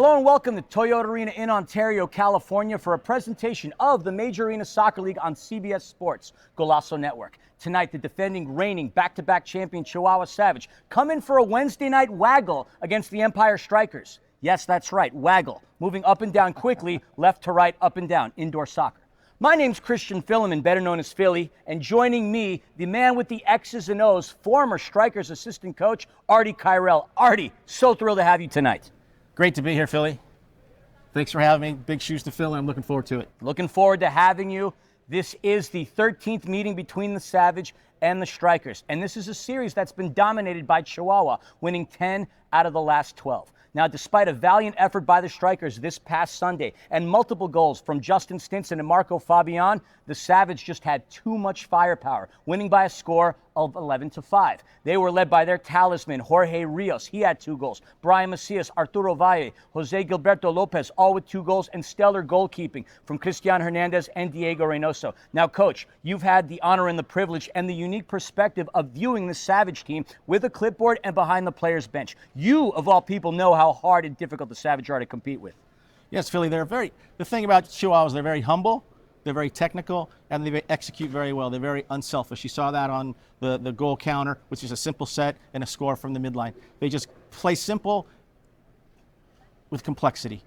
Hello and welcome to Toyota Arena in Ontario, California for a presentation of the Major Arena Soccer League on CBS Sports Golazo Network. Tonight, the defending, reigning, back-to-back champion Chihuahua Savage come in for a Wednesday night waggle against the Empire Strykers. Yes, that's right, waggle. Moving up and down quickly, left to right, up and down, indoor soccer. My name's Christian Filliman, better known as Philly, and joining me, the man with the X's and O's, former Strykers assistant coach, Artie Kyrell. Artie, so thrilled to have you tonight. Great to be here, Philly. Thanks for having me. Big shoes to fill, and I'm looking forward to it. Looking forward to having you. This is the 13th meeting between the Savage and the Strykers, and this is a series that's been dominated by Chihuahua, winning 10 out of the last 12. Now, despite a valiant effort by the Strykers this past Sunday and multiple goals from Justin Stinson and Marco Fabian, the Savage just had too much firepower, winning by a score of 11-5. They were led by their talisman, Jorge Rios. He had 2 goals. Brian Macias, Arturo Valle, Jose Gilberto Lopez, all with 2 goals, and stellar goalkeeping from Cristian Hernandez and Diego Reynoso. Now, Coach, you've had the honor and the privilege and the unique perspective of viewing the Savage team with a clipboard and behind the players' bench. You, of all people, know how hard and difficult the Savage are to compete with. Yes, Philly, the thing about Chihuahua is they're very humble, they're very technical, and they execute very well. They're very unselfish. You saw that on the goal counter, which is a simple set and a score from the midline. They just play simple with complexity.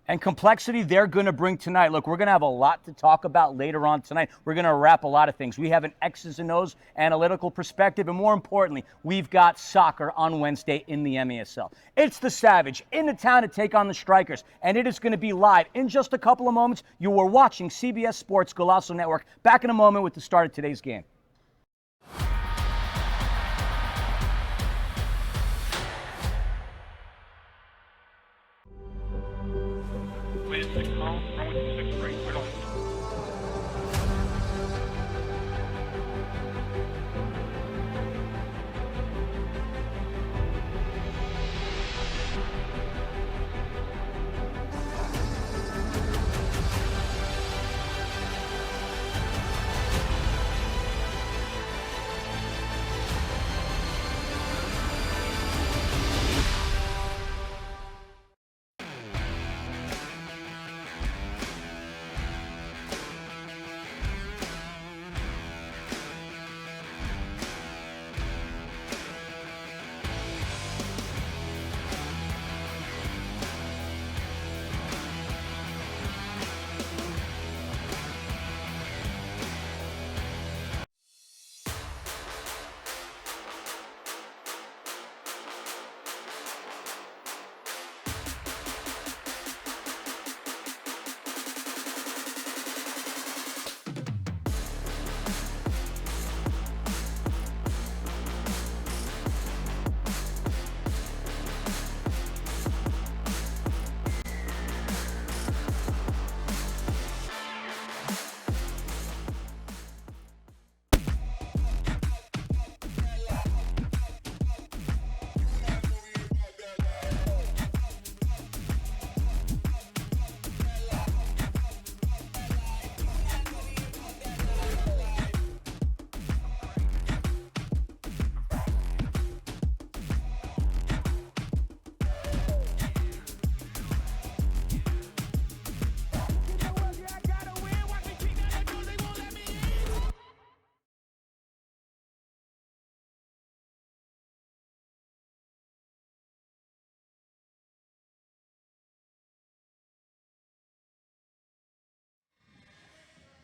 And complexity they're going to bring tonight. Look, we're going to have a lot to talk about later on tonight. We're going to wrap a lot of things. We have an X's and O's analytical perspective, and more importantly, we've got soccer on Wednesday in the MASL. It's the Savage in the town to take on the Strykers, and it is going to be live in just a couple of moments. You are watching CBS Sports Golazo Network. Back in a moment with the start of today's game. Please 6 home, runway 26 break, clear to land.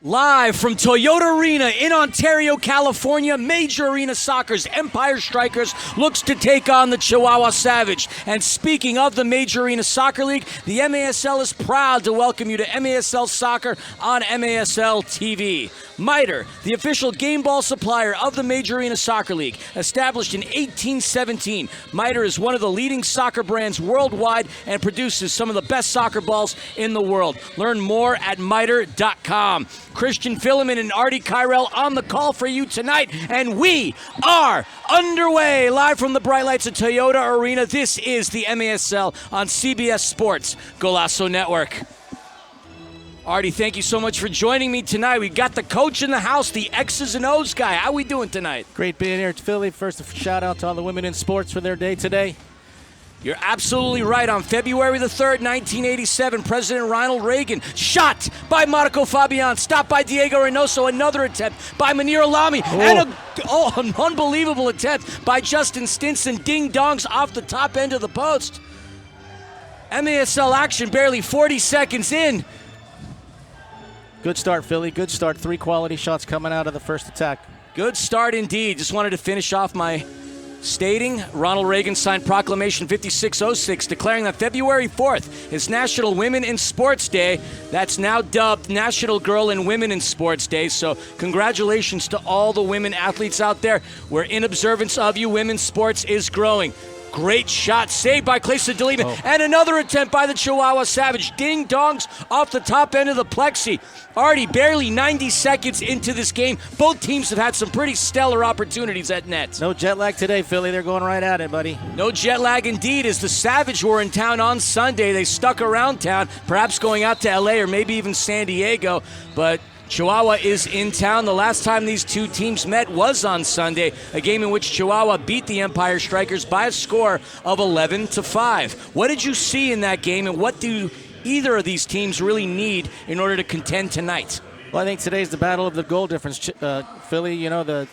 Live from Toyota Arena in Ontario, California, Major Arena Soccer's Empire Strykers looks to take on the Chihuahua Savage. And speaking of the Major Arena Soccer League, the MASL is proud to welcome you to MASL Soccer on MASL TV. MITRE, the official game ball supplier of the Major Arena Soccer League, established in 1817. MITRE is one of the leading soccer brands worldwide and produces some of the best soccer balls in the world. Learn more at mitre.com. Christian Filliman and Artie Kyrell on the call for you tonight, and we are underway live from the bright lights of Toyota Arena. This is the MASL on CBS Sports Golazo Network. Artie, thank you so much for joining me tonight. We got the coach in the house, the X's and O's guy. How we doing tonight? Great being here, Philly. First, a shout out to all the women in sports for their day today. You're absolutely right. On February the 3rd, 1987, President Ronald Reagan shot by Marco Fabian, stopped by Diego Reynoso, another attempt by Munir Alami, and an unbelievable attempt by Justin Stinson. Ding-dongs off the top end of the post. MASL action barely 40 seconds in. Good start, Philly. Good start. 3 quality shots coming out of the first attack. Good start indeed. Just wanted to finish off my stating Ronald Reagan signed Proclamation 5606 declaring that February 4th is National Women in Sports Day. That's now dubbed National Girl and Women in Sports Day. So congratulations to all the women athletes out there. We're in observance of you. Women's sports is growing. Great shot saved by Clayson DeLima. And another attempt by the Chihuahua Savage. Ding-dongs off the top end of the plexi. Already barely 90 seconds into this game. Both teams have had some pretty stellar opportunities at net. No jet lag today, Philly. They're going right at it, buddy. No jet lag indeed, as the Savage were in town on Sunday. They stuck around town, perhaps going out to L.A. or maybe even San Diego. But Chihuahua is in town. The last time these two teams met was on Sunday, a game in which Chihuahua beat the Empire Strykers by a score of 11-5. What did you see in that game, and what do either of these teams really need in order to contend tonight? Well, I think today's the battle of the goal difference. Philly, you know, the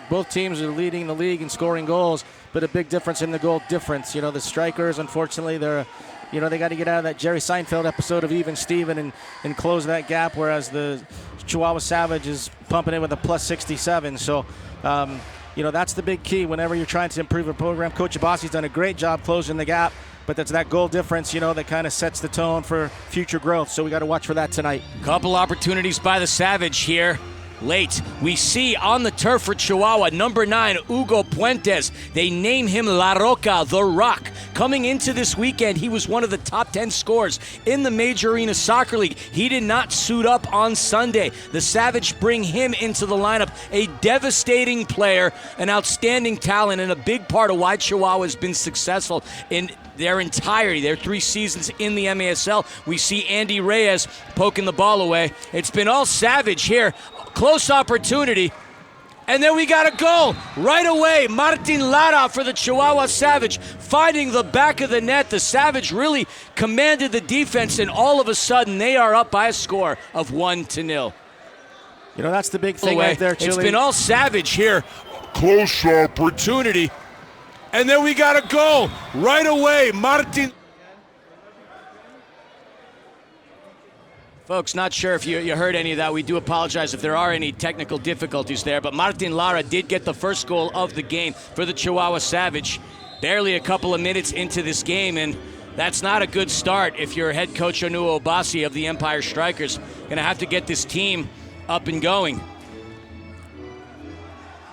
both teams are leading the league in scoring goals, but a big difference in the goal difference. You know, the Strikers, unfortunately, they got to get out of that Jerry Seinfeld episode of Even Steven and close that gap, whereas the Chihuahua Savage is pumping in with a plus 67. So, that's the big key whenever you're trying to improve a program. Coach Abbasi's done a great job closing the gap, but that's that goal difference, that kind of sets the tone for future growth. So we got to watch for that tonight. Couple opportunities by the Savage here. Late, we see on the turf for Chihuahua, number 9, Hugo Puentes. They name him La Roca, the Rock. Coming into this weekend, he was one of the top 10 scorers in the Major Arena Soccer League. He did not suit up on Sunday. The Savage bring him into the lineup. A devastating player, an outstanding talent, and a big part of why Chihuahua has been successful in their entirety, their 3 seasons in the MASL. We see Andy Reyes poking the ball away. It's been all Savage here. Close opportunity. And then we got a goal right away. Martin Lara for the Chihuahua Savage, finding the back of the net. The Savage really commanded the defense, and all of a sudden they are up by a score of 1-0. That's the big thing right there, Chile. It's been all Savage here. Close opportunity. And then we got a goal right away. Martin. Folks, not sure if you heard any of that. We do apologize if there are any technical difficulties there. But Martin Lara did get the first goal of the game for the Chihuahua Savage. Barely a couple of minutes into this game, and that's not a good start if you're head coach Onuo Obasi of the Empire Strykers. Going to have to get this team up and going.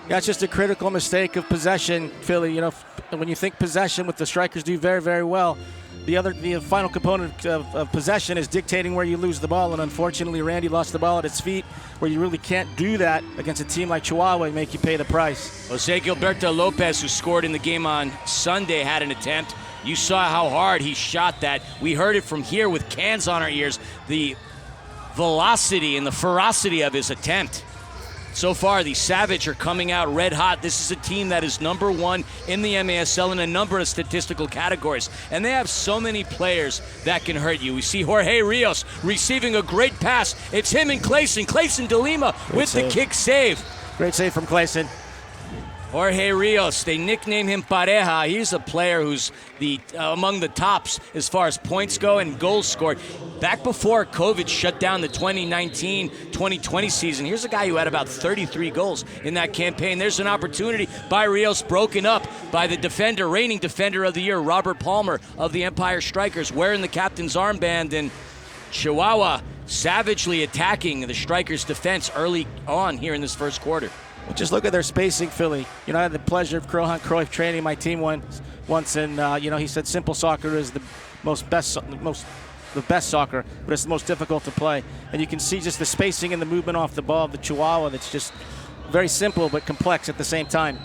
That's just a critical mistake of possession, Philly. When you think possession, what the Strikers do very, very well, the final component of possession is dictating where you lose the ball, and unfortunately Randy lost the ball at its feet, where you really can't do that against a team like Chihuahua and make you pay the price. Jose Gilberto Lopez, who scored in the game on Sunday, had an attempt. You saw how hard he shot that. We heard it from here with cans on our ears, the velocity and the ferocity of his attempt. So far, the Savage are coming out red hot. This is a team that is number 1 in the MASL in a number of statistical categories. And they have so many players that can hurt you. We see Jorge Rios receiving a great pass. It's him and Clayson. Clayson DeLima with the kick save. Great save from Clayson. Jorge Rios, they nickname him Pareja. He's a player who's among the tops as far as points go and goals scored. Back before COVID shut down the 2019-2020 season, here's a guy who had about 33 goals in that campaign. There's an opportunity by Rios, broken up by the defender, reigning defender of the year, Robert Palmer of the Empire Strykers, wearing the captain's armband, and Chihuahua savagely attacking the Strikers' defense early on here in this first quarter. Just look at their spacing, Philly. I had the pleasure of Krohan Cruyff training my team once, and he said simple soccer is the best soccer, but it's the most difficult to play. And you can see just the spacing and the movement off the ball of the Chihuahua. That's just very simple but complex at the same time.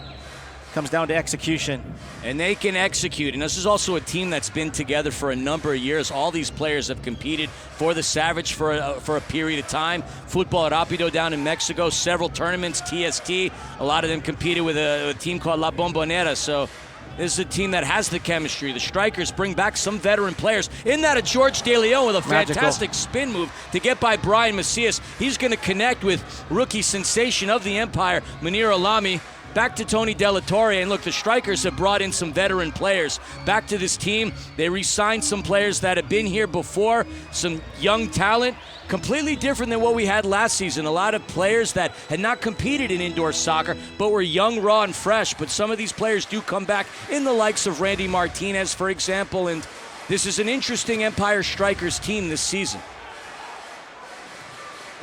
Comes down to execution. And they can execute. And this is also a team that's been together for a number of years. All these players have competed for the Savage for a period of time. Football Rapido down in Mexico, several tournaments, TST. A lot of them competed with a team called La Bombonera. So This is a team that has the chemistry. The Strykers bring back some veteran players. In that, a George DeLeon with a fantastic spin move to get by Brian Macias. He's going to connect with rookie sensation of the Empire, Munir Alami. Back to Tony Delatorre, and look, the Strykers have brought in some veteran players back to this team. They re-signed some players that have been here before, some young talent, completely different than what we had last season. A lot of players that had not competed in indoor soccer, but were young, raw, and fresh. But some of these players do come back in the likes of Randy Martinez, for example, and this is an interesting Empire Strykers team this season.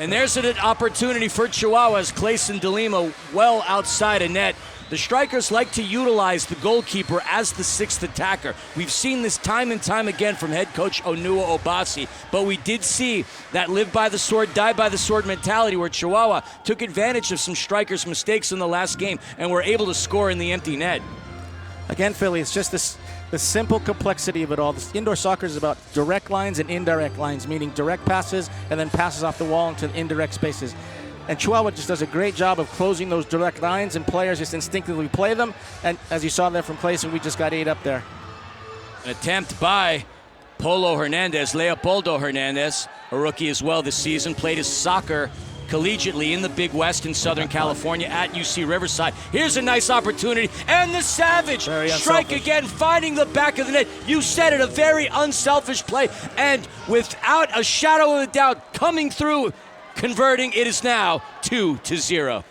And there's an opportunity for Chihuahuas. Clayson DeLima well outside of net. The Strykers like to utilize the goalkeeper as the sixth attacker. We've seen this time and time again from head coach Onua Obasi, but we did see that live by the sword, die by the sword mentality where Chihuahua took advantage of some Strykers' mistakes in the last game and were able to score in the empty net. Again, Philly, it's just the simple complexity of it all. This indoor soccer is about direct lines and indirect lines, meaning direct passes and then passes off the wall into indirect spaces. And Chihuahua just does a great job of closing those direct lines, and players just instinctively play them. And as you saw there from Clayson, we just got 8 up there. An attempt by Polo Hernandez, Leopoldo Hernandez, a rookie as well this season, played his soccer collegiately in the Big West in Southern California at UC Riverside. Here's a nice opportunity, and the Savage strike again, finding the back of the net. You said it, a very unselfish play, and without a shadow of a doubt, coming through, converting. It is now 2-0.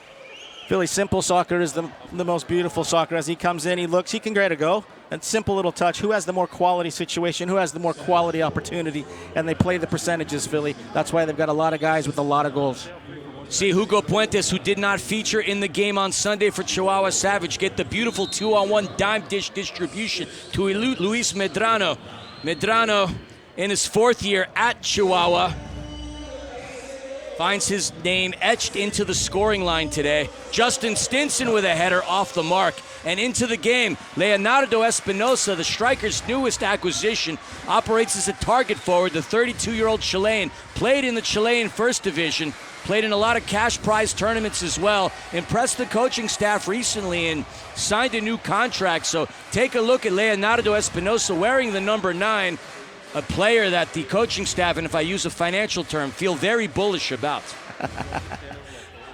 Philly, simple soccer is the most beautiful soccer. As he comes in, he looks, he can get a go. And simple little touch. Who has the more quality situation? Who has the more quality opportunity? And they play the percentages, Philly. That's why they've got a lot of guys with a lot of goals. See Hugo Puentes, who did not feature in the game on Sunday for Chihuahua Savage, get the beautiful 2-on-1 dime dish distribution to Luis Medrano. Medrano, in his 4th year at Chihuahua, finds his name etched into the scoring line today. Justin Stinson with a header off the mark. And into the game, Leonardo Espinosa, the Strykers' newest acquisition, operates as a target forward. The 32-year-old Chilean played in the Chilean First Division, played in a lot of cash prize tournaments as well, impressed the coaching staff recently and signed a new contract. So take a look at Leonardo Espinosa wearing the number 9, a player that the coaching staff, and if I use a financial term, feel very bullish about.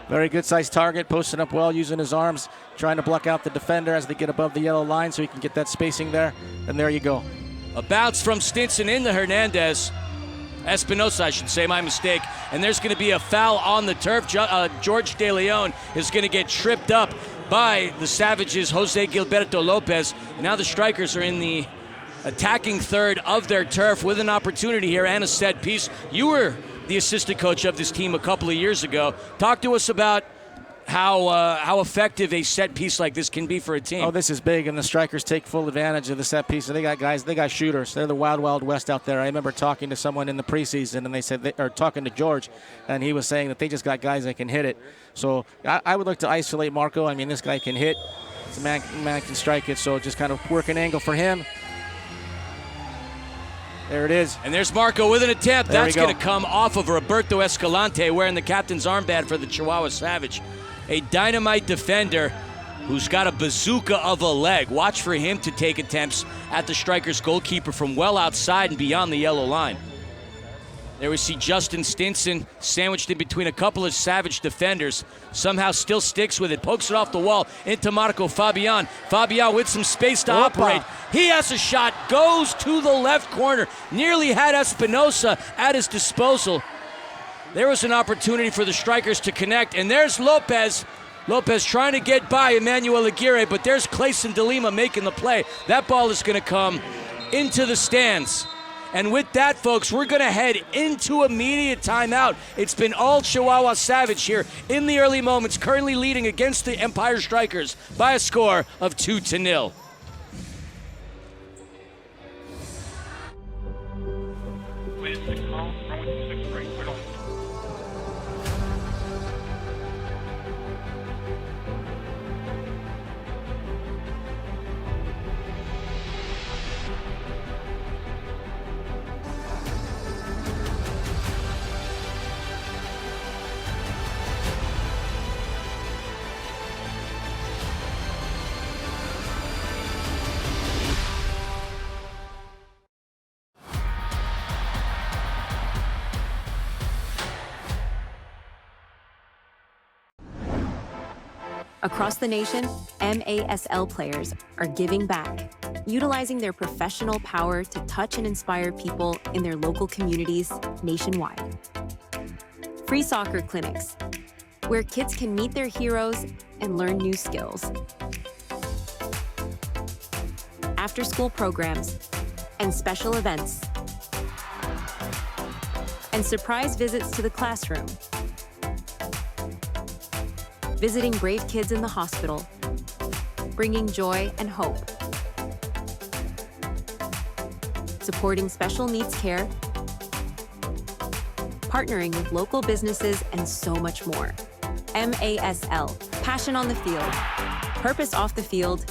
Very good sized target, posting up well, using his arms, trying to block out the defender as they get above the yellow line so he can get that spacing there. And there you go. A bounce from Stinson into Hernandez. Espinosa, I should say, my mistake. And there's going to be a foul on the turf. George DeLeon is going to get tripped up by the Savages' Jose Gilberto Lopez. And now the Strykers are in the attacking third of their turf with an opportunity here and a set piece. You were the assistant coach of this team a couple of years ago. Talk to us about how effective a set piece like this can be for a team. Oh, this is big, and the Strykers take full advantage of the set piece. They got guys, they got shooters. They're the wild, wild west out there. I remember talking to someone in the preseason, and they said, talking to George, and he was saying that they just got guys that can hit it. So I would look to isolate Marco. I mean, this guy can hit. It's a man can strike it, so just kind of work an angle for him. There it is. And there's Marco with an attempt. There That's going to come off of Roberto Escalante wearing the captain's armband for the Chihuahua Savage. A dynamite defender who's got a bazooka of a leg. Watch for him to take attempts at the Strykers goalkeeper from well outside and beyond the yellow line. There we see Justin Stinson sandwiched in between a couple of Savage defenders. Somehow still sticks with it, pokes it off the wall into Marco Fabian. Fabian with some space to operate. He has a shot, goes to the left corner. Nearly had Espinosa at his disposal. There was an opportunity for the Strykers to connect, and there's Lopez. Lopez trying to get by Emmanuel Aguirre, but there's Clayson DeLima making the play. That ball is going to come into the stands. And with that, folks, we're going to head into immediate timeout. It's been all Chihuahua Savage here in the early moments, currently leading against the Empire Strykers by a score of 2-0. With 6 calls, runway 26 right, cleared on. Across the nation, MASL players are giving back, utilizing their professional power to touch and inspire people in their local communities nationwide. Free soccer clinics, where kids can meet their heroes and learn new skills. After-school programs and special events. And surprise visits to the classroom. Visiting brave kids in the hospital, bringing joy and hope. Supporting special needs care, partnering with local businesses, and so much more. MASL, passion on the field, purpose off the field,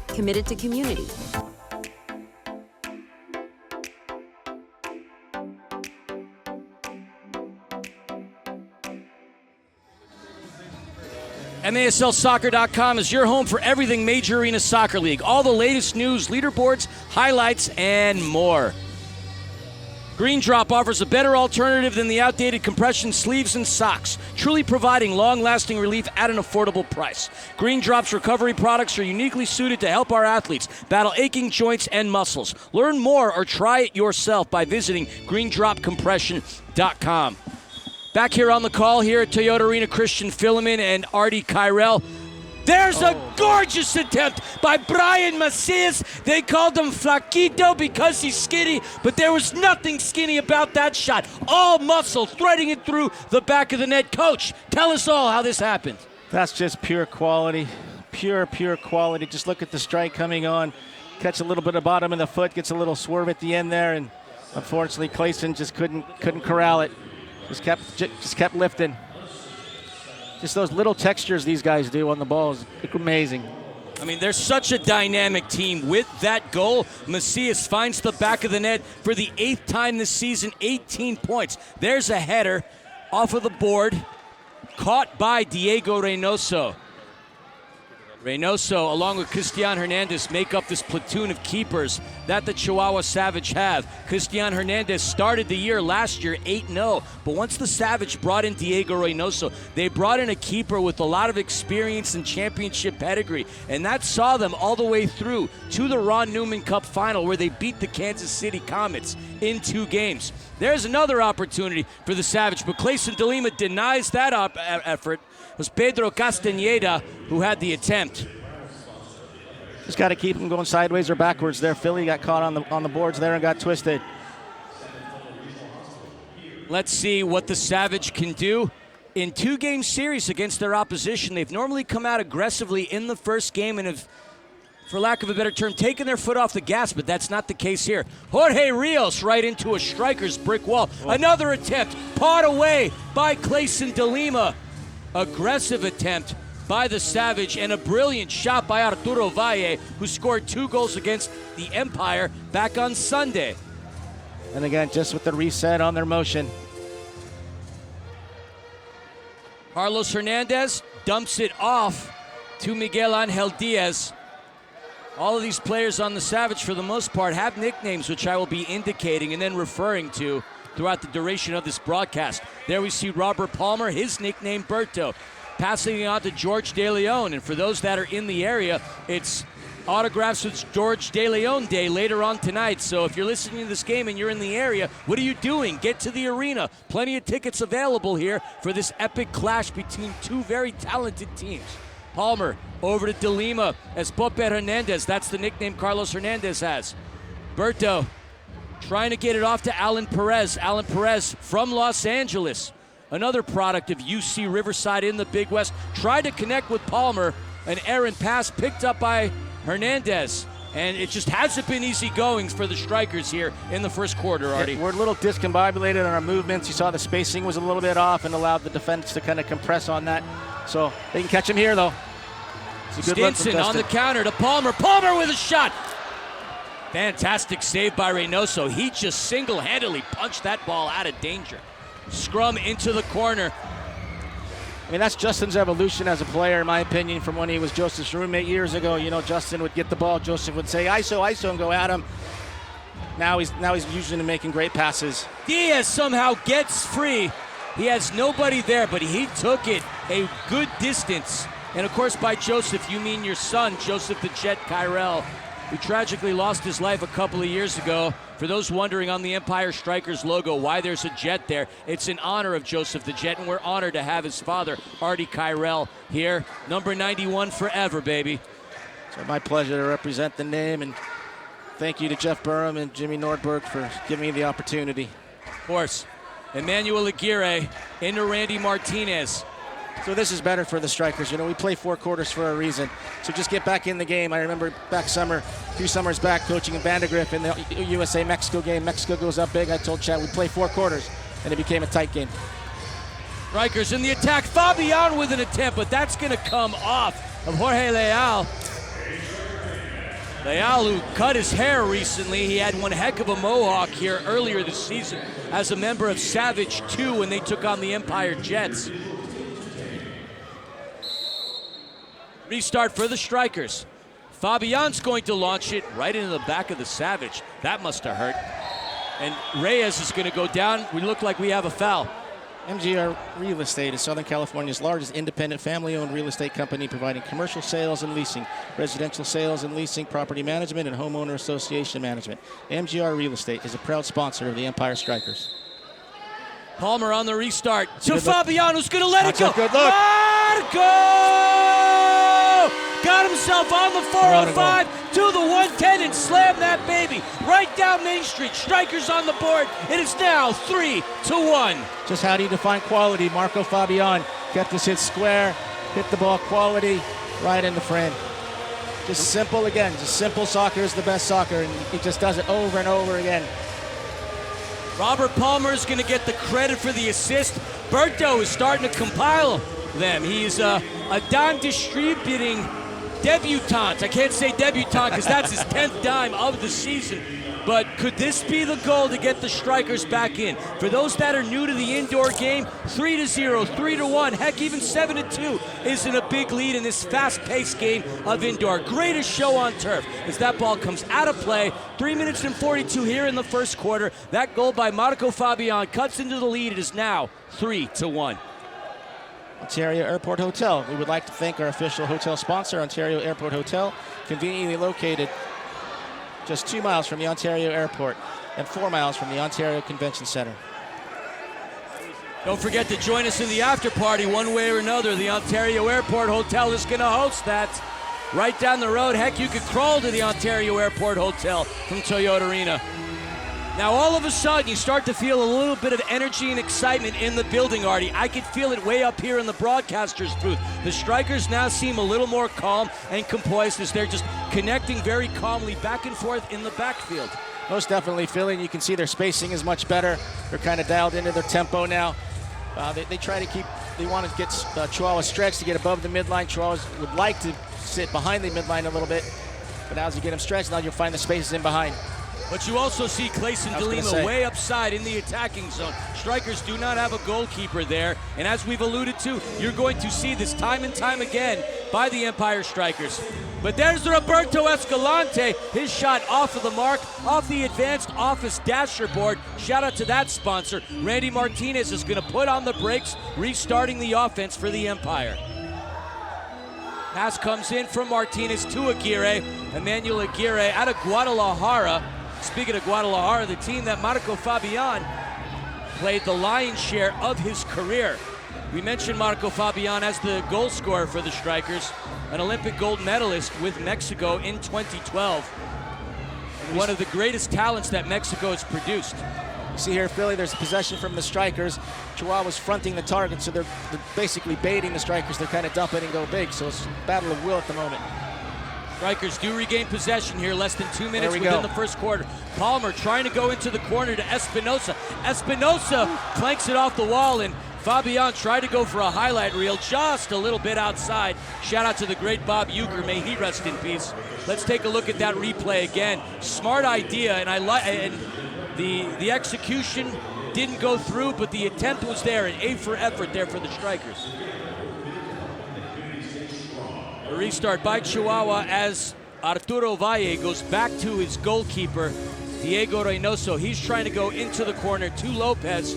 committed to community. MASLsoccer.com is your home for everything Major Arena Soccer League. All the latest news, leaderboards, highlights, and more. Green Drop offers a better alternative than the outdated compression sleeves and socks, truly providing long-lasting relief at an affordable price. Green Drop's recovery products are uniquely suited to help our athletes battle aching joints and muscles. Learn more or try it yourself by visiting greendropcompression.com. Back here on the call here at Toyota Arena, Christian Filliman and Artie Kyrell. There's a gorgeous attempt by Brian Macias. They called him Flaquito because he's skinny, but there was nothing skinny about that shot. All muscle, threading it through the back of the net. Coach, tell us all how this happened. That's just pure quality. Pure quality. Just look at the strike coming on. Catch a little bit of bottom of the foot, gets a little swerve at the end there, and unfortunately Clayson just couldn't corral it. Just kept lifting. Just those little textures these guys do on the ball is amazing. I mean, they're such a dynamic team. With that goal, Macias finds the back of the net for the 8th time this season, 18 points. There's a header off of the board, caught by Diego Reynoso. Reynoso, along with Cristian Hernandez, make up this platoon of keepers that the Chihuahua Savage have. Cristian Hernandez started the year last year 8-0, but once the Savage brought in Diego Reynoso, they brought in a keeper with a lot of experience and championship pedigree, and that saw them all the way through to the Ron Newman Cup final, where they beat the Kansas City Comets in 2 games. There's another opportunity for the Savage, but Clayson de Lima denies that effort. It was Pedro Castañeda who had the attempt. Just got to keep him going sideways or backwards there. Philly got caught on the boards there and got twisted. Let's see what the Savage can do. In 2-game series against their opposition, they've normally come out aggressively in the first game and have, for lack of a better term, taken their foot off the gas, but that's not the case here. Jorge Rios right into a Strykers brick wall. Another attempt, pawed away by Clayson de Lima. Aggressive attempt by the Savage and a brilliant shot by Arturo Valle, who scored 2 goals against the Empire back on Sunday. And again, just with the reset on their motion. Carlos Hernandez dumps it off to Miguel Angel Diaz. All of these players on the Savage, for the most part, have nicknames, which I will be indicating and then referring to throughout the duration of this broadcast. There we see Robert Palmer, his nickname Berto, passing it on to George De Leon. And for those that are in the area, it's Autographs with George De Leon Day later on tonight. So if you're listening to this game and you're in the area, what are you doing? Get to the arena. Plenty of tickets available here for this epic clash between 2 very talented teams. Palmer over to De Lima as Pope Hernandez. That's the nickname Carlos Hernandez has. Berto trying to get it off to Alan Perez. Alan Perez from Los Angeles, another product of UC Riverside in the Big West. Tried to connect with Palmer. An errant pass picked up by Hernandez. And it just hasn't been easy goings for the Strykers here in the first quarter, Artie. We're a little discombobulated on our movements. You saw the spacing was a little bit off and allowed the defense to kind of compress on that. So they can catch him here, though. It's a good look from Stinson on the counter to Palmer. Palmer with a shot. Fantastic save by Reynoso. He just single-handedly punched that ball out of danger. Scrum into the corner. I mean, that's Justin's evolution as a player, in my opinion, from when he was Joseph's roommate years ago. You know, Justin would get the ball, Joseph would say, ISO, ISO, and go at him. Now he's using and making great passes. Diaz somehow gets free. He has nobody there, but he took it a good distance And of course, by Joseph, you mean your son, Joseph the Jet Kyrell, who tragically lost his life a couple of years ago. For those wondering on the Empire Strykers logo why there's a jet there, it's in honor of Joseph the Jet, and we're honored to have his father, Artie Kyrell, here. Number 91 forever, baby. It's my pleasure to represent the name, and thank you to Jeff Burham and Jimmy Nordberg for giving me the opportunity. Of course. Emmanuel Aguirre into Randy Martinez. So this is better for the Strykers. You know, we play 4 quarters for a reason. So just get back in the game. I remember a few summers back, coaching in Vandegrift in the USA-Mexico game. Mexico goes up big. I told Chad we'd play 4 quarters, and it became a tight game. Strykers in the attack. Fabian with an attempt, but that's going to come off of Jorge Leal. Leal, who cut his hair recently, he had one heck of a mohawk here earlier this season as a member of Savage 2 when they took on the Empire Jets. Restart for the Strykers. Fabian's going to launch it right into the back of the Savage. That must have hurt. And Reyes is going to go down. We look like we have a foul. MGR Real Estate is Southern California's largest independent family-owned real estate company providing commercial sales and leasing, residential sales and leasing, property management, and homeowner association management. MGR Real Estate is a proud sponsor of the Empire Strykers. Palmer on the restart to Fabian, who's going to let it go. Good look. Let it go! Got himself on the 405 to the 110 and slammed that baby right down Main Street. Strykers on the board. It is now 3-1. Just how do you define quality? Marco Fabian kept his hit square, hit the ball quality right in the frame. Just simple again. Just simple soccer is the best soccer, and he just does it over and over again. Robert Palmer is going to get the credit for the assist. Berto is starting to compile them. He's a dime distributing debutant. I can't say debutant because that's his 10th dime of the season. But could this be the goal to get the Strykers back in? For those that are new to the indoor game, 3-0, 3-1, heck, even 7-2 isn't a big lead in this fast-paced game of indoor. Greatest show on turf as that ball comes out of play. 3 minutes and 42 here in the first quarter. That goal by Marco Fabian cuts into the lead. It is now 3-1. Ontario Airport Hotel. We would like to thank our official hotel sponsor, Ontario Airport Hotel, conveniently located just 2 miles from the Ontario Airport and 4 miles from the Ontario Convention Center. Don't forget to join us in the after party one way or another. The Ontario Airport Hotel is going to host that right down the road. Heck, you could crawl to the Ontario Airport Hotel from Toyota Arena. Now, all of a sudden, you start to feel a little bit of energy and excitement in the building, Artie. I could feel it way up here in the broadcaster's booth. The Strykers now seem a little more calm and composed as they're just connecting very calmly back and forth in the backfield. Most definitely, Philly. You can see their spacing is much better. They're kind of dialed into their tempo now. They try to keep, they want to get Chihuahua stretched to get above the midline. Chihuahuas would like to sit behind the midline a little bit, but now as you get them stretched, now you'll find the spaces in behind. But you also see Clayson DeLima way upside in the attacking zone. Strykers do not have a goalkeeper there. And as we've alluded to, you're going to see this time and time again by the Empire Strykers. But there's Roberto Escalante. His shot off of the mark, off the advanced office dasher board. Shout out to that sponsor. Randy Martinez is going to put on the brakes, restarting the offense for the Empire. Pass comes in from Martinez to Aguirre. Emmanuel Aguirre out of Guadalajara. Speaking of Guadalajara, the team that Marco Fabian played the lion's share of his career. We mentioned Marco Fabian as the goal scorer for the Strykers, an Olympic gold medalist with Mexico in 2012. One of the greatest talents that Mexico has produced. You see here, Philly, there's a possession from the Strykers. Chihuahua's fronting the target, so they're basically baiting the Strykers. They're kind of dump it and go big, so it's a battle of will at the moment. Strykers do regain possession here, less than 2 minutes within the first quarter. Palmer trying to go into the corner to Espinosa. Espinosa clanks it off the wall, and Fabian tried to go for a highlight reel just a little bit outside. Shout out to the great Bob Euchre, may he rest in peace. Let's take a look at that replay again. Smart idea, and the execution didn't go through, but the attempt was there, an A for effort there for the Strykers. A restart by Chihuahua as Arturo Valle goes back to his goalkeeper, Diego Reynoso. He's trying to go into the corner to Lopez.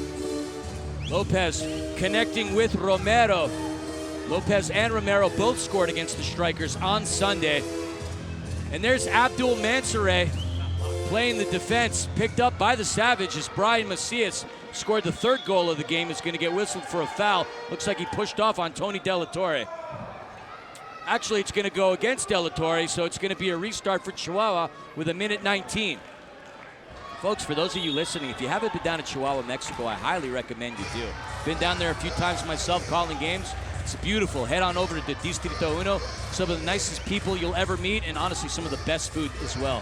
Lopez connecting with Romero. Lopez and Romero both scored against the Strikers on Sunday. And there's Abdul Mansoureh playing the defense, picked up by the Savage as Brian Macias scored the third goal of the game. Is going to get whistled for a foul. Looks like he pushed off on Tony Delatorre. Actually, it's going to go against Delatorre, so it's going to be a restart for Chihuahua with 1:19. Folks, for those of you listening, if you haven't been down to Chihuahua, Mexico, I highly recommend you do. Been down there a few times myself calling games. It's beautiful. Head on over to Distrito Uno. Some of the nicest people you'll ever meet, and honestly, some of the best food as well.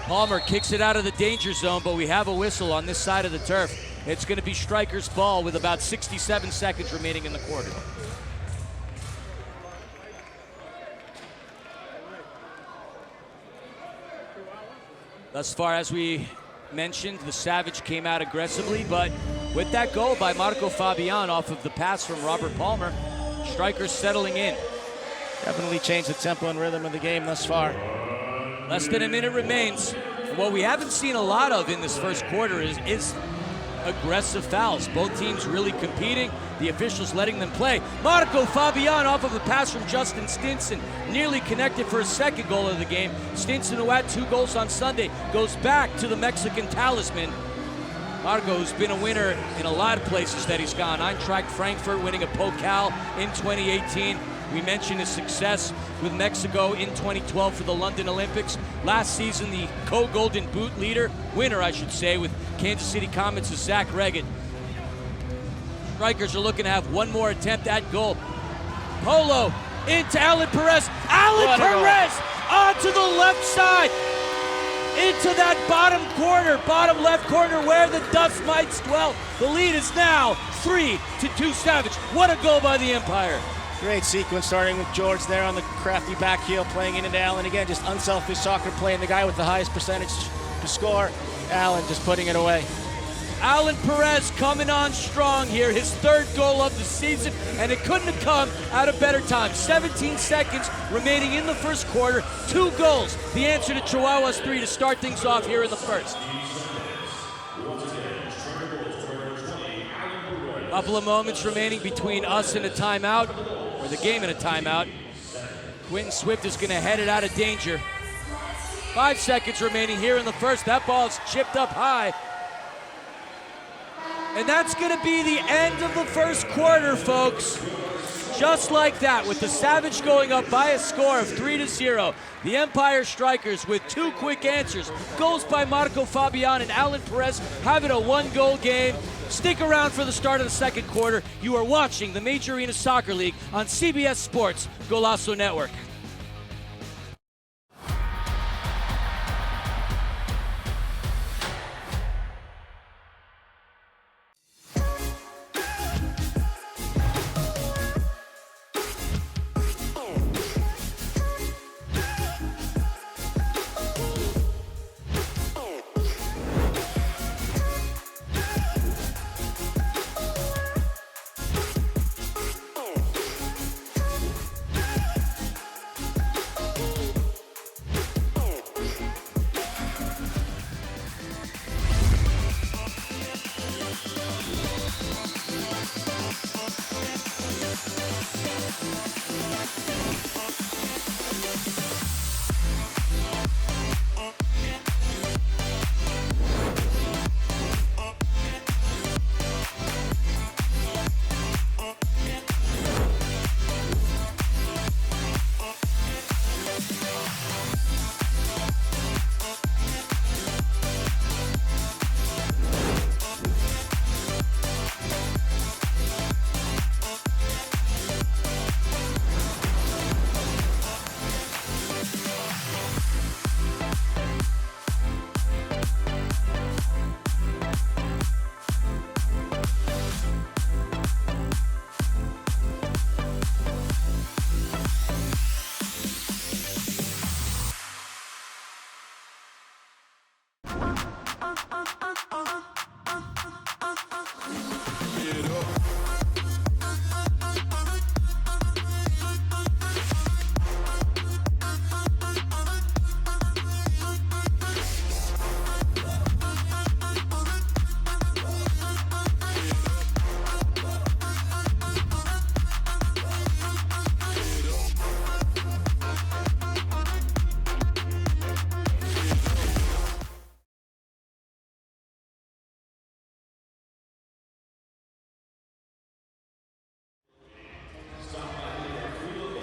Palmer kicks it out of the danger zone, but we have a whistle on this side of the turf. It's going to be Strykers' ball with about 67 seconds remaining in the quarter. Thus far, as we mentioned, the Savage came out aggressively, but with that goal by Marco Fabian off of the pass from Robert Palmer, Strykers settling in. Definitely changed the tempo and rhythm of the game thus far. Less than a minute remains. And what we haven't seen a lot of in this first quarter is aggressive fouls. Both teams really competing, the officials letting them play. Marco Fabian off of a pass from Justin Stinson, nearly connected for his second goal of the game. Stinson, who had 2 goals on Sunday, goes back to the Mexican talisman. Marco, who's been a winner in a lot of places that he's gone. Eintracht Frankfurt winning a Pokal in 2018. We mentioned his success with Mexico in 2012 for the London Olympics. Last season, the co-Golden Boot winner, I should say, with Kansas City Comets' Zach Reggett. Strykers are looking to have one more attempt at goal. Polo into Alan Perez. Alan Perez onto the left side. Into that bottom left corner where the dust mites dwell. The lead is now 3-2 Savage. What a goal by the Empire. Great sequence, starting with George there on the crafty back heel, playing into Allen. Again, just unselfish soccer playing. The guy with the highest percentage to score. Allen just putting it away. Alan Perez coming on strong here, his 3rd goal of the season, and it couldn't have come at a better time. 17 seconds remaining in the first quarter, 2 goals. The answer to Chihuahua's 3 to start things off here in the first. Couple of moments remaining between us and a timeout, or the game and a timeout. Quentin Swift is going to head it out of danger. 5 seconds remaining here in the first. That ball is chipped up high. And that's going to be the end of the first quarter, folks. Just like that, with the Savage going up by a score of 3-0. The Empire Strykers with 2 quick answers. Goals by Marco Fabian and Alan Perez having a 1-goal game. Stick around for the start of the second quarter. You are watching the Major Arena Soccer League on CBS Sports Golazo Network.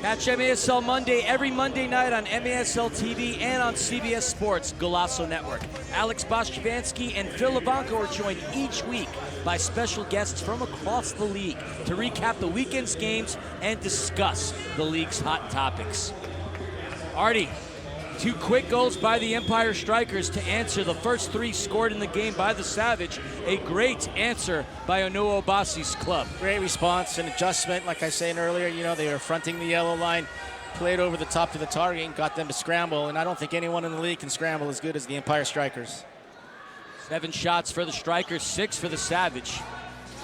Catch MASL Monday every Monday night on MASL TV and on CBS Sports Golasso Network. Alex Boschovansky and Phil Levanko are joined each week by special guests from across the league to recap the weekend's games and discuss the league's hot topics. Artie, 2 quick goals by the Empire Strykers to answer the first 3 scored in the game by the Savage. A great answer by Onuo Obasi's club. Great response and adjustment. Like I was saying earlier, they were fronting the yellow line, played over the top to the target and got them to scramble. And I don't think anyone in the league can scramble as good as the Empire Strykers. 7 shots for the Strikers, 6 for the Savage.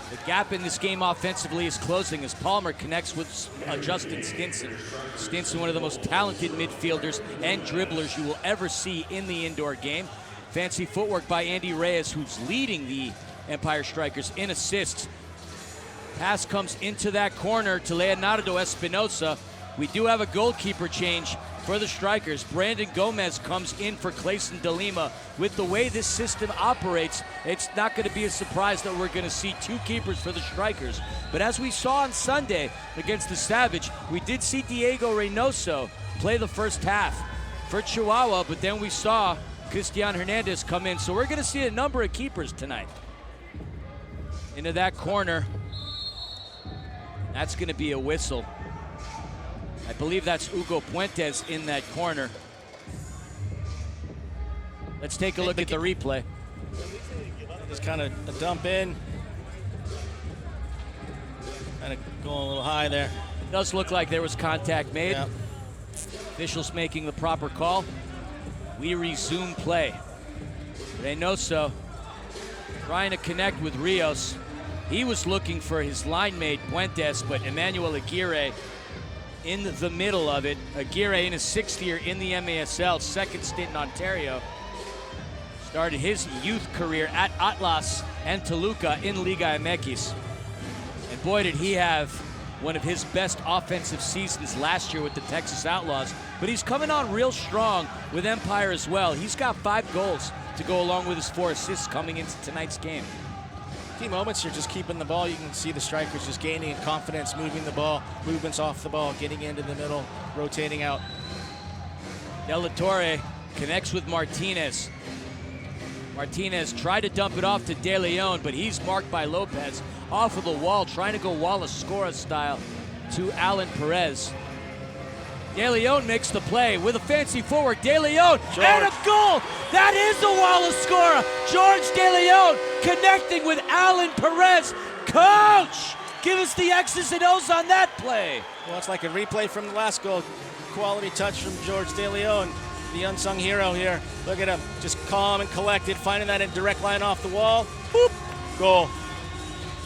The gap in this game offensively is closing as Palmer connects with Justin Stinson. Stinson, one of the most talented midfielders and dribblers you will ever see in the indoor game. Fancy footwork by Andy Reyes, who's leading the Empire Strykers in assists. Pass comes into that corner to Leonardo Espinosa. We do have a goalkeeper change for the Strikers. Brandon Gomez comes in for Clayson De Lima. With the way this system operates, it's not going to be a surprise that we're going to see 2 keepers for the Strikers. But as we saw on Sunday against the Savage, we did see Diego Reynoso play the first half for Chihuahua, but then we saw Cristian Hernandez come in. So we're going to see a number of keepers tonight. Into that corner. That's going to be a whistle. I believe that's Hugo Puentes in that corner. Let's take a look at the replay. Just kind of a dump in. Kind of going a little high there. It does look like there was contact made. Yeah. Officials making the proper call. We resume play. Reynoso trying to connect with Rios. He was looking for his line mate Puentes, but Emmanuel Aguirre in the middle of it. Aguirre in his 6th year in the MASL, 2nd stint in Ontario. Started his youth career at Atlas and Toluca in Liga MX. And boy, did he have one of his best offensive seasons last year with the Texas Outlaws. But he's coming on real strong with Empire as well. He's got 5 goals to go along with his 4 assists coming into tonight's game. Key moments, you're just keeping the ball. You can see the Strikers just gaining in confidence, moving the ball, movements off the ball, getting into the middle, rotating out. De La Torre connects with Martinez. Martinez tried to dump it off to De Leon, but he's marked by Lopez off of the wall, trying to go Wallace Scora style to Alan Perez. De Leon makes the play with a fancy forward. De Leon and a goal! That is the Wallace Scora! George De Leon connecting with Alan Perez. Coach, give us the X's and O's on that play. Well, it's like a replay from the last goal. Quality touch from George De Leon, the unsung hero here. Look at him, just calm and collected, finding that in direct line off the wall. Boop, goal.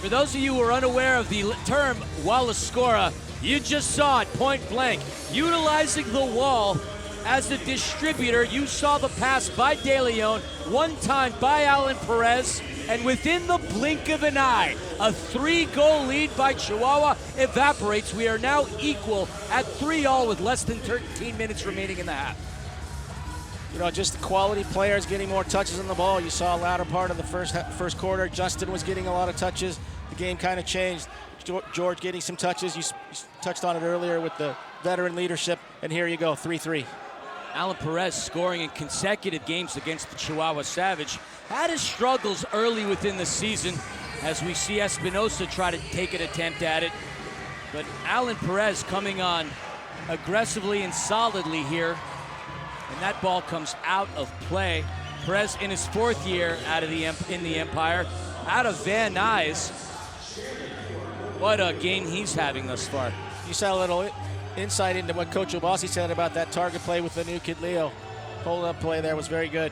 For those of you who are unaware of the term Wallace Scora, you just saw it point blank. Utilizing the wall as a distributor, you saw the pass by De Leon, one time by Alan Perez, and within the blink of an eye, a 3-goal lead by Chihuahua evaporates. We are now equal at 3-3 with less than 13 minutes remaining in the half. Just the quality players getting more touches on the ball. You saw a latter part of the first quarter. Justin was getting a lot of touches. The game kind of changed. George getting some touches. You touched on it earlier with the veteran leadership, and here you go, 3-3. Alan Perez scoring in consecutive games against the Chihuahua Savage. Had his struggles early within the season as we see Espinosa try to take an attempt at it. But Alan Perez coming on aggressively and solidly here. And that ball comes out of play. Perez in his 4th year in the Empire, out of Van Nuys. What a game he's having thus far. You saw a little insight into what Coach Obasi said about that target play with the new kid Leo. Hold-up play there was very good.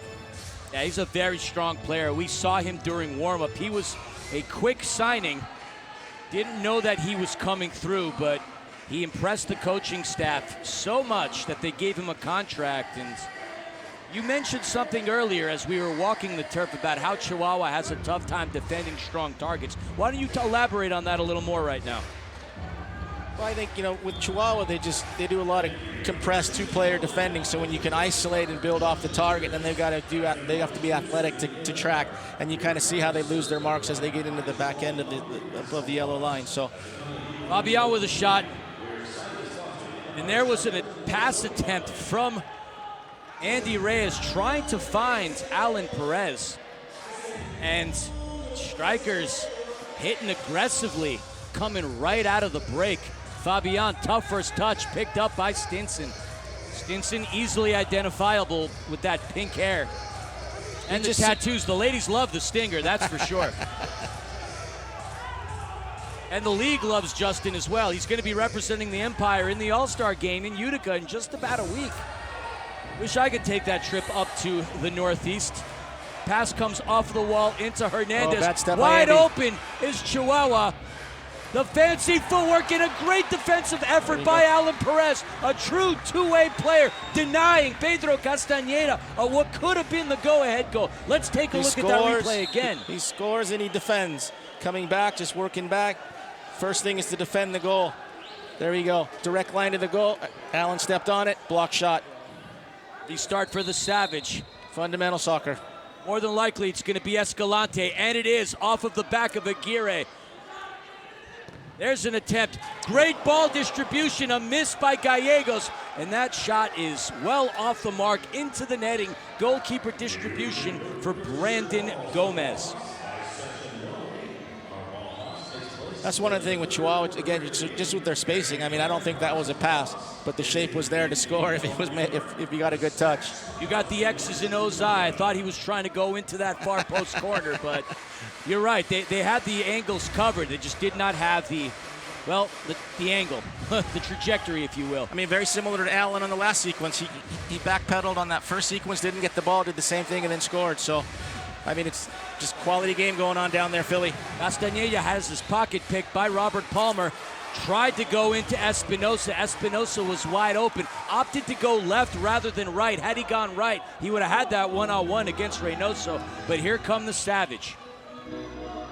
Yeah, he's a very strong player. We saw him during warm-up. He was a quick signing. Didn't know that he was coming through, but he impressed the coaching staff so much that they gave him a contract. And you mentioned something earlier as we were walking the turf about how Chihuahua has a tough time defending strong targets. Why don't you elaborate on that a little more right now? Well, I think, with Chihuahua, they do a lot of compressed 2-player defending. So when you can isolate and build off the target, then they have to be athletic to track. And you kind of see how they lose their marks as they get into the back end of above the yellow line. So Fabian with a shot. And there was a pass attempt from Andy Reyes trying to find Alan Perez. And Strykers hitting aggressively, coming right out of the break. Fabian, tough first touch, picked up by Stinson. Stinson easily identifiable with that pink hair. And the tattoos. The ladies love the Stinger, that's for sure. And the league loves Justin as well. He's going to be representing the Empire in the All-Star game in Utica in just about a week. Wish I could take that trip up to the Northeast. Pass comes off the wall into Hernandez. Wide open is Chihuahua. The fancy footwork and a great defensive effort by Alan Perez. A true two-way player denying Pedro Castañeda what could have been the go-ahead goal. Let's take a look at that replay again. He scores and he defends. Coming back, just working back. First thing is to defend the goal. There we go. Direct line to the goal. Allen stepped on it. Block shot. The start for the Savage. Fundamental soccer. More than likely it's going to be Escalante, and it is off of the back of Aguirre. There's an attempt. Great ball distribution, a miss by Gallegos, and that shot is well off the mark into the netting. Goalkeeper distribution for Brandon Gomez. That's one of the things with Chihuahua, again, just with their spacing. I mean, I don't think that was a pass, but the shape was there to score if you got a good touch. You got the X's and O's eye. I thought he was trying to go into that far post corner, but you're right. They had the angles covered. They just did not have the angle, the trajectory, if you will. I mean, very similar to Allen on the last sequence. He backpedaled on that first sequence, didn't get the ball, did the same thing, and then scored. So, I mean, it's just quality game going on down there, Philly. Castañeda has his pocket picked by Robert Palmer. Tried to go into Espinosa. Espinosa was wide open. Opted to go left rather than right. Had he gone right, he would have had that one-on-one against Reynoso. But here come the Savage.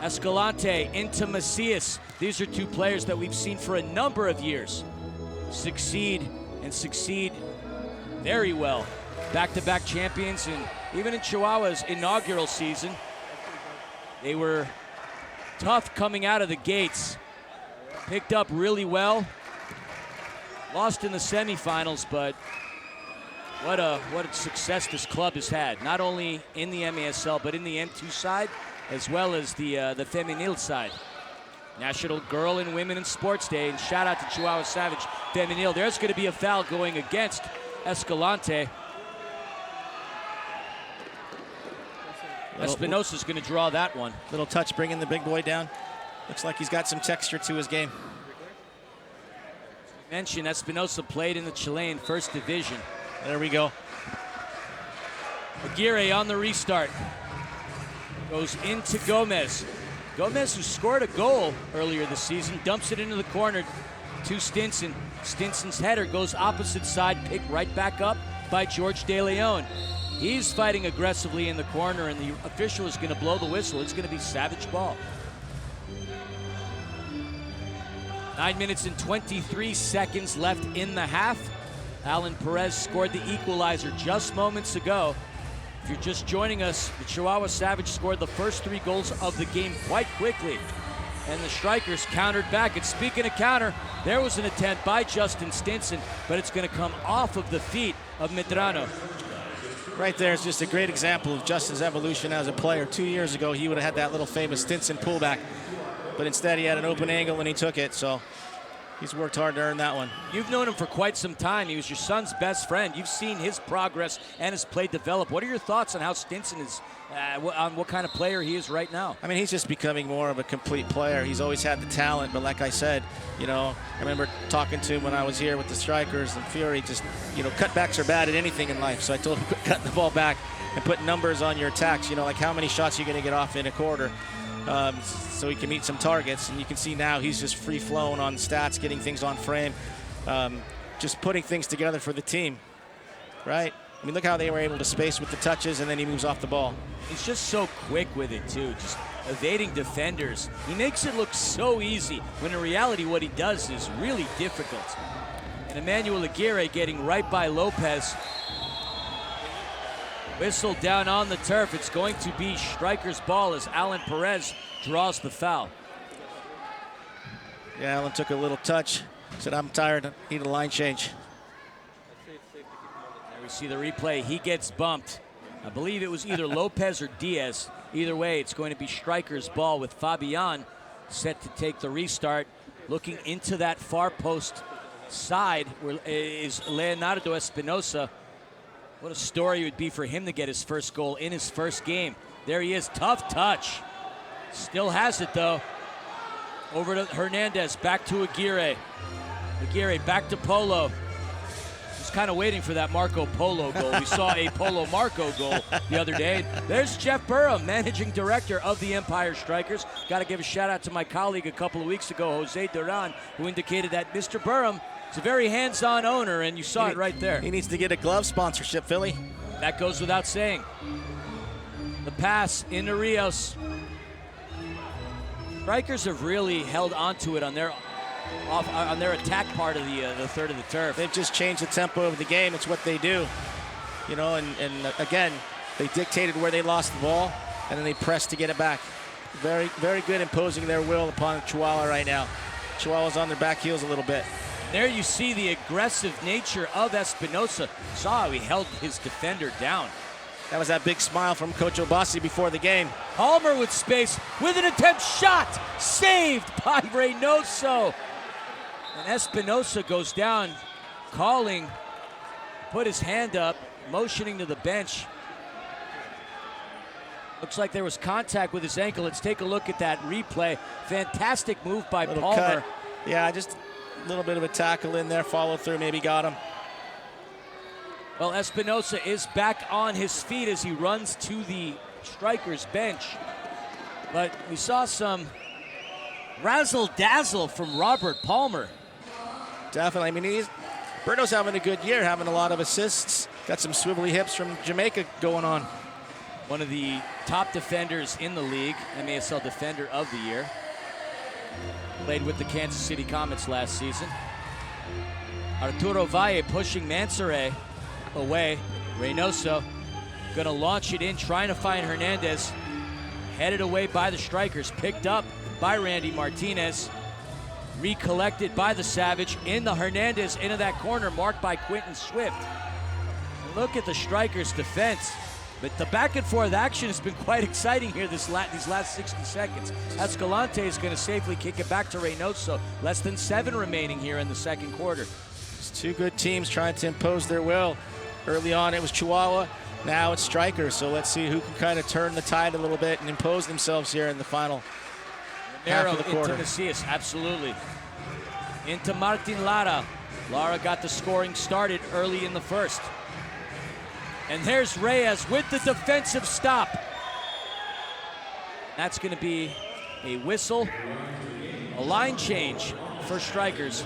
Escalante into Macias. These are two players that we've seen for a number of years succeed very well. Back-to-back champions, and even in Chihuahua's inaugural season, they were tough coming out of the gates. Picked up really well. Lost in the semifinals, but what a success this club has had. Not only in the MASL, but in the N2 side, as well as the Femenil side. National Girl and Women in Sports Day, and shout out to Chihuahua Savage Femenil. There's going to be a foul going against Escalante. Espinosa's going to draw that one. Little touch bringing the big boy down. Looks like he's got some texture to his game. Mentioned Espinosa played in the Chilean First Division. There we go. Aguirre on the restart. Goes into Gomez. Gomez, who scored a goal earlier this season, dumps it into the corner to Stinson. Stinson's header goes opposite side, picked right back up by George De Leon. He's fighting aggressively in the corner, and the official is going to blow the whistle. It's going to be Savage ball. 9 minutes and 23 seconds left in the half. Alan Perez scored the equalizer just moments ago. If you're just joining us, the Chihuahua Savage scored the first 3 goals of the game quite quickly, and the Strykers countered back. And speaking of counter, there was an attempt by Justin Stinson, but it's going to come off of the feet of Medrano. Right there is just a great example of Justin's evolution as a player. 2 years ago, he would have had that little famous Stinson pullback, but instead he had an open angle and he took it, so he's worked hard to earn that one. You've known him for quite some time. He was your son's best friend. You've seen his progress and his play develop. What are your thoughts on how Stinson is, on what kind of player he is right now? I mean, he's just becoming more of a complete player. He's always had the talent, but like I said, you know, I remember talking to him when I was here with the Strykers and Fury, just, you know, cutbacks are bad at anything in life. So I told him, quit cutting the ball back and put numbers on your attacks. You know, like how many shots you're going to get off in a quarter. So he can meet some targets, and you can see now he's just free-flowing on stats, getting things on frame, just putting things together for the team, right? I mean, look how they were able to space with the touches, and then he moves off the ball. He's just so quick with it, too, just evading defenders. He makes it look so easy, when in reality what he does is really difficult. And Emmanuel Aguirre getting right by Lopez. Whistle down on the turf. It's going to be Stryker's ball as Alan Perez draws the foul. Yeah, Alan took a little touch. Said, I'm tired, need a line change. There we see the replay. He gets bumped. I believe it was either Lopez or Diaz. Either way, it's going to be Strykers' ball with Fabian set to take the restart. Looking into that far post side where is Leonardo Espinosa. What a story it would be for him to get his first goal in his first game. There he is, tough touch. Still has it though. Over to Hernandez, back to Aguirre. Aguirre back to Polo. Was kind of waiting for that Marco Polo goal. We saw a Polo Marco goal the other day. There's Jeff Burham, managing director of the Empire Strykers. Got to give a shout out to my colleague a couple of weeks ago, Jose Duran, who indicated that Mr. Burham is a very hands-on owner, and you saw it right there. He needs to get a glove sponsorship, Philly. That goes without saying. The pass into Rios. Strykers have really held onto it on their attack part of the third of the turf. They've just changed the tempo of the game. It's what they do. You know, and again, they dictated where they lost the ball, and then they pressed to get it back. Very, very good imposing their will upon Chihuahua right now. Chihuahua's on their back heels a little bit. There you see the aggressive nature of Espinosa. Saw how he held his defender down. That was that big smile from Coach Obasi before the game. Palmer with space, with an attempt shot, saved by Reynoso. And Espinosa goes down, calling, put his hand up, motioning to the bench. Looks like there was contact with his ankle. Let's take a look at that replay. Fantastic move by Palmer. Cut. Yeah, just a little bit of a tackle in there, follow through, maybe got him. Well, Espinosa is back on his feet as he runs to the Strykers bench. But we saw some razzle-dazzle from Robert Palmer. Definitely. I mean, Berto's having a good year, having a lot of assists. Got some swivelly hips from Jamaica going on. One of the top defenders in the league, MASL Defender of the Year. Played with the Kansas City Comets last season. Arturo Valle pushing Mansoret away. Reynoso gonna launch it in, trying to find Hernandez. Headed away by the Strykers, picked up by Randy Martinez. Recollected by the Savage in the Hernandez into that corner, marked by Quentin Swift. Look at the Strykers' defense. But the back and forth action has been quite exciting here these last 60 seconds. Escalante is going to safely kick it back to Reynoso. Less than 7 remaining here in the second quarter. It's two good teams trying to impose their will. Early on it was Chihuahua, now it's Strykers. So let's see who can kind of turn the tide a little bit and impose themselves here in the final half of the quarter. Into Macias, absolutely. Into Martin Lara. Lara got the scoring started early in the first. And there's Reyes with the defensive stop. That's going to be a whistle, a line change for Strykers.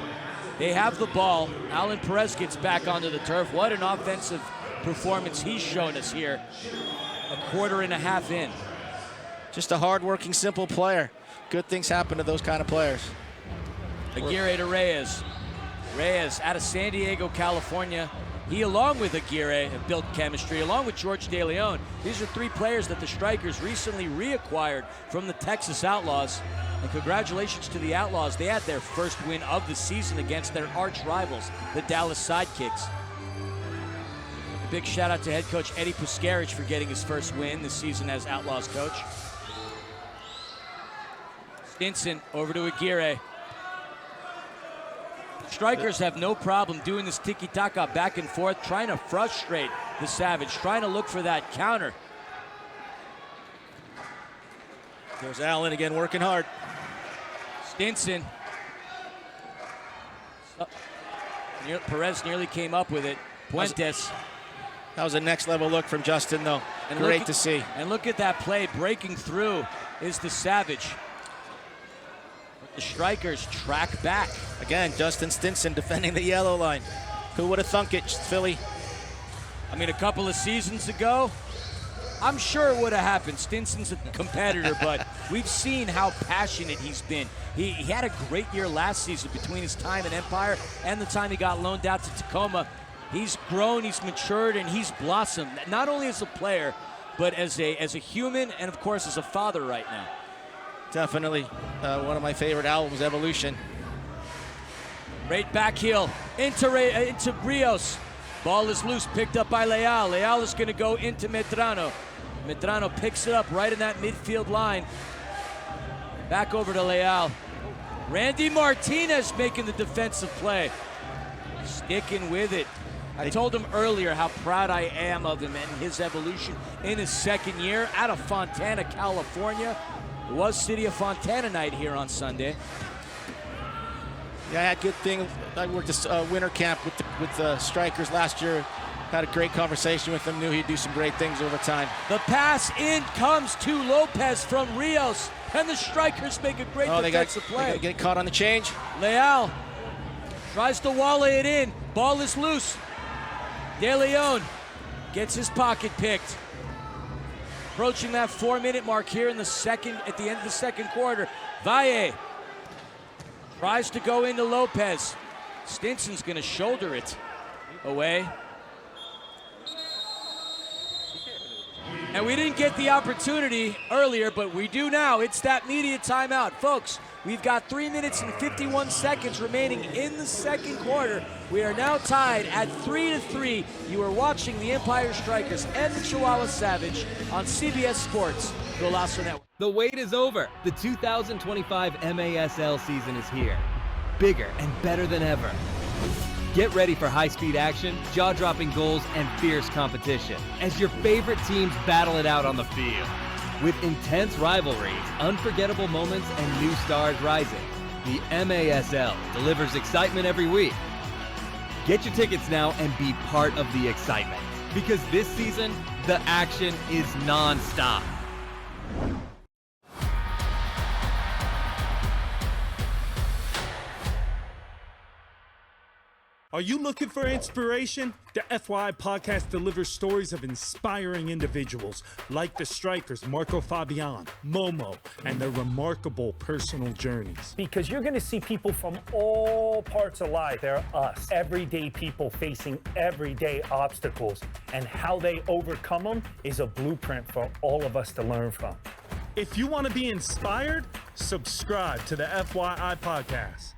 They have the ball. Alan Perez gets back onto the turf. What an offensive performance he's shown us here. A quarter and a half in. Just a hard-working, simple player. Good things happen to those kind of players. Aguirre to Reyes. Reyes out of San Diego, California. He, along with Aguirre, have built chemistry, along with George De Leon. These are 3 players that the Strykers recently reacquired from the Texas Outlaws. And congratulations to the Outlaws. They had their first win of the season against their arch rivals, the Dallas Sidekicks. A big shout out to head coach Eddie Puskarich for getting his first win this season as Outlaws coach. Stinson over to Aguirre. Strykers have no problem doing this tiki-taka back and forth, trying to frustrate the Savage, trying to look for that counter. There's Allen again, working hard. Stinson. Perez nearly came up with it. Puentes. That was a next level look from Justin, though. And great to see. And look at that play. Breaking through is the Savage. The Strykers track back. Again, Justin Stinson defending the yellow line. Who would have thunk it, Philly? I mean, a couple of seasons ago, I'm sure it would have happened. Stinson's a competitor, but we've seen how passionate he's been. He had a great year last season between his time at Empire and the time he got loaned out to Tacoma. He's grown, he's matured, and he's blossomed, not only as a player, but as a human and, of course, as a father right now. Definitely one of my favorite albums, Evolution. Right back heel into Rios. Ball is loose, picked up by Leal. Leal is going to go into Medrano. Medrano picks it up right in that midfield line. Back over to Leal. Randy Martinez making the defensive play. Sticking with it. I told him earlier how proud I am of him and his evolution in his second year out of Fontana, California. It was City of Fontana night here on Sunday. Yeah, I had good thing. I worked a winter camp with the Strikers last year. Had a great conversation with him. Knew he'd do some great things over time. The pass in comes to Lopez from Rios, and the Strikers make a great defensive play. They get caught on the change. Leal tries to volley it in. Ball is loose. De Leon gets his pocket picked. Approaching that 4-minute mark here in the second, at the end of the second quarter. Valle tries to go into Lopez. Stinson's going to shoulder it away. And we didn't get the opportunity earlier, but we do now. It's that media timeout. Folks, we've got 3 minutes and 51 seconds remaining in the second quarter. We are now tied at 3-3. You are watching the Empire Strykers and the Chihuahua Savage on CBS Sports, Golazo Network. The wait is over. The 2025 MASL season is here. Bigger and better than ever. Get ready for high-speed action, jaw-dropping goals, and fierce competition as your favorite teams battle it out on the field. With intense rivalries, unforgettable moments, and new stars rising, the MASL delivers excitement every week. Get your tickets now and be part of the excitement, because this season, the action is non-stop. Are you looking for inspiration? The FYI podcast delivers stories of inspiring individuals like the Strikers, Marco Fabian, Momo, and their remarkable personal journeys. Because you're going to see people from all parts of life. They're us, everyday people facing everyday obstacles, and how they overcome them is a blueprint for all of us to learn from. If you want to be inspired, subscribe to the FYI podcast.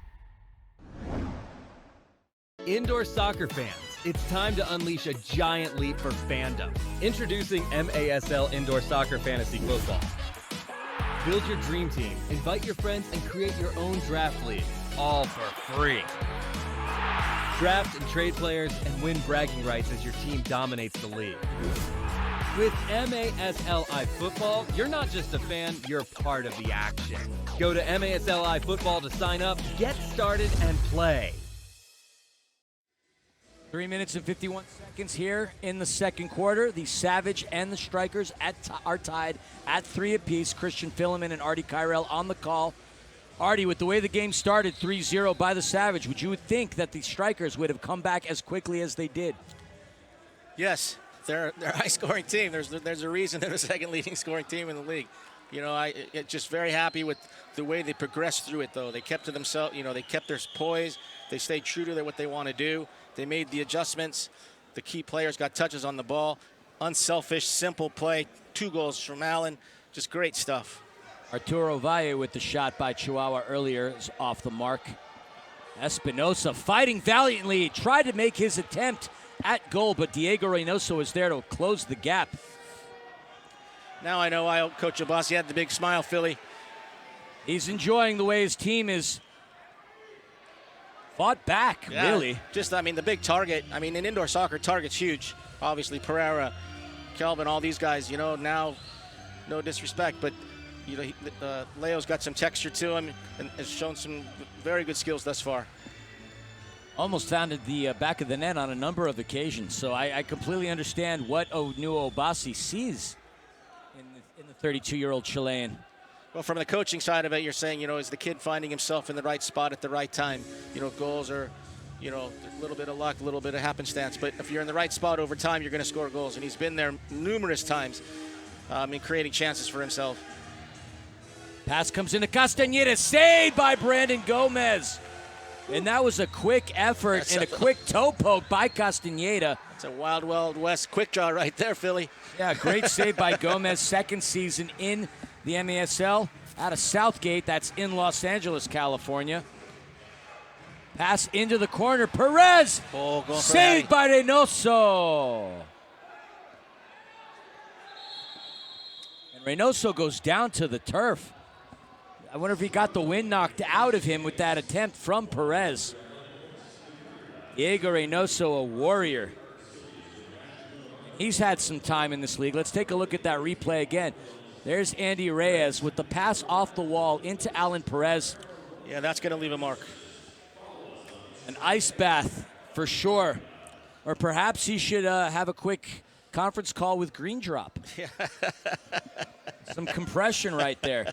Indoor soccer fans, it's time to unleash a giant leap for fandom. Introducing MASL Indoor Soccer Fantasy Football. Build your dream team, invite your friends, and create your own draft league, all for free. Draft and trade players and win bragging rights as your team dominates the league. With MASLI Football, you're not just a fan, you're part of the action. Go to MASLI Football to sign up, get started, and play. 3 minutes and 51 seconds here in the second quarter. The Savage and the Strikers are tied at 3 apiece. Christian Filliman and Artie Kyrell on the call. Artie, with the way the game started 3-0 by the Savage, would you think that the Strikers would have come back as quickly as they did? Yes, they're a high-scoring team. There's a reason they're the second leading scoring team in the league. You know, I just very happy with the way they progressed through it, though. They kept to themselves. You know, they kept their poise. They stayed true to what they want to do. They made the adjustments. The key players got touches on the ball. Unselfish, simple play. 2 goals from Allen. Just great stuff. Arturo Valle with the shot by Chihuahua earlier is off the mark. Espinosa fighting valiantly. Tried to make his attempt at goal, but Diego Reynoso is there to close the gap. Now I know why Coach Abbasi had the big smile, Philly. He's enjoying the way his team is fought back, yeah, really. Just, I mean, the big target. I mean, in indoor soccer, target's huge. Obviously, Pereira, Kelvin, all these guys, you know, now, no disrespect, but, you know, Leo's got some texture to him and has shown some very good skills thus far. Almost found at the back of the net on a number of occasions, so I completely understand what Onuo Obasi sees in the 32-year-old Chilean. Well, from the coaching side of it, you're saying, you know, is the kid finding himself in the right spot at the right time? You know, goals are, you know, a little bit of luck, a little bit of happenstance. But if you're in the right spot over time, you're going to score goals. And he's been there numerous times in creating chances for himself. Pass comes into Castañeda, saved by Brandon Gomez. And that was a quick effort and a quick toe poke by Castañeda. It's a wild, wild west quick draw right there, Philly. Yeah, great save by Gomez. Second season in the MASL out of Southgate. That's in Los Angeles, California. Pass into the corner. Perez. Oh, going for saved by Reynoso. And Reynoso goes down to the turf. I wonder if he got the wind knocked out of him with that attempt from Perez. Diego Reynoso, a warrior. He's had some time in this league. Let's take a look at that replay again. There's Andy Reyes with the pass off the wall into Alan Perez. Yeah, that's going to leave a mark. An ice bath for sure. Or perhaps he should have a quick conference call with Green Drop. Some compression right there.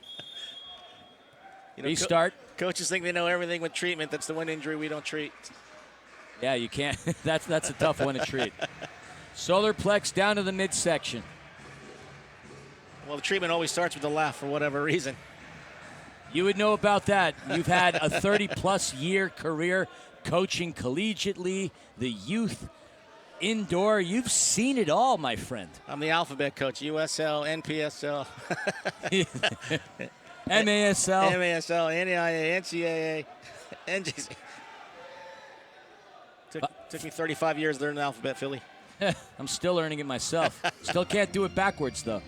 You know, Restart. Coaches think they know everything with treatment. That's the one injury we don't treat. Yeah, you can't. That's a tough one to treat. Solar plex down to the midsection. Well, the treatment always starts with the laugh for whatever reason. You would know about that. You've had a 30-plus year career coaching collegiately, the youth, indoor. You've seen it all, my friend. I'm the alphabet coach. USL, NPSL. MASL. MASL, NAIA, NCAA, NJC. Took me 35 years to learn the alphabet, Philly. I'm still learning it myself. Still can't do it backwards, though.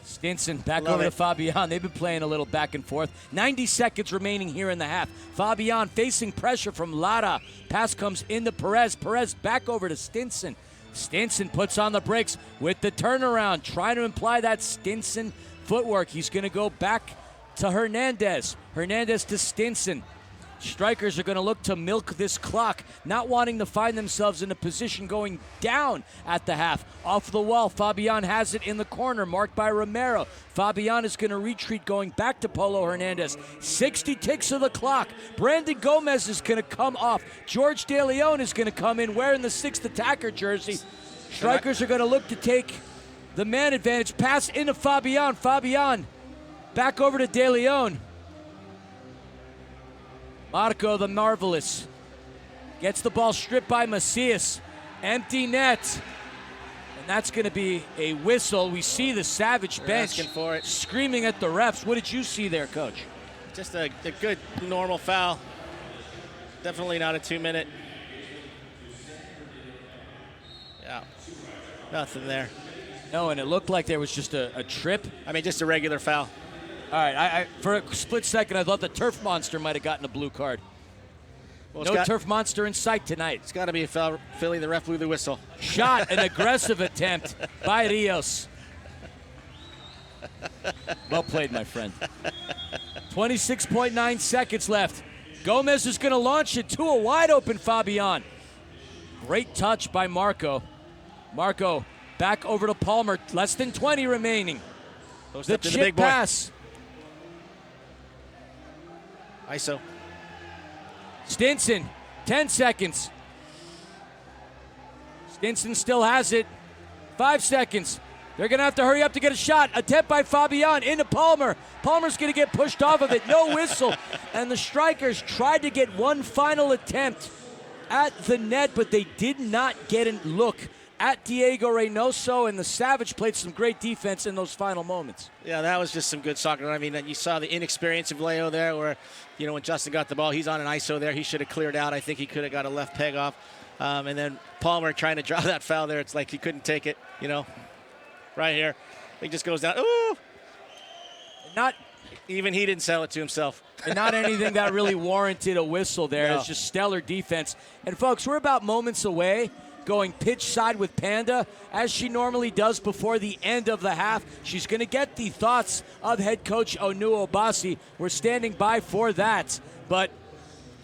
Stinson back over to Fabian. They've been playing a little back and forth. 90 seconds remaining here in the half. Fabian facing pressure from Lara. Pass comes into Perez. Perez back over to Stinson. Stinson puts on the brakes with the turnaround, trying to imply that Stinson footwork. He's going to go back to Hernandez. Hernandez to Stinson. Strykers are going to look to milk this clock, not wanting to find themselves in a position going down at the half. Off the wall, Fabian has it in the corner, marked by Romero. Fabian is going to retreat, going back to Polo Hernandez. 60 ticks of the clock. Brandon Gomez is going to come off. George De Leon is going to come in wearing the 6th attacker jersey. Strykers are going to look to take the man advantage. Pass into Fabian. Fabian back over to De Leon. Marco the Marvelous gets the ball stripped by Macias. Empty net. And that's going to be a whistle. We see the Savage bench for it. Screaming at the refs. What did you see there, Coach? Just a good, normal foul. Definitely not a 2-minute. Yeah, nothing there. No, and it looked like there was just a trip. I mean, just a regular foul. All right, I for a split second, I thought the Turf Monster might have gotten a blue card. Well, no Turf Monster in sight tonight. It's got to be a foul. Philly, the ref blew the whistle. Shot, an aggressive attempt by Rios. Well played, my friend. 26.9 seconds left. Gomez is going to launch it to a wide-open Fabian. Great touch by Marco. Marco back over to Palmer. Less than 20 remaining. Post The up to chip the big boy. pass. ISO. Stinson, 10 seconds. Stinson still has it. 5 seconds. They're going to have to hurry up to get a shot. Attempt by Fabian into Palmer. Palmer's going to get pushed off of it. No whistle. And the Strykers tried to get one final attempt at the net, but they did not get a look at Diego Reynoso, and the Savage played some great defense in those final moments. Yeah, that was just some good soccer. I mean, you saw the inexperience of Leo there where, you know, when Justin got the ball, he's on an ISO there. He should have cleared out. I think he could have got a left peg off. And then Palmer trying to draw that foul there. It's like he couldn't take it, you know, right here. He just goes down. Ooh! Not even he didn't sell it to himself. And not anything that really warranted a whistle there. No. It's just stellar defense. And, folks, we're about moments away going pitch side with Panda, as she normally does before the end of the half. She's going to get the thoughts of head coach Onu Obasi. We're standing by for that. But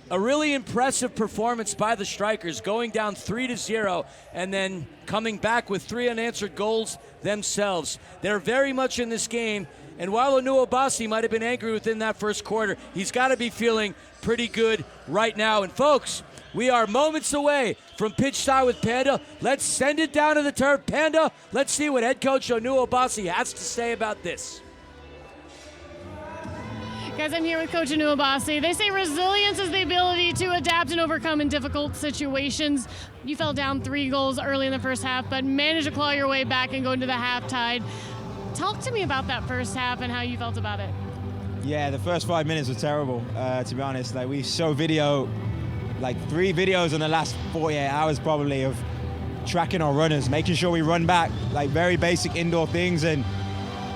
a really impressive performance by the Strykers, going down 3-0 and then coming back with 3 unanswered goals themselves. They're very much in this game. And while Onu Obasi might have been angry within that first quarter, he's got to be feeling pretty good right now. And, folks, we are moments away from pitch side with Panda. Let's send it down to the turf. Panda, let's see what head coach Onu Obasi has to say about this. Guys, I'm here with Coach Onu Obasi. They say resilience is the ability to adapt and overcome in difficult situations. You fell down 3 goals early in the first half, but managed to claw your way back and go into the half tide. Talk to me about that first half and how you felt about it. Yeah, the first 5 minutes were terrible, to be honest. Like, we show video like 3 videos in the last 48 hours probably of tracking our runners, making sure we run back, like very basic indoor things. And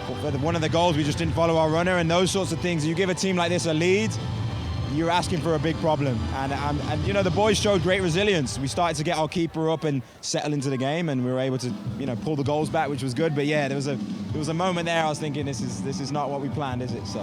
for one of the goals, we just didn't follow our runner, and those sorts of things. You give a team like this a lead, you're asking for a big problem. And you know, the boys showed great resilience. We started to get our keeper up and settle into the game, and we were able to, you know, pull the goals back, which was good. But yeah, there was a moment there I was thinking, this is not what we planned, is it? So.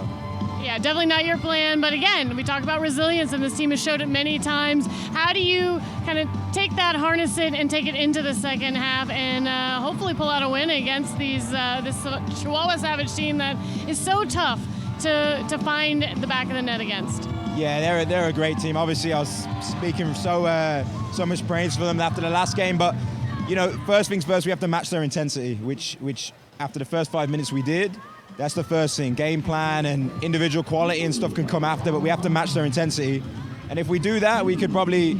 Yeah, definitely not your plan. But again, we talk about resilience, and this team has showed it many times. How do you kind of take that, harness it, and take it into the second half, and hopefully pull out a win against this Chihuahua Savage team that is so tough to find the back of the net against? Yeah, they're a great team. Obviously, I was speaking so much praise for them after the last game, but you know, first things first, we have to match their intensity, which after the first 5 minutes we did. That's the first thing. Game plan and individual quality and stuff can come after, but we have to match their intensity. And if we do that, we could probably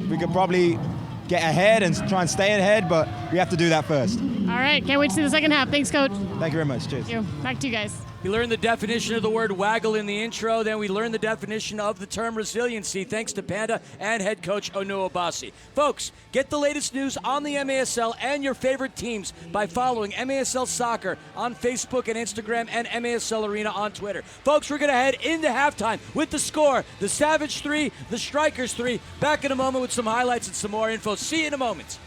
get ahead and try and stay ahead, but we have to do that first. All right, can't wait to see the second half. Thanks, Coach. Thank you very much. Cheers. Thank you. Back to you guys. We learned the definition of the word waggle in the intro. Then we learned the definition of the term resiliency thanks to Panda and head coach Onuobasi. Folks, get the latest news on the MASL and your favorite teams by following MASL Soccer on Facebook and Instagram and MASL Arena on Twitter. Folks, we're going to head into halftime with the score. The Savage 3, the Strykers 3. Back in a moment with some highlights and some more info. See you in a moment.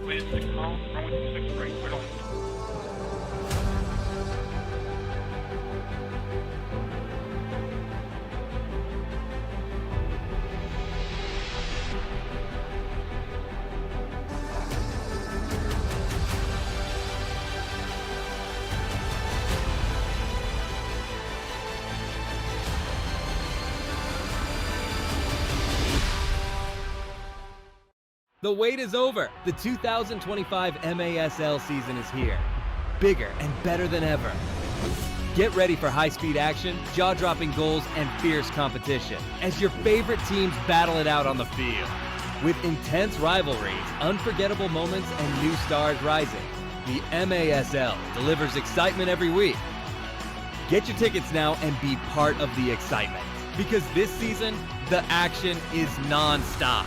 With 6 calls, runway 26 right, right on. The wait is over. The 2025 MASL season is here. Bigger and better than ever. Get ready for high-speed action, jaw-dropping goals, and fierce competition as your favorite teams battle it out on the field. With intense rivalries, unforgettable moments, and new stars rising, the MASL delivers excitement every week. Get your tickets now and be part of the excitement. Because this season, the action is non-stop.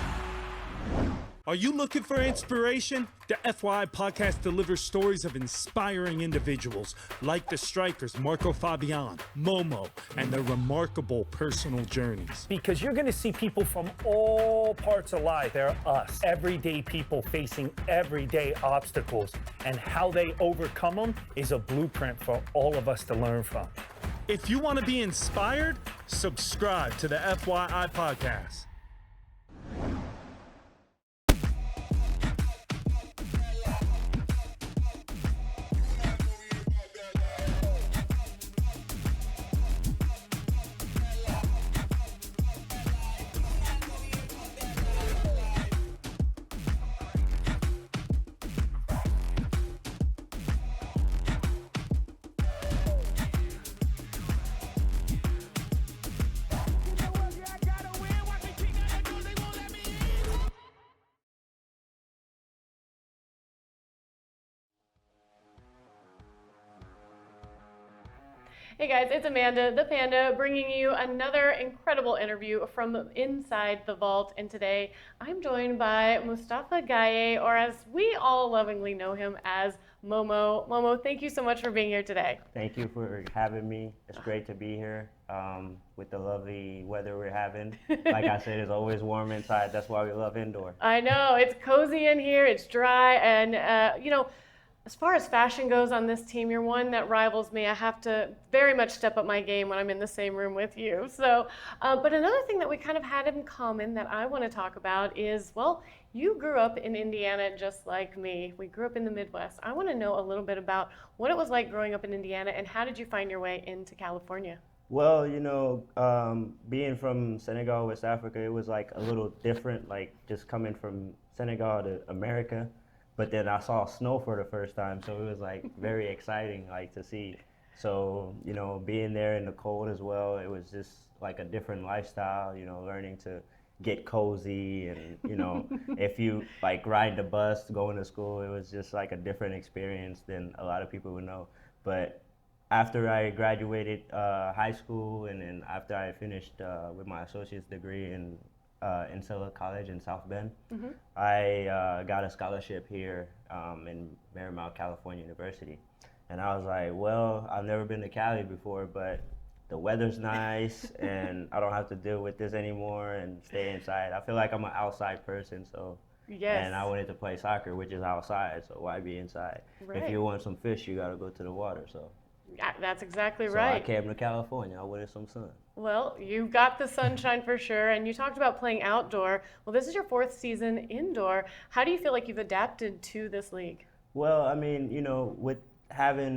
Are you looking for inspiration? The FYI podcast delivers stories of inspiring individuals like the Strykers, Marco Fabian, Momo, and their remarkable personal journeys. Because you're going to see people from all parts of life. They're us, everyday people facing everyday obstacles, and how they overcome them is a blueprint for all of us to learn from. If you want to be inspired, subscribe to the FYI podcast. Hey guys, it's Amanda, the Panda, bringing you another incredible interview from inside the vault. And today I'm joined by Mustafa Gaye, or as we all lovingly know him as Momo. Momo, thank you so much for being here today. Thank you for having me. It's great to be here with the lovely weather we're having. Like I said, it's always warm inside. That's why we love indoor. I know, it's cozy in here, it's dry, and you know, as far as fashion goes on this team, you're one that rivals me. I have to very much step up my game when I'm in the same room with you. So, but another thing that we kind of had in common that I want to talk about is, well, you grew up in Indiana just like me. We grew up in the Midwest. I want to know a little bit about what it was like growing up in Indiana, and how did you find your way into California? Well, you know, being from Senegal, West Africa, it was like a little different, like just coming from Senegal to America. But then I saw snow for the first time, so it was like very exciting, like to see. So, you know, being there in the cold as well, it was just like a different lifestyle, you know, learning to get cozy, and you know, if you like ride the bus going to school, it was just like a different experience than a lot of people would know. But after I graduated high school, and then after I finished with my associate's degree in Silla College in South Bend, I got a scholarship here in Marymount, California University. And I was like, well, I've never been to Cali before, but the weather's nice, and I don't have to deal with this anymore and stay inside. I feel like I'm an outside person, so. Yes. And I wanted to play soccer, which is outside, so why be inside? Right. If you want some fish, you gotta go to the water, so. Yeah, that's exactly So right. I came to California, I wanted some sun. Well, you got the sunshine for sure, and you talked about playing outdoor. Well, this is your 4th season indoor. How do you feel like you've adapted to this league? Well, I mean, you know,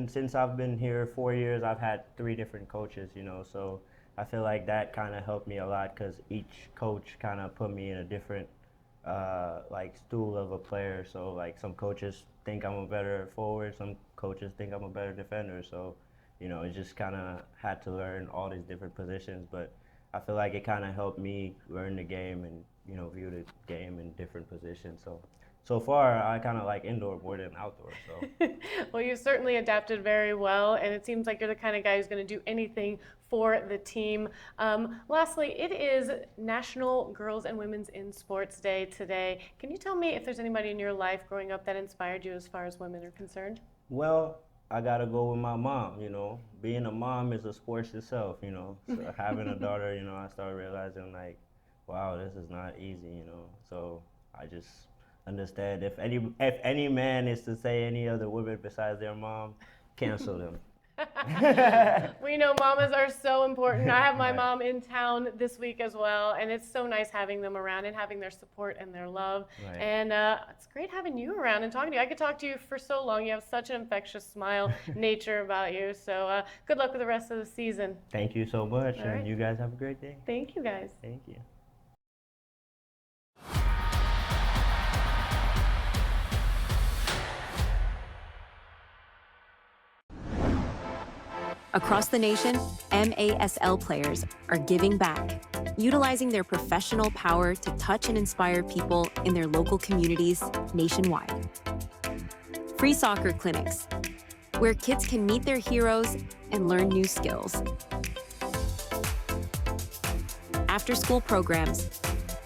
since I've been here 4 years, I've had 3 different coaches, you know, so I feel like that kind of helped me a lot, because each coach kind of put me in a different like stool of a player. So like some coaches think I'm a better forward, some coaches think I'm a better defender, so you know, it just kind of had to learn all these different positions, but I feel like it kind of helped me learn the game and, you know, view the game in different positions. So far, I kind of like indoor more than outdoor. So. Well, you've certainly adapted very well, and it seems like you're the kind of guy who's going to do anything for the team. Lastly, it is National Girls and Women's in Sports Day today. Can you tell me if there's anybody in your life growing up that inspired you as far as women are concerned? Well, I gotta go with my mom, you know. Being a mom is a sport itself, you know. So having a daughter, you know, I started realizing like, wow, this is not easy, you know. So I just understand if any man is to say any other woman besides their mom, cancel them. We know mamas are so important. I have my mom in town this week as well, and it's so nice having them around and having their support and their love. Right. And it's great having you around and talking to you. I could talk to you for so long. You have such an infectious smile nature about you. So good luck with the rest of the season. Thank you so much, All and right. you guys have a great day. Thank you, guys. Thank you. Across the nation, MASL players are giving back, utilizing their professional power to touch and inspire people in their local communities nationwide. Free soccer clinics, where kids can meet their heroes and learn new skills. After-school programs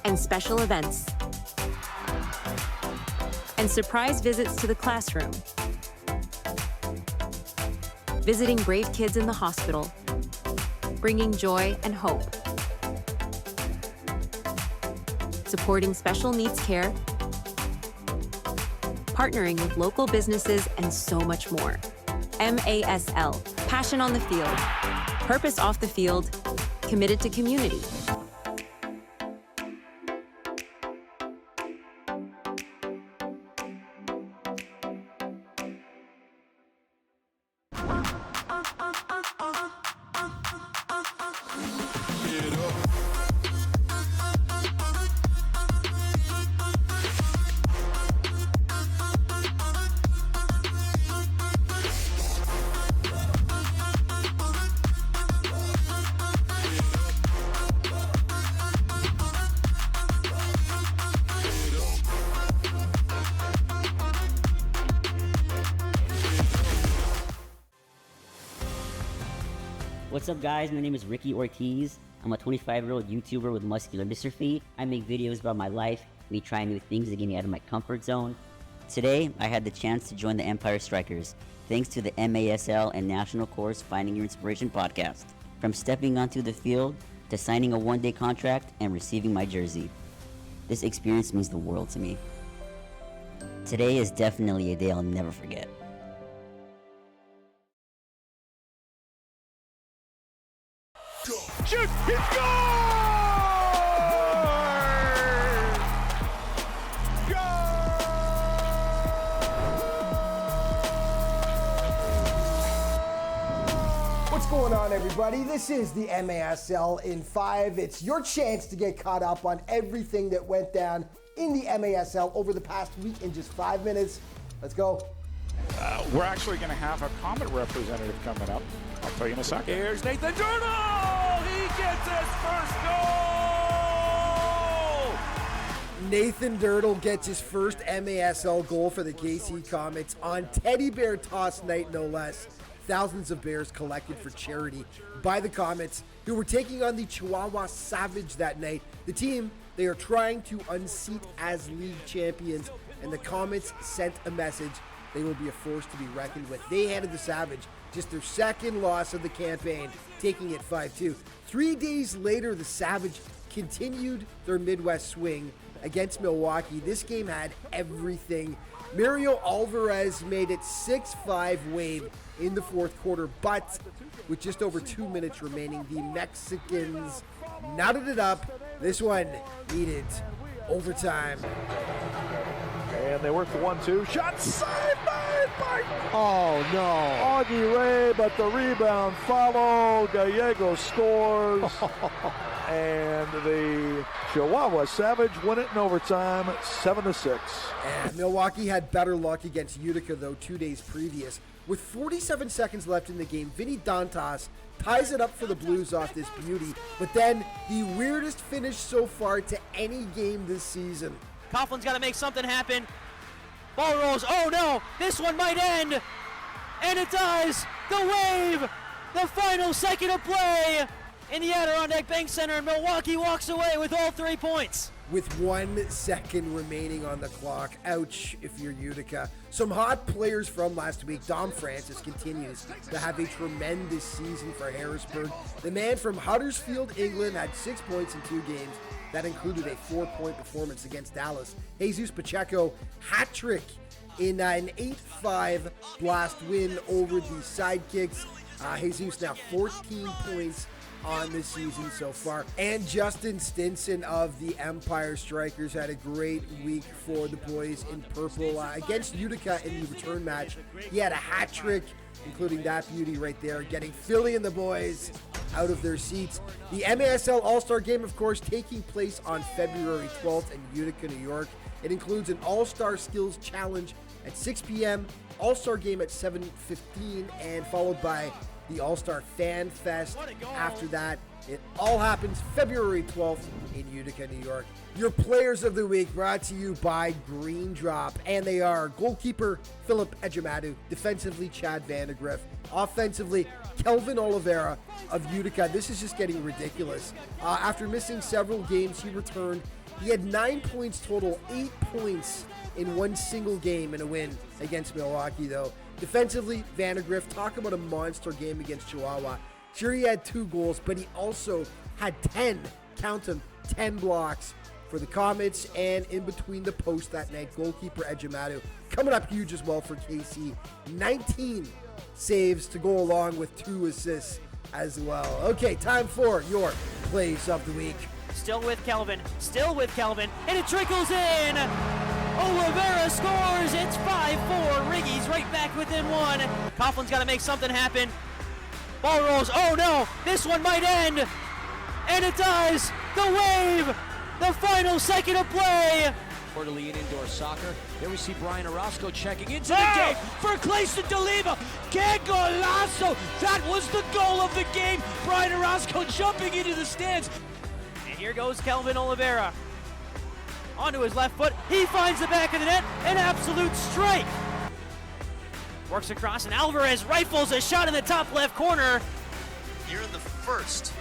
and special events. And surprise visits to the classroom. Visiting brave kids in the hospital, bringing joy and hope. Supporting special needs care, partnering with local businesses, and so much more. MASL, passion on the field, purpose off the field, committed to community. What's up guys, my name is Ricky Ortiz. I'm a 25-year-old YouTuber with muscular dystrophy. I make videos about my life, me trying new things to get me out of my comfort zone. Today, I had the chance to join the Empire Strykers, thanks to the MASL and National Course Finding Your Inspiration podcast. From stepping onto the field, to signing a one-day contract and receiving my jersey. This experience means the world to me. Today is definitely a day I'll never forget. Shoot! He scores! What's going on, everybody? This is the MASL in 5. It's your chance to get caught up on everything that went down in the MASL over the past week in just 5 minutes. Let's go. We're actually going to have a Comet representative coming up. I'll tell you in a second. Here's Nathan Journal! He gets his first goal! Nathan Dirtle gets his first MASL goal for the KC Comets on Teddy Bear Toss night, no less. Thousands of bears collected for charity by the Comets, who were taking on the Chihuahua Savage that night. The team, they are trying to unseat as league champions, and the Comets sent a message. They will be a force to be reckoned with. They handed the Savage just their second loss of the campaign, taking it 5-2. 3 days later, the Savage continued their Midwest swing against Milwaukee. This game had everything. Mario Alvarez made it 6-5 Wave in the fourth quarter, but with just over 2 minutes remaining, the Mexicans knotted it up. This one needed overtime. And they work the 1-2. Shot saved by oh no, Augie Ray, but the rebound followed. Gallego scores. And the Chihuahua Savage win it in overtime, 7-6. And Milwaukee had better luck against Utica, though, 2 days previous. With 47 seconds left in the game, Vinny Dantas ties it up for the Blues off this beauty. But then, the weirdest finish so far to any game this season. Coughlin's got to make something happen. Ball rolls. Oh no, this one might end. And it does. The Wave, the final second of play in the Adirondack Bank Center, and Milwaukee walks away with all 3 points. With 1 second remaining on the clock. Ouch if you're Utica. Some hot players from last week. Dom Francis continues to have a tremendous season for Harrisburg. The man from Huddersfield, England, had 6 points in 2 games. That included a 4-point performance against Dallas. Jesus Pacheco, hat-trick in an 8-5 blast win over the Sidekicks. Jesus now 14 points on the season so far. And Justin Stinson of the Empire Strykers had a great week for the boys in purple against Utica in the return match. He had a hat trick, including that beauty right there, getting Philly and the boys out of their seats. The MASL All-Star Game, of course, taking place on February 12th in Utica, New York. It includes an All-Star Skills Challenge at 6 p.m., All-Star Game at 7:15, and followed by the All-Star Fan Fest. After that, it all happens February 12th in Utica, New York. Your Players of the Week brought to you by Green Drop, and they are goalkeeper Philip Ejimadu, defensively Chad Vandegrift, offensively Kelvin Oliveira of Utica. This is just getting ridiculous. After missing several games, he returned. He had 9 points total, 8 points in one single game in a win against Milwaukee, though. Defensively, Vandegrift, talk about a monster game against Chihuahua. Sure, he had 2 goals, but he also had 10, count them, 10 blocks for the Comets, and in between the posts that night, goalkeeper Ejimadu coming up huge as well for KC. 19 saves to go along with 2 assists as well. Okay, time for your Plays of the Week. Still with Kelvin, and it trickles in. Oliveira scores. It's 5-4. Riggy's right back within 1. Coughlin's got to make something happen. Ball rolls. Oh no, this one might end. And it does. The Wave, the final second of play. Quarterly in indoor soccer. Here we see Brian Orozco checking into the game for Clayson DeLima. Que golazo! That was the goal of the game. Brian Orozco jumping into the stands. And here goes Kelvin Oliveira. Onto his left foot. He finds the back of the net. An absolute strike. Works across, and Alvarez rifles a shot in the top left corner. Here in the first.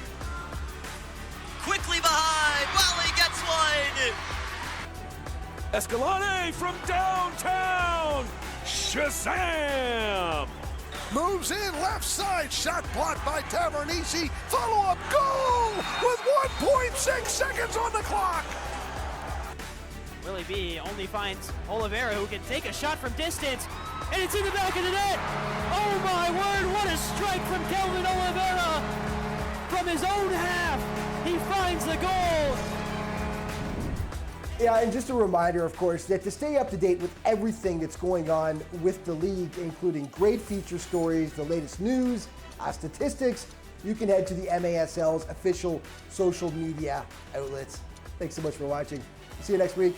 Quickly behind. Wally gets one. Escalante from downtown. Shazam! Moves in left side. Shot blocked by Tavernisi. Follow-up goal with 1.6 seconds on the clock. Willie B only finds Oliveira, who can take a shot from distance, and it's in the back of the net. Oh my word, what a strike from Kelvin Oliveira. From his own half, he finds the goal. Yeah, and just a reminder, of course, that to stay up to date with everything that's going on with the league, including great feature stories, the latest news, statistics, you can head to the MASL's official social media outlets. Thanks so much for watching. See you next week.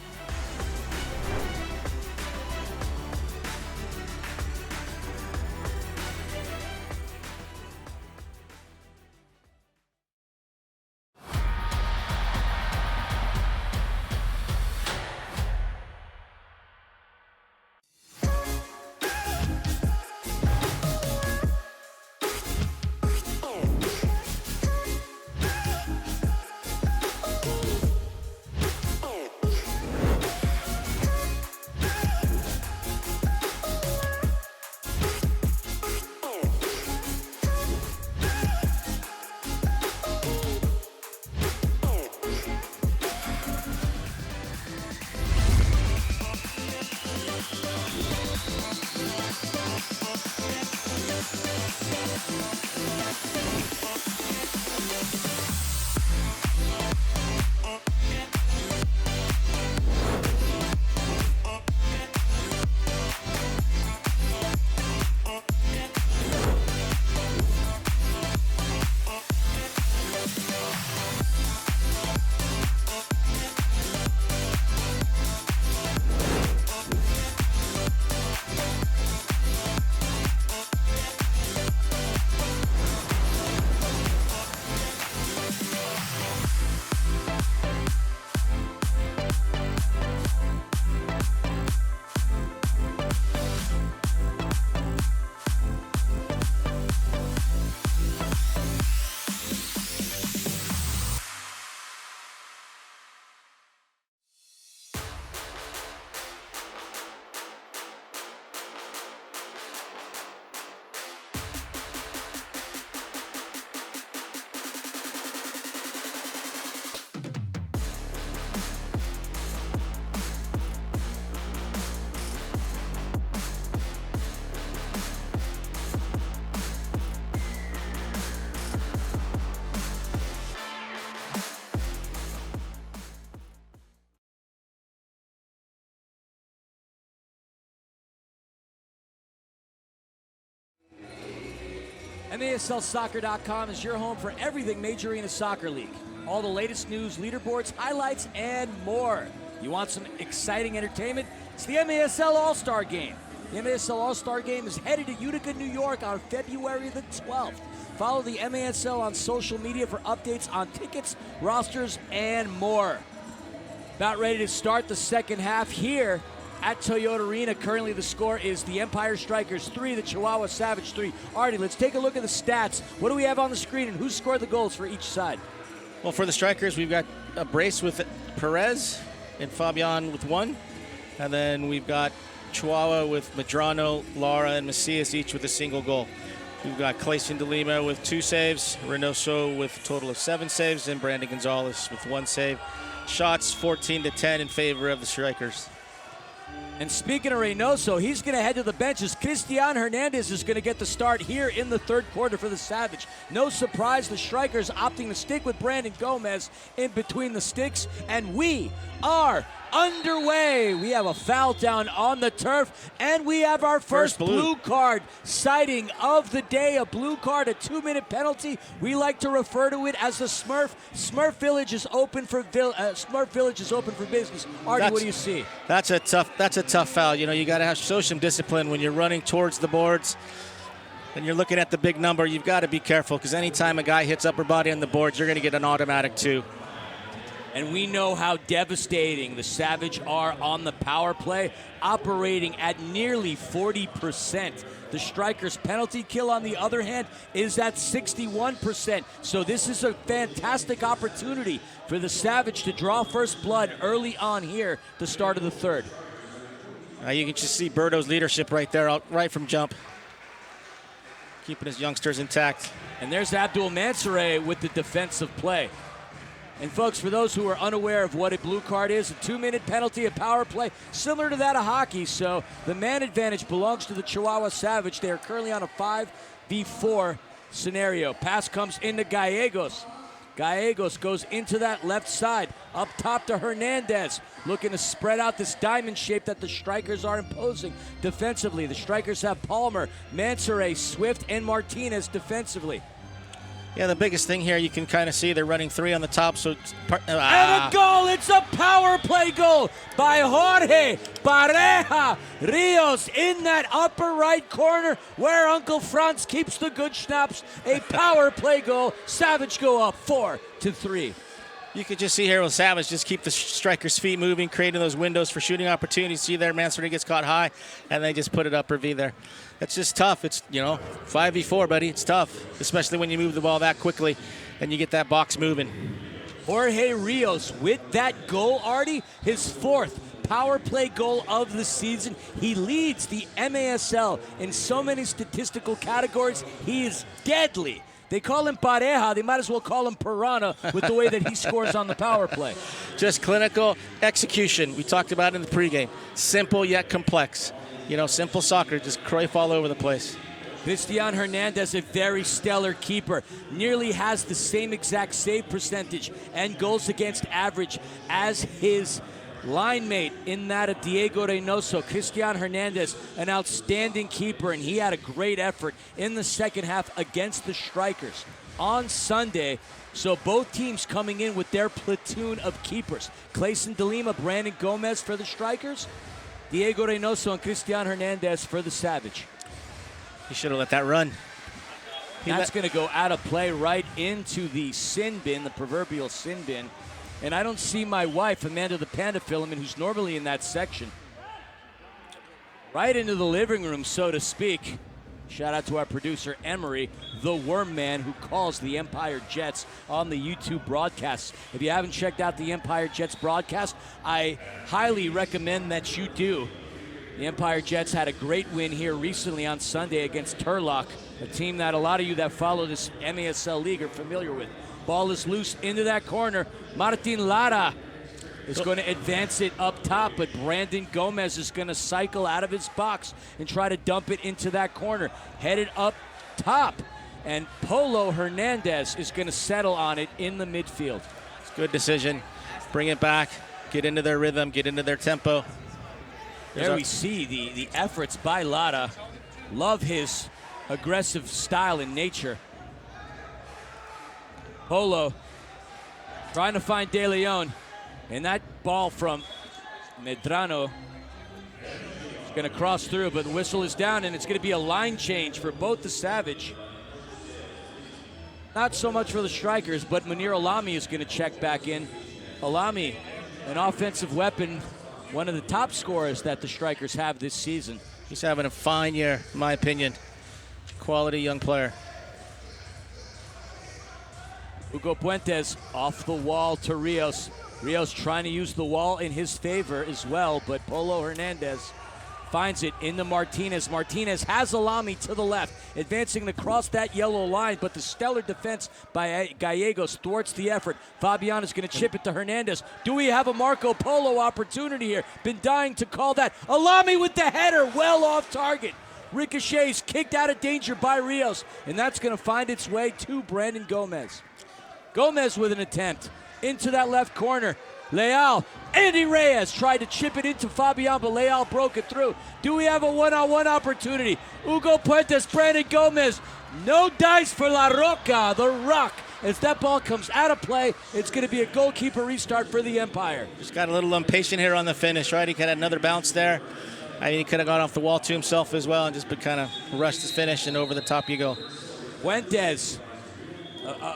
MASLsoccer.com is your home for everything Major Arena Soccer League. All the latest news, leaderboards, highlights, and more. You want some exciting entertainment? It's the MASL All-Star Game. The MASL All-Star Game is headed to Utica, New York on February the 12th. Follow the MASL on social media for updates on tickets, rosters, and more. About ready to start the second half here at Toyota Arena. Currently the score is the Empire Strykers 3, the Chihuahua Savage 3. Artie, let's take a look at the stats. What do we have on the screen and who scored the goals for each side? Well, for the Strikers, we've got a brace with Perez and Fabian with 1. And then we've got Chihuahua with Medrano, Lara, and Macias each with a single goal. We've got Clayson de Lima with 2 saves, Reynoso with a total of 7 saves, and Brandon Gonzalez with 1 save. Shots 14-10 in favor of the Strikers. And speaking of Reynoso, he's going to head to the benches. Cristian Hernandez is going to get the start here in the third quarter for the Savage. No surprise, the Strikers opting to stick with Brandon Gomez in between the sticks, and we are underway. We have a foul down on the turf, and we have our first blue card sighting of the day. A blue card, a 2-minute penalty. We like to refer to it as the Smurf. Smurf Village is open for business. Artie, what do you see? That's a tough foul. You know, you got to show some discipline when you're running towards the boards and you're looking at the big number. You've got to be careful because anytime a guy hits upper body on the boards, you're going to get an automatic 2. And we know how devastating the Savage are on the power play, operating at nearly 40%. The Strikers' penalty kill, on the other hand, is at 61%. So this is a fantastic opportunity for the Savage to draw first blood early on here, the start of the third. You can just see Berto's leadership right there, right from jump. Keeping his youngsters intact. And there's Abdul Mansoure with the defensive play. And folks, for those who are unaware of what a blue card is, a 2-minute penalty, a power play, similar to that of hockey. So the man advantage belongs to the Chihuahua Savage. They are currently on a 5v4 scenario. Pass comes into Gallegos. Gallegos goes into that left side, up top to Hernandez, looking to spread out this diamond shape that the Strikers are imposing defensively. The Strikers have Palmer, Mansoure, Swift, and Martinez defensively. Yeah, the biggest thing here, you can kind of see they're running 3 on the top. So and a goal! It's a power play goal by Jorge Pareja Rios in that upper right corner where Uncle Franz keeps the good schnapps. A power play goal. Savage go up 4-3. You could just see here with Savage just keep the Strikers' feet moving, creating those windows for shooting opportunities. See there, Mansoure gets caught high, and they just put it upper V there. It's just tough. It's, 5v4, buddy. It's tough, especially when you move the ball that quickly and you get that box moving. Jorge Rios with that goal, Artie, his 4th power play goal of the season. He leads the MASL in so many statistical categories. He is deadly. They call him Pareja. They might as well call him Piranha with the way that he scores on the power play. Just clinical execution. We talked about it in the pregame. Simple yet complex. Simple soccer, just Cruyff all over the place. Cristian Hernandez, a very stellar keeper, nearly has the same exact save percentage and goals against average as his line mate in that of Diego Reynoso. Cristian Hernandez, an outstanding keeper, and he had a great effort in the second half against the Strikers on Sunday. So both teams coming in with their platoon of keepers. Clayson de Lima, Brandon Gomez for the Strikers. Diego Reynoso and Cristian Hernandez for the Savage. He should have let that run. That's going to go out of play right into the sin bin, the proverbial sin bin. And I don't see my wife, Amanda the Panda Filament, who's normally in that section. Right into the living room, so to speak. Shout out to our producer, Emery, the Worm Man, who calls the Empire Jets on the YouTube broadcasts. If you haven't checked out the Empire Jets broadcast, I highly recommend that you do. The Empire Jets had a great win here recently on Sunday against Turlock, a team that a lot of you that follow this MASL league are familiar with. Ball is loose into that corner. Martin Lara is going to advance it up top, but Brandon Gomez is going to cycle out of his box and try to dump it into that corner. Headed up top, and Polo Hernandez is going to settle on it in the midfield. It's a good decision. Bring it back, get into their rhythm, get into their tempo. There we see the efforts by Lara. Love his aggressive style in nature. Polo trying to find De Leon. And that ball from Medrano is going to cross through, but the whistle is down, and it's going to be a line change for both the Savage. Not so much for the Strikers, but Munir Alami is going to check back in. Alami, an offensive weapon, one of the top scorers that the Strikers have this season. He's having a fine year, in my opinion. Quality young player. Hugo Puentes off the wall to Rios. Rios trying to use the wall in his favor as well, but Polo Hernandez finds it into Martinez. Martinez has Alami to the left, advancing across that yellow line, but the stellar defense by Gallegos thwarts the effort. Fabian is going to chip it to Hernandez. Do we have a Marco Polo opportunity here? Been dying to call that. Alami with the header, well off target. Ricochets kicked out of danger by Rios, and that's going to find its way to Brandon Gomez. Gomez with an attempt into that left corner. Leal, Andy Reyes tried to chip it into Fabian, but Leal broke it through. Do we have a one-on-one opportunity? Hugo Puentes, Brandon Gomez. No dice for La Roca, the Rock. As that ball comes out of play, it's going to be a goalkeeper restart for the Empire. Just got a little impatient here on the finish, right? He could have another bounce there. I mean, he could have gone off the wall to himself as well and just kind of rushed his finish, and over the top you go. Fuentes,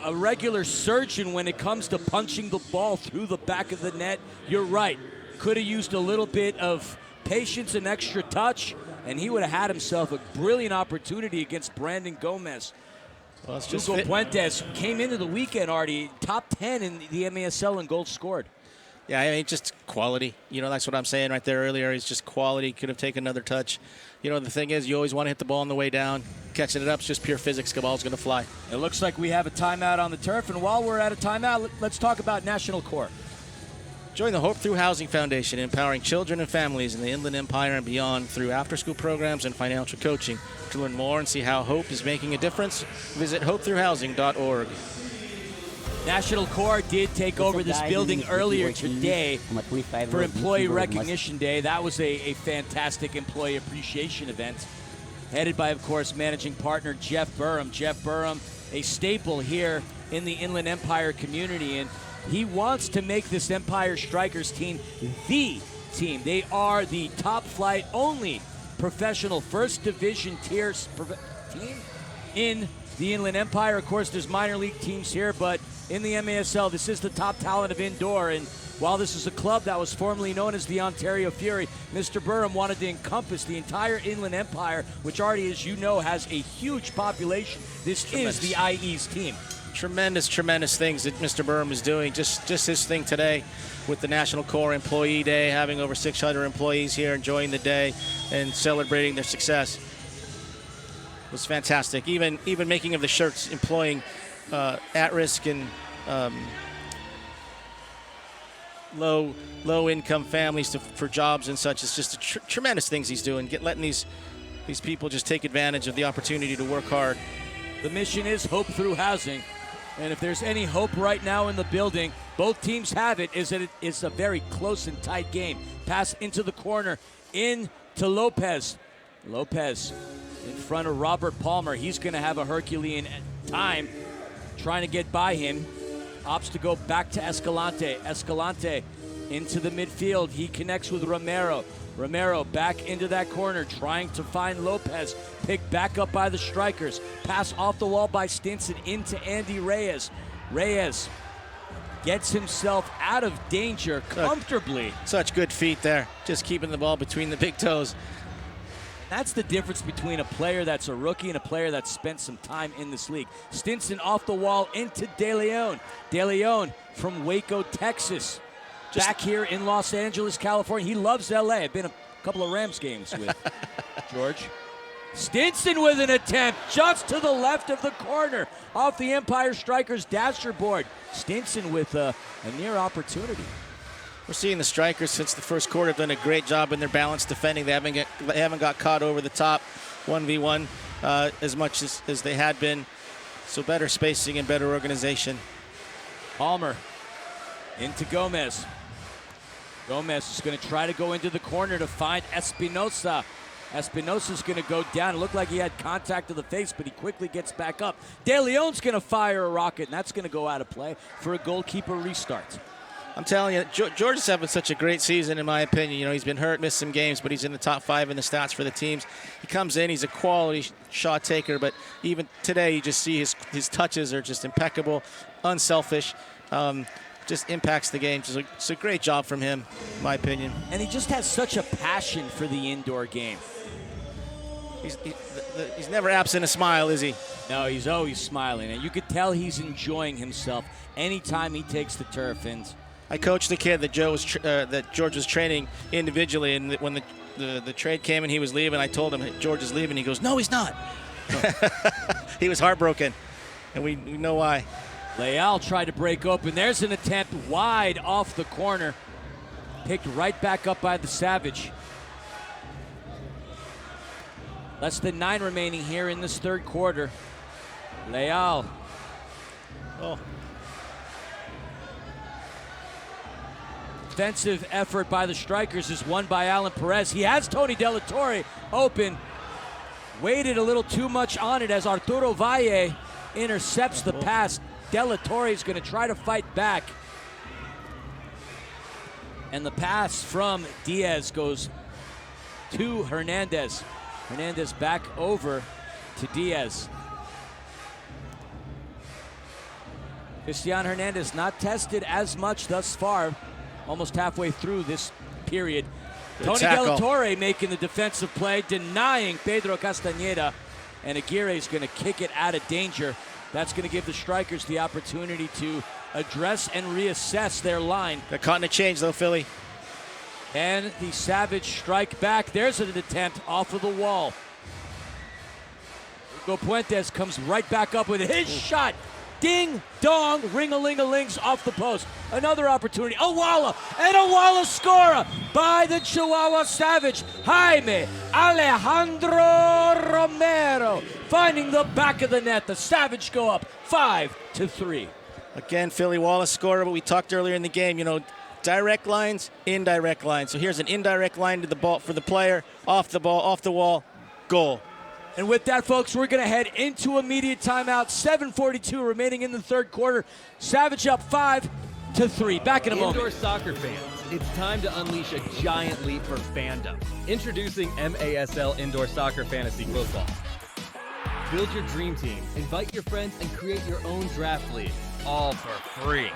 a regular surgeon when it comes to punching the ball through the back of the net. You're right. Could have used a little bit of patience and extra touch, and he would have had himself a brilliant opportunity against Brandon Gomez. Well, it's just Hugo Puentes came into the weekend, Artie, top 10 in the MASL in goals scored. Yeah, I mean, just quality. You know, that's what I'm saying right there earlier. He's just quality. Could have taken another touch. You know, the thing is, you always want to hit the ball on the way down. Catching it up is just pure physics. The ball's going to fly. It looks like we have a timeout on the turf, and while we're at a timeout, let's talk about National Corps. Join the Hope Through Housing Foundation, empowering children and families in the Inland Empire and beyond through after-school programs and financial coaching. To learn more and see how Hope is making a difference, visit hopethroughhousing.org. National Corps did take over this building earlier today for Employee Recognition Day. That was a fantastic employee appreciation event, headed by, of course, managing partner Jeff Burham. Jeff Burham, a staple here in the Inland Empire community, and he wants to make this Empire Strykers team the team. They are the top flight, only professional first division tier team in the Inland Empire. Of course, there's minor league teams here, but in the MASL, this is the top talent of indoor. And while this is a club that was formerly known as the Ontario Fury, Mr. Burham wanted to encompass the entire Inland Empire, which already, as you know, has a huge population. This is the IE's team. Tremendous things that Mr. Burham is doing. Just his thing today with the National Corps Employee Day, having over 600 employees here enjoying the day and celebrating their success. It was fantastic. Even making of the shirts, employing at-risk and low-income families for jobs and such. It's just tremendous things he's doing. Letting these people just take advantage of the opportunity to work hard. The mission is Hope Through Housing. And if there's any hope right now in the building, both teams have it, is that it is a very close and tight game. Pass into the corner, in to Lopez. Lopez in front of Robert Palmer. He's going to have a Herculean time trying to get by him. Opts to go back to Escalante. Escalante into the midfield. He connects with Romero. Romero back into that corner, trying to find Lopez. Picked back up by the Strikers. Pass off the wall by Stinson into Andy Reyes. Reyes gets himself out of danger comfortably. Such good feet there. Just keeping the ball between the big toes. That's the difference between a player that's a rookie and a player that's spent some time in this league. Stinson off the wall into De Leon. De Leon from Waco, Texas. Back here in Los Angeles, California. He loves LA. I've been a couple of Rams games with George. Stinson with an attempt just to the left of the corner off the Empire Strykers dasher board. Stinson with a near opportunity. We're seeing the Strikers since the first quarter have done a great job in their balanced defending. They haven't got caught over the top 1v1 as much as they had been. So better spacing and better organization. Palmer into Gomez. Gomez is going to try to go into the corner to find Espinosa. Espinosa's going to go down. It looked like he had contact to the face, but he quickly gets back up. De Leon's going to fire a rocket, and that's going to go out of play for a goalkeeper restart. I'm telling you, George is having such a great season, in my opinion. You know, he's been hurt, missed some games, but he's in the top 5 in the stats for the teams. He comes in, he's a quality shot taker, but even today, you just see his touches are just impeccable, unselfish, just impacts the game. It's a great job from him, in my opinion. And he just has such a passion for the indoor game. He's never absent a smile, is he? No, he's always smiling, and you could tell he's enjoying himself anytime he takes the turf. And I coached the kid that George was training individually, and when the trade came and he was leaving, I told him, hey, George is leaving. He goes, no, he's not. He was heartbroken, and we know why. Leal tried to break open. There's an attempt wide off the corner. Picked right back up by the Savage. Less than 9 remaining here in this third quarter. Leal. Oh. Defensive effort by the Strykers is won by Alan Perez. He has Tony De La Torre open. Waited a little too much on it as Arturo Valle intercepts the pass. De La Torre is going to try to fight back. And the pass from Diaz goes to Hernandez. Hernandez back over to Diaz. Cristian Hernandez not tested as much thus far, almost halfway through this period. Good Tony tackle. De La Torre making the defensive play, denying Pedro Castañeda, and Aguirre is going to kick it out of danger. That's going to give the Strykers the opportunity to address and reassess their line. They're caught in a change, though, Philly. And the Savage strike back. There's an attempt off of the wall. Hugo Puentes comes right back up with his shot. Ding, dong, ring-a-ling-a-lings off the post. Another opportunity. Awala, and Awala scorer by the Chihuahua Savage. Jaime Alejandro Romero finding the back of the net. The Savage go up 5-3. Again, Philly Wallace scorer, but we talked earlier in the game, you know, direct lines, indirect lines. So here's an indirect line to the ball for the player, off the ball, off the wall, goal. And with that, folks, we're going to head into immediate timeout. 7:42 remaining in the third quarter. Savage up 5-3. Back in a moment. Indoor soccer fans, it's time to unleash a giant leap for fandom. Introducing MASL Indoor Soccer Fantasy Football. Build your dream team, invite your friends, and create your own draft league, all for free.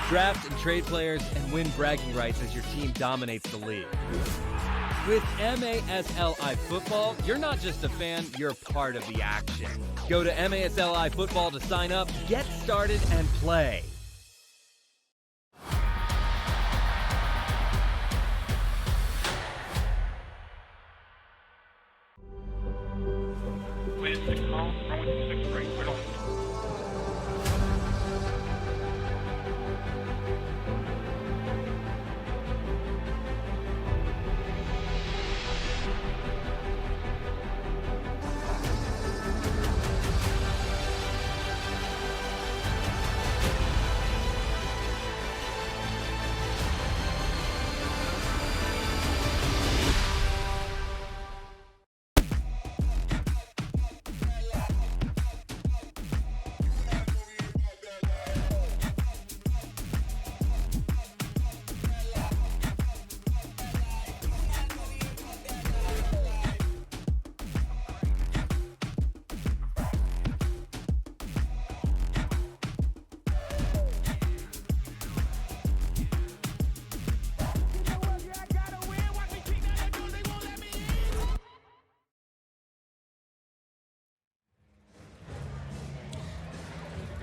Draft and trade players and win bragging rights as your team dominates the league. With MASLI Football, you're not just a fan, you're part of the action. Go to MASLI Football to sign up, get started, and play. Wait, 6 call, runway 26 right, right on.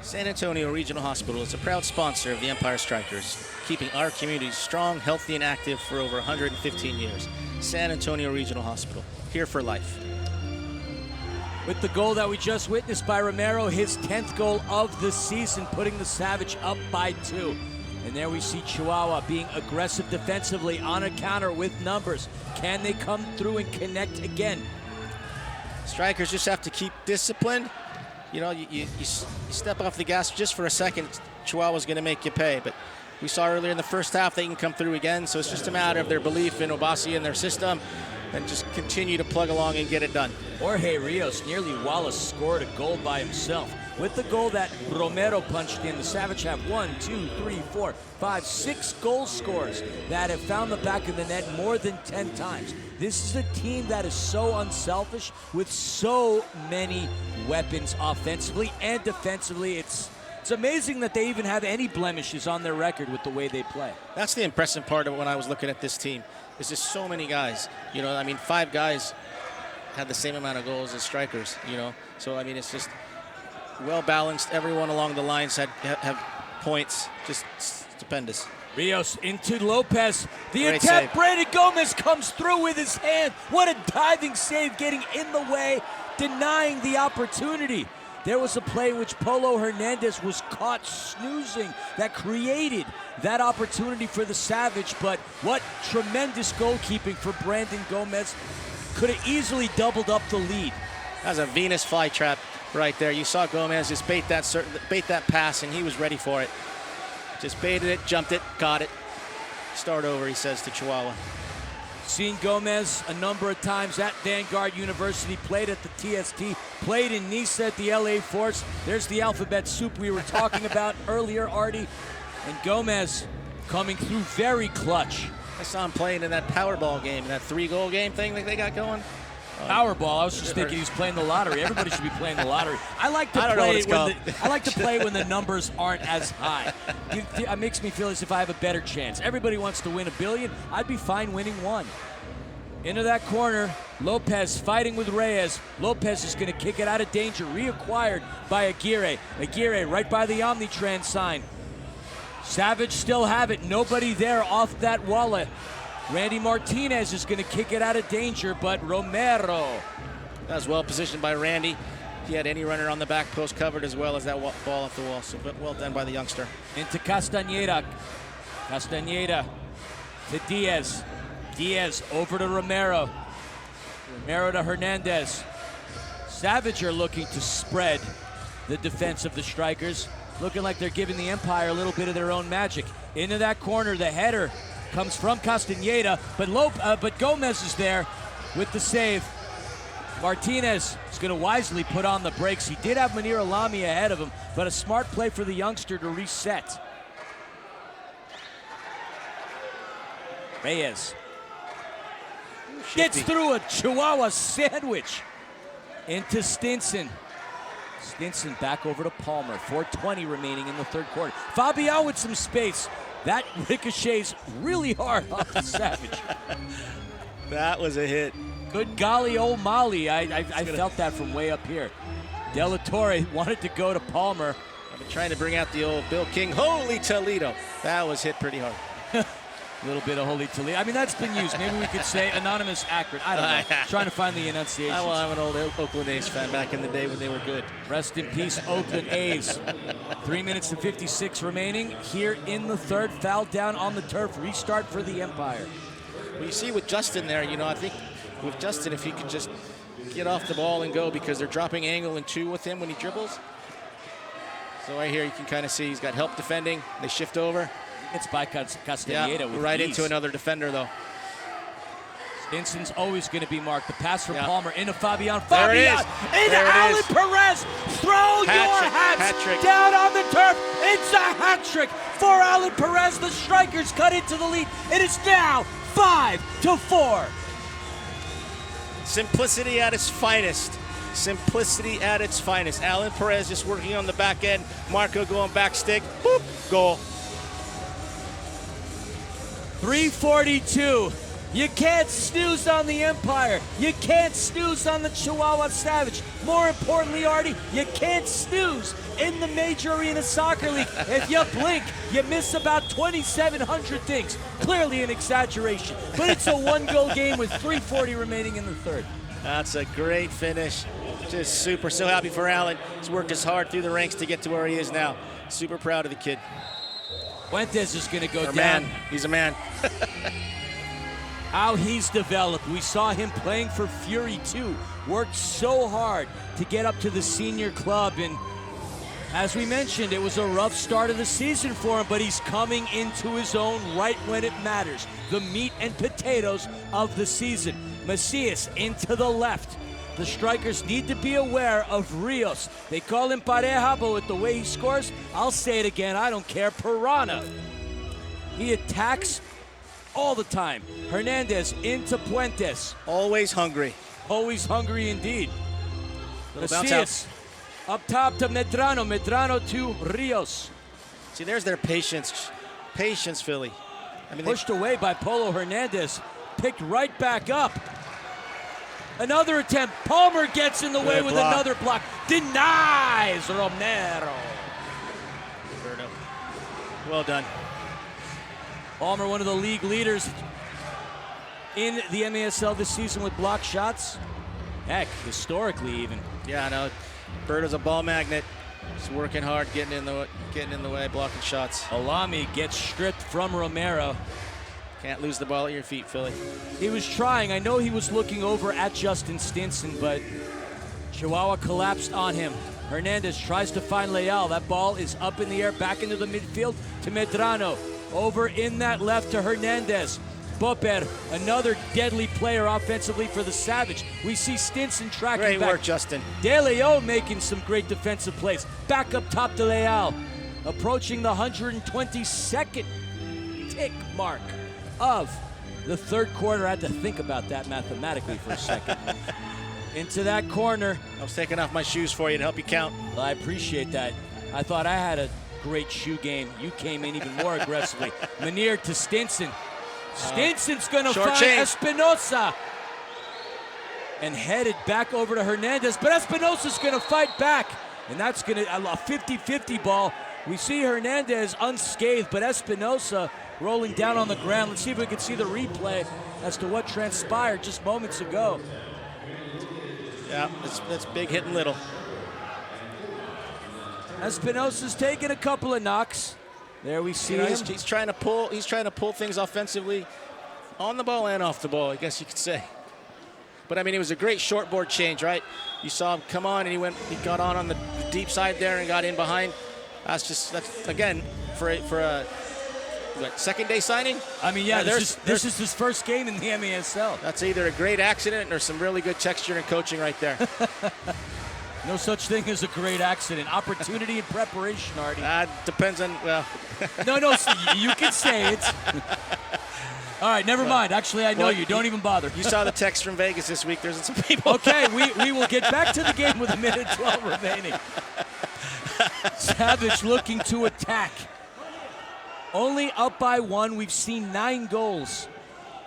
San Antonio Regional Hospital is a proud sponsor of the Empire Strykers, keeping our community strong, healthy, and active for over 115 years. San Antonio Regional Hospital, here for life. With the goal that we just witnessed by Romero, his 10th goal of the season, putting the Savage up by 2. And there we see Chihuahua being aggressive defensively on a counter with numbers. Can they come through and connect again? Strikers just have to keep disciplined. You know, you step off the gas just for a second, Chihuahua's going to make you pay. But we saw earlier in the first half they can come through again, so it's just a matter of their belief in Obasi and their system. and just continue to plug along and get it done. Jorge Rios, nearly Wallace scored a goal by himself. With the goal that Romero punched in, the Savage have 6 goal scorers that have found the back of the net more than 10 times. This is a team that is so unselfish with so many weapons offensively and defensively. It's amazing that they even have any blemishes on their record with the way they play. That's the impressive part of when I was looking at this team. There's just so many guys. You know, I mean, 5 guys had the same amount of goals as strikers, you know. So, I mean, it's just well balanced. Everyone along the lines have points. Just stupendous. Rios into Lopez. The Great attempt, save. Brandon Gomez comes through with his hand. What a diving save, getting in the way, denying the opportunity. There was a play in which Polo Hernandez was caught snoozing that created that opportunity for the Savage, but what tremendous goalkeeping for Brandon Gomez. Could have easily doubled up the lead. That was a Venus flytrap right there. You saw Gomez just bait that pass, and he was ready for it. Just baited it, jumped it, got it. Start over, he says to Chihuahua. Seen Gomez a number of times at Vanguard University, played at the TST, played in Nice at the LA Force. There's the alphabet soup we were talking about earlier, Artie. And Gomez coming through very clutch. I saw him playing in that Powerball game, that 3-goal game thing that they got going. Powerball. I was just thinking he was playing the lottery. Everybody should be playing the lottery. I like to play when the numbers aren't as high. It makes me feel as if I have a better chance. Everybody wants to win $1 billion. I'd be fine winning 1. Into that corner, Lopez fighting with Reyes. Lopez is going to kick it out of danger. Reacquired by Aguirre. Aguirre right by the Omnitrans sign. Savage still have it. Nobody there off that wallet. Randy Martinez is going to kick it out of danger, but Romero. That was well positioned by Randy. He had any runner on the back post covered as well as that ball off the wall. So well done by the youngster. Into Castañeda. Castañeda to Diaz. Diaz over to Romero. Romero to Hernandez. Savage are looking to spread the defense of the Strikers. Looking like they're giving the Empire a little bit of their own magic. Into that corner, the header comes from Castañeda, but Gomez is there with the save. Martinez is going to wisely put on the brakes. He did have Munir Alami ahead of him, but a smart play for the youngster to reset. Reyes gets through a Chihuahua sandwich into Stinson. Stinson back over to Palmer. 4:20 remaining in the third quarter. Fabian with some space. That ricochets really hard off the Savage. That was a hit. Good golly, old Molly. I felt that from way up here. De La Torre wanted to go to Palmer. I've been trying to bring out the old Bill King. Holy Toledo. That was hit pretty hard. A little bit of Holy Toledo. I mean, that's been used. Maybe we could say anonymous accurate. I don't know. Trying to find the enunciation. I'm an old Oakland A's fan back in the day when they were good. Rest in peace, Oakland A's. 3 minutes and 56 remaining here in the third. Foul down on the turf. Restart for the Empire. Well, you see with Justin there, you know, I think with Justin, if he could just get off the ball and go, because they're dropping angle and 2 with him when he dribbles. So right here you can kind of see he's got help defending. They shift over. It's by Castañeda with right ease. into another defender, though. Stinson's always going to be marked. The pass from Palmer into Fabian. There it is. Into Alan Perez. Throw your hats down on the turf. It's a hat trick for Alan Perez. The Strikers cut into the lead. It is now 5-4. Simplicity at its finest. Simplicity at its finest. Alan Perez just working on the back end. Marco going back stick. Boop. Goal. 3:42. You can't snooze on the Empire. You can't snooze on the Chihuahua Savage. More importantly, Artie, you can't snooze in the Major Arena Soccer League. If you blink, you miss about 2,700 things. Clearly an exaggeration, but it's a 1-goal game with 3:40 remaining in the third. That's a great finish. Just super. So happy for Alan. He's worked as hard through the ranks to get to where he is now. Super proud of the kid. Fuentes is going to go down. Man. He's a man. How he's developed. We saw him playing for Fury 2. Worked so hard to get up to the senior club. And as we mentioned, it was a rough start of the season for him, but he's coming into his own right when it matters. The meat and potatoes of the season. Macias into the left. The Strikers need to be aware of Rios. They call him Pareja, but with the way he scores, I'll say it again, I don't care, Piranha. He attacks all the time. Hernandez into Puentes. Always hungry. Always hungry indeed. Little bounce Macias up top to Medrano. Medrano to Rios. See, there's their patience. Patience, Philly. I mean, Pushed away by Polo Hernandez. Picked right back up. Another attempt. Palmer gets in the way with another block. Denies Romero. Well done. Palmer, one of the league leaders in the MASL this season with block shots. Heck, historically even. Yeah, I know. Berto's a ball magnet. He's working hard, getting in the way, blocking shots. Alami gets stripped from Romero. Can't lose the ball at your feet, Philly. He was trying. I know he was looking over at Justin Stinson, but Chihuahua collapsed on him. Hernandez tries to find Leal. That ball is up in the air, back into the midfield to Medrano. Over in that left to Hernandez. Boper, another deadly player offensively for the Savage. We see Stinson tracking back. Great work, Justin. De Leon making some great defensive plays. Back up top to Leal. Approaching the 122nd tick mark of the third quarter. I had to think about that mathematically for a second. Into that corner. I was taking off my shoes for you to help you count. Well, I appreciate that. I thought I had a great shoe game. You came in even more aggressively. Munir to Stinson. Stinson's going to find Espinosa. And headed back over to Hernandez. But Espinosa's going to fight back. And that's going to a 50-50 ball. We see Hernandez unscathed, but Espinosa rolling down on the ground. Let's see if we can see the replay as to what transpired just moments ago. Yeah, that's big hitting little. Espinosa's taking a couple of knocks. There we see him. He's trying to pull things offensively on the ball and off the ball, I guess you could say. But I mean, it was a great short board change, right? You saw him come on and he got on the deep side there and got in behind. That's again for a second day signing. I mean, yeah, this is his first game in the MASL. That's either a great accident or some really good texture and coaching right there. No such thing as a great accident. Opportunity and preparation, Artie. Depends on, well. No, you can say it. All right, never mind. Actually, I know you. Don't even bother. You saw the text from Vegas this week. There's some people. Okay, we will get back to the game with 1:12 remaining. Savage looking to attack. Only up by one. We've seen 9 goals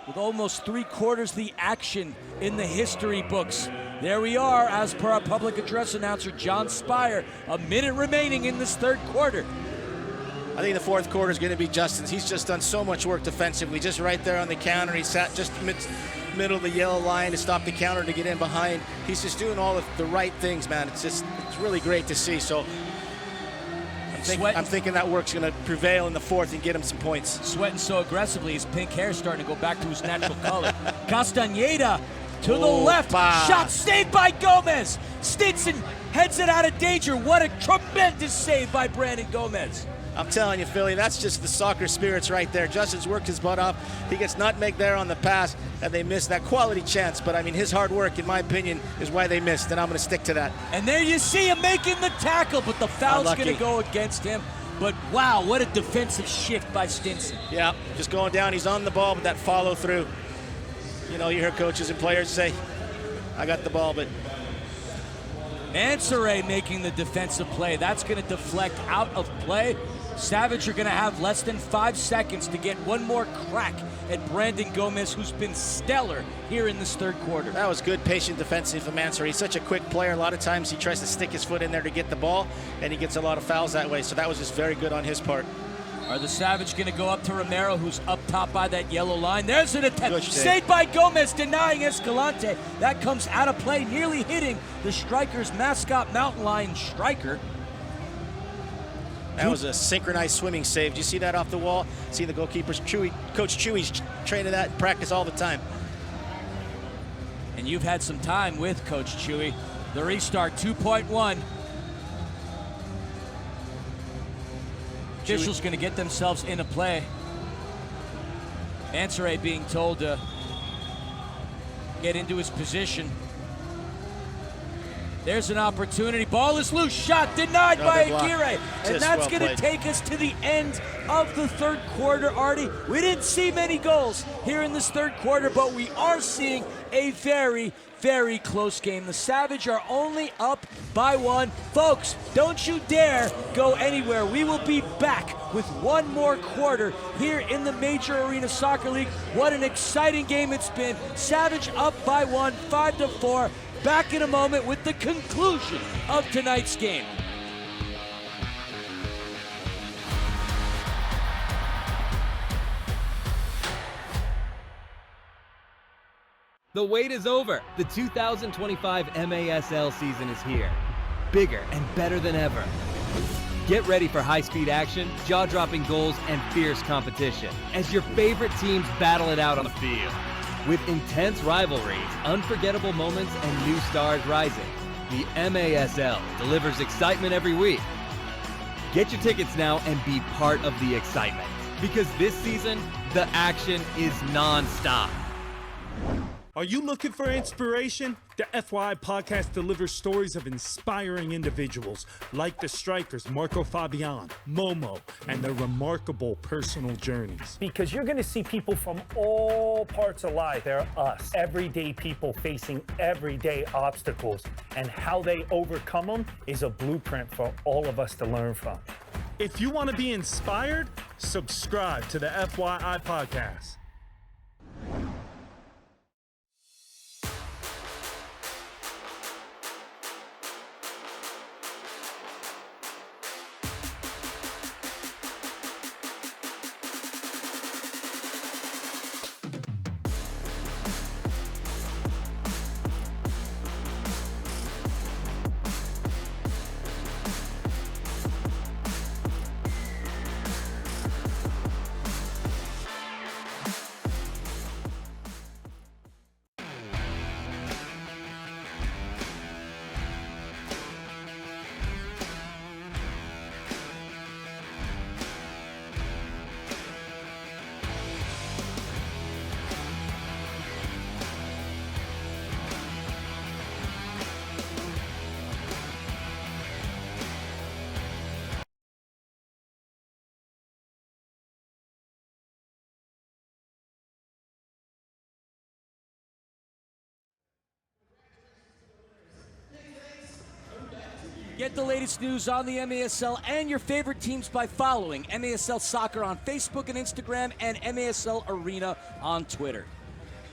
with almost 3/4 the action in the history books. There we are, as per our public address announcer, John Spire. 1 minute remaining in this third quarter. I think the fourth quarter is going to be Justin's. He's just done so much work defensively, just right there on the counter. He sat just middle of the yellow line to stop the counter to get in behind. He's just doing all of the right things, man. It's really great to see. So I'm thinking that work's going to prevail in the fourth and get him some points. Sweating so aggressively, his pink hair starting to go back to his natural color. Castañeda to the left. Shot saved by Gomez. Stinson heads it out of danger. What a tremendous save by Brandon Gomez. I'm telling you, Philly, that's just the soccer spirits right there. Justin's worked his butt off. He gets nutmeg there on the pass, and they missed that quality chance. But, I mean, his hard work, in my opinion, is why they missed, and I'm going to stick to that. And there you see him making the tackle, but the foul's going to go against him. But, wow, what a defensive shift by Stinson. Yeah, just going down. He's on the ball, but that follow-through. You know, you hear coaches and players say, I got the ball, but... Mansoray making the defensive play. That's going to deflect out of play. Savage are going to have less than 5 seconds to get one more crack at Brandon Gomez, who's been stellar here in this third quarter. That was good, patient defensive from Mansoray. He's such a quick player. A lot of times he tries to stick his foot in there to get the ball, and he gets a lot of fouls that way. So that was just very good on his part. Are the Savage going to go up to Romero, who's up top by that yellow line? There's an attempt. Saved Saved by Gomez, denying Escalante. That comes out of play, nearly hitting the Strikers' mascot mountain lion striker. That was a synchronized swimming save. Do you see that off the wall? See the goalkeeper's Coach Chewy's training that in practice all the time. And you've had some time with Coach Chewy. The restart, 2.1. Officials going to get themselves into play. Mansoray being told to get into his position. There's an opportunity. Ball is loose. Shot denied by Aguirre. And that's going to take us to the end of the third quarter, Artie. We didn't see many goals here in this third quarter, but we are seeing a very, very close game. The Savage are only up by 1. Folks, don't you dare go anywhere. We will be back with one more quarter here in the Major Arena Soccer League. What an exciting game it's been. Savage up by 1, 5-4. Back in a moment with the conclusion of tonight's game. The wait is over. The 2025 MASL season is here. Bigger and better than ever. Get ready for high-speed action, jaw-dropping goals, and fierce competition as your favorite teams battle it out on the field. With intense rivalries, unforgettable moments, and new stars rising, the MASL delivers excitement every week. Get your tickets now and be part of the excitement, because this season, the action is non-stop. Are you looking for inspiration? The FYI podcast delivers stories of inspiring individuals like the Strykers, Marco Fabian, Momo, and their remarkable personal journeys. Because you're going to see people from all parts of life. They're us, everyday people facing everyday obstacles, and how they overcome them is a blueprint for all of us to learn from. If you want to be inspired, subscribe to the FYI podcast. Get the latest news on the MASL and your favorite teams by following MASL Soccer on Facebook and Instagram and MASL Arena on Twitter.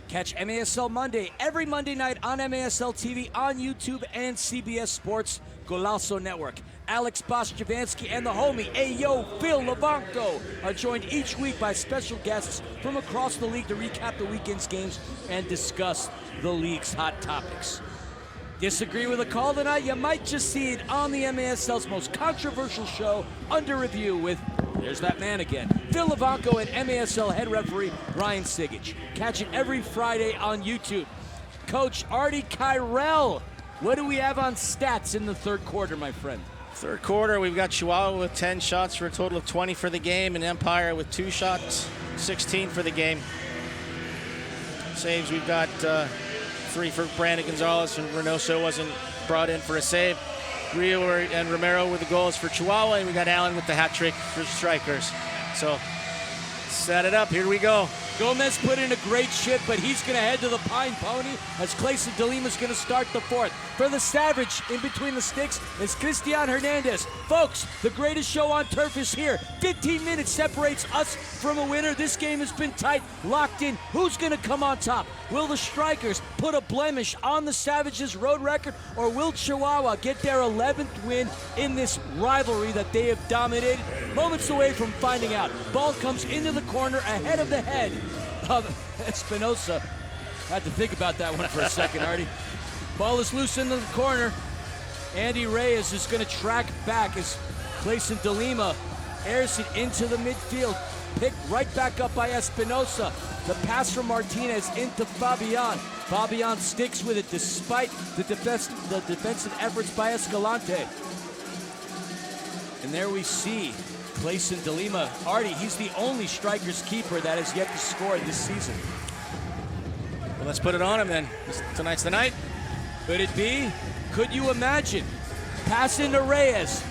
Catch MASL Monday every Monday night on MASL TV on YouTube and CBS Sports Golazo Network. Alex Bosch-Javansky and the homie, Ayo Phil Levanco, are joined each week by special guests from across the league to recap the weekend's games and discuss the league's hot topics. Disagree with a call tonight? You might just see it on the MASL's most controversial show, Under Review, with, there's that man again, Phil Levanco and MASL head referee Ryan Sigich. Catch it every Friday on YouTube. Coach Artie Kyrell, what do we have on stats in the third quarter, my friend? Third quarter, we've got Chihuahua with 10 shots for a total of 20 for the game, and Empire with 2 shots, 16 for the game. Saves, we've got 3 for Brandon Gonzalez, and Reynoso wasn't brought in for a save. Rio and Romero with the goals for Chihuahua, and we got Allen with the hat trick for Strykers. So, set it up, here we go. Gomez put in a great shift, but he's going to head to the Pine Pony as Clayson DeLima's going to start the fourth. For the Savage, in between the sticks, is Cristian Hernandez. Folks, the greatest show on turf is here. 15 minutes separates us from a winner. This game has been tight, locked in. Who's going to come on top? Will the Strykers put a blemish on the Savages' road record, or will Chihuahua get their 11th win in this rivalry that they have dominated? Moments away from finding out. Ball comes into the corner ahead of the head of Espinosa. Had to think about that one for a second, Artie. Ball is loose into the corner. Andy Reyes is going to track back as Clayson DeLima airs it into the midfield. Picked right back up by Espinosa. The pass from Martinez into Fabian. Fabian sticks with it despite the defensive efforts by Escalante. And there we see Clayson DeLima. Artie, he's the only Strykers keeper that has yet to score this season. Well, let's put it on him then. Tonight's the night. Could it be? Could you imagine? Pass into Reyes.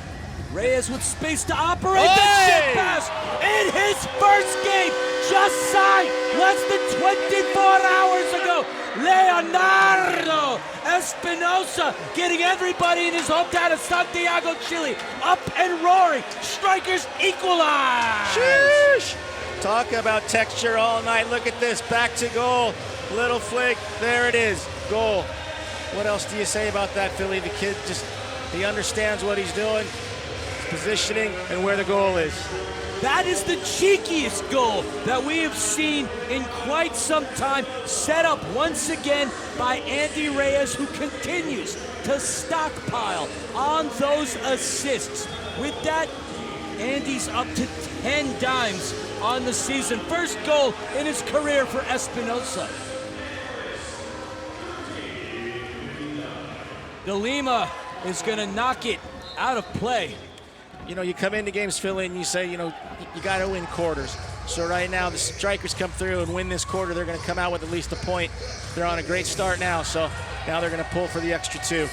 Reyes with space to operate. The chip pass in his first game. Just signed less than 24 hours ago. Leonardo Espinosa getting everybody in his hometown of Santiago, Chile up and roaring. Strykers equalize. Sheesh. Talk about texture all night. Look at this. Back to goal. Little flick. There it is. Goal. What else do you say about that, Philly? The kid he understands what he's doing, his positioning, and where the goal is. That is the cheekiest goal that we have seen in quite some time. Set up once again by Andy Reyes, who continues to stockpile on those assists. With that, Andy's up to 10 dimes on the season. First goal in his career for Espinosa. De Lima is going to knock it out of play. You know, you come into games, Philly, and you say, you know, you got to win quarters. So right now, the Strykers come through and win this quarter. They're going to come out with at least a point. They're on a great start now, so now they're going to pull for the extra 2.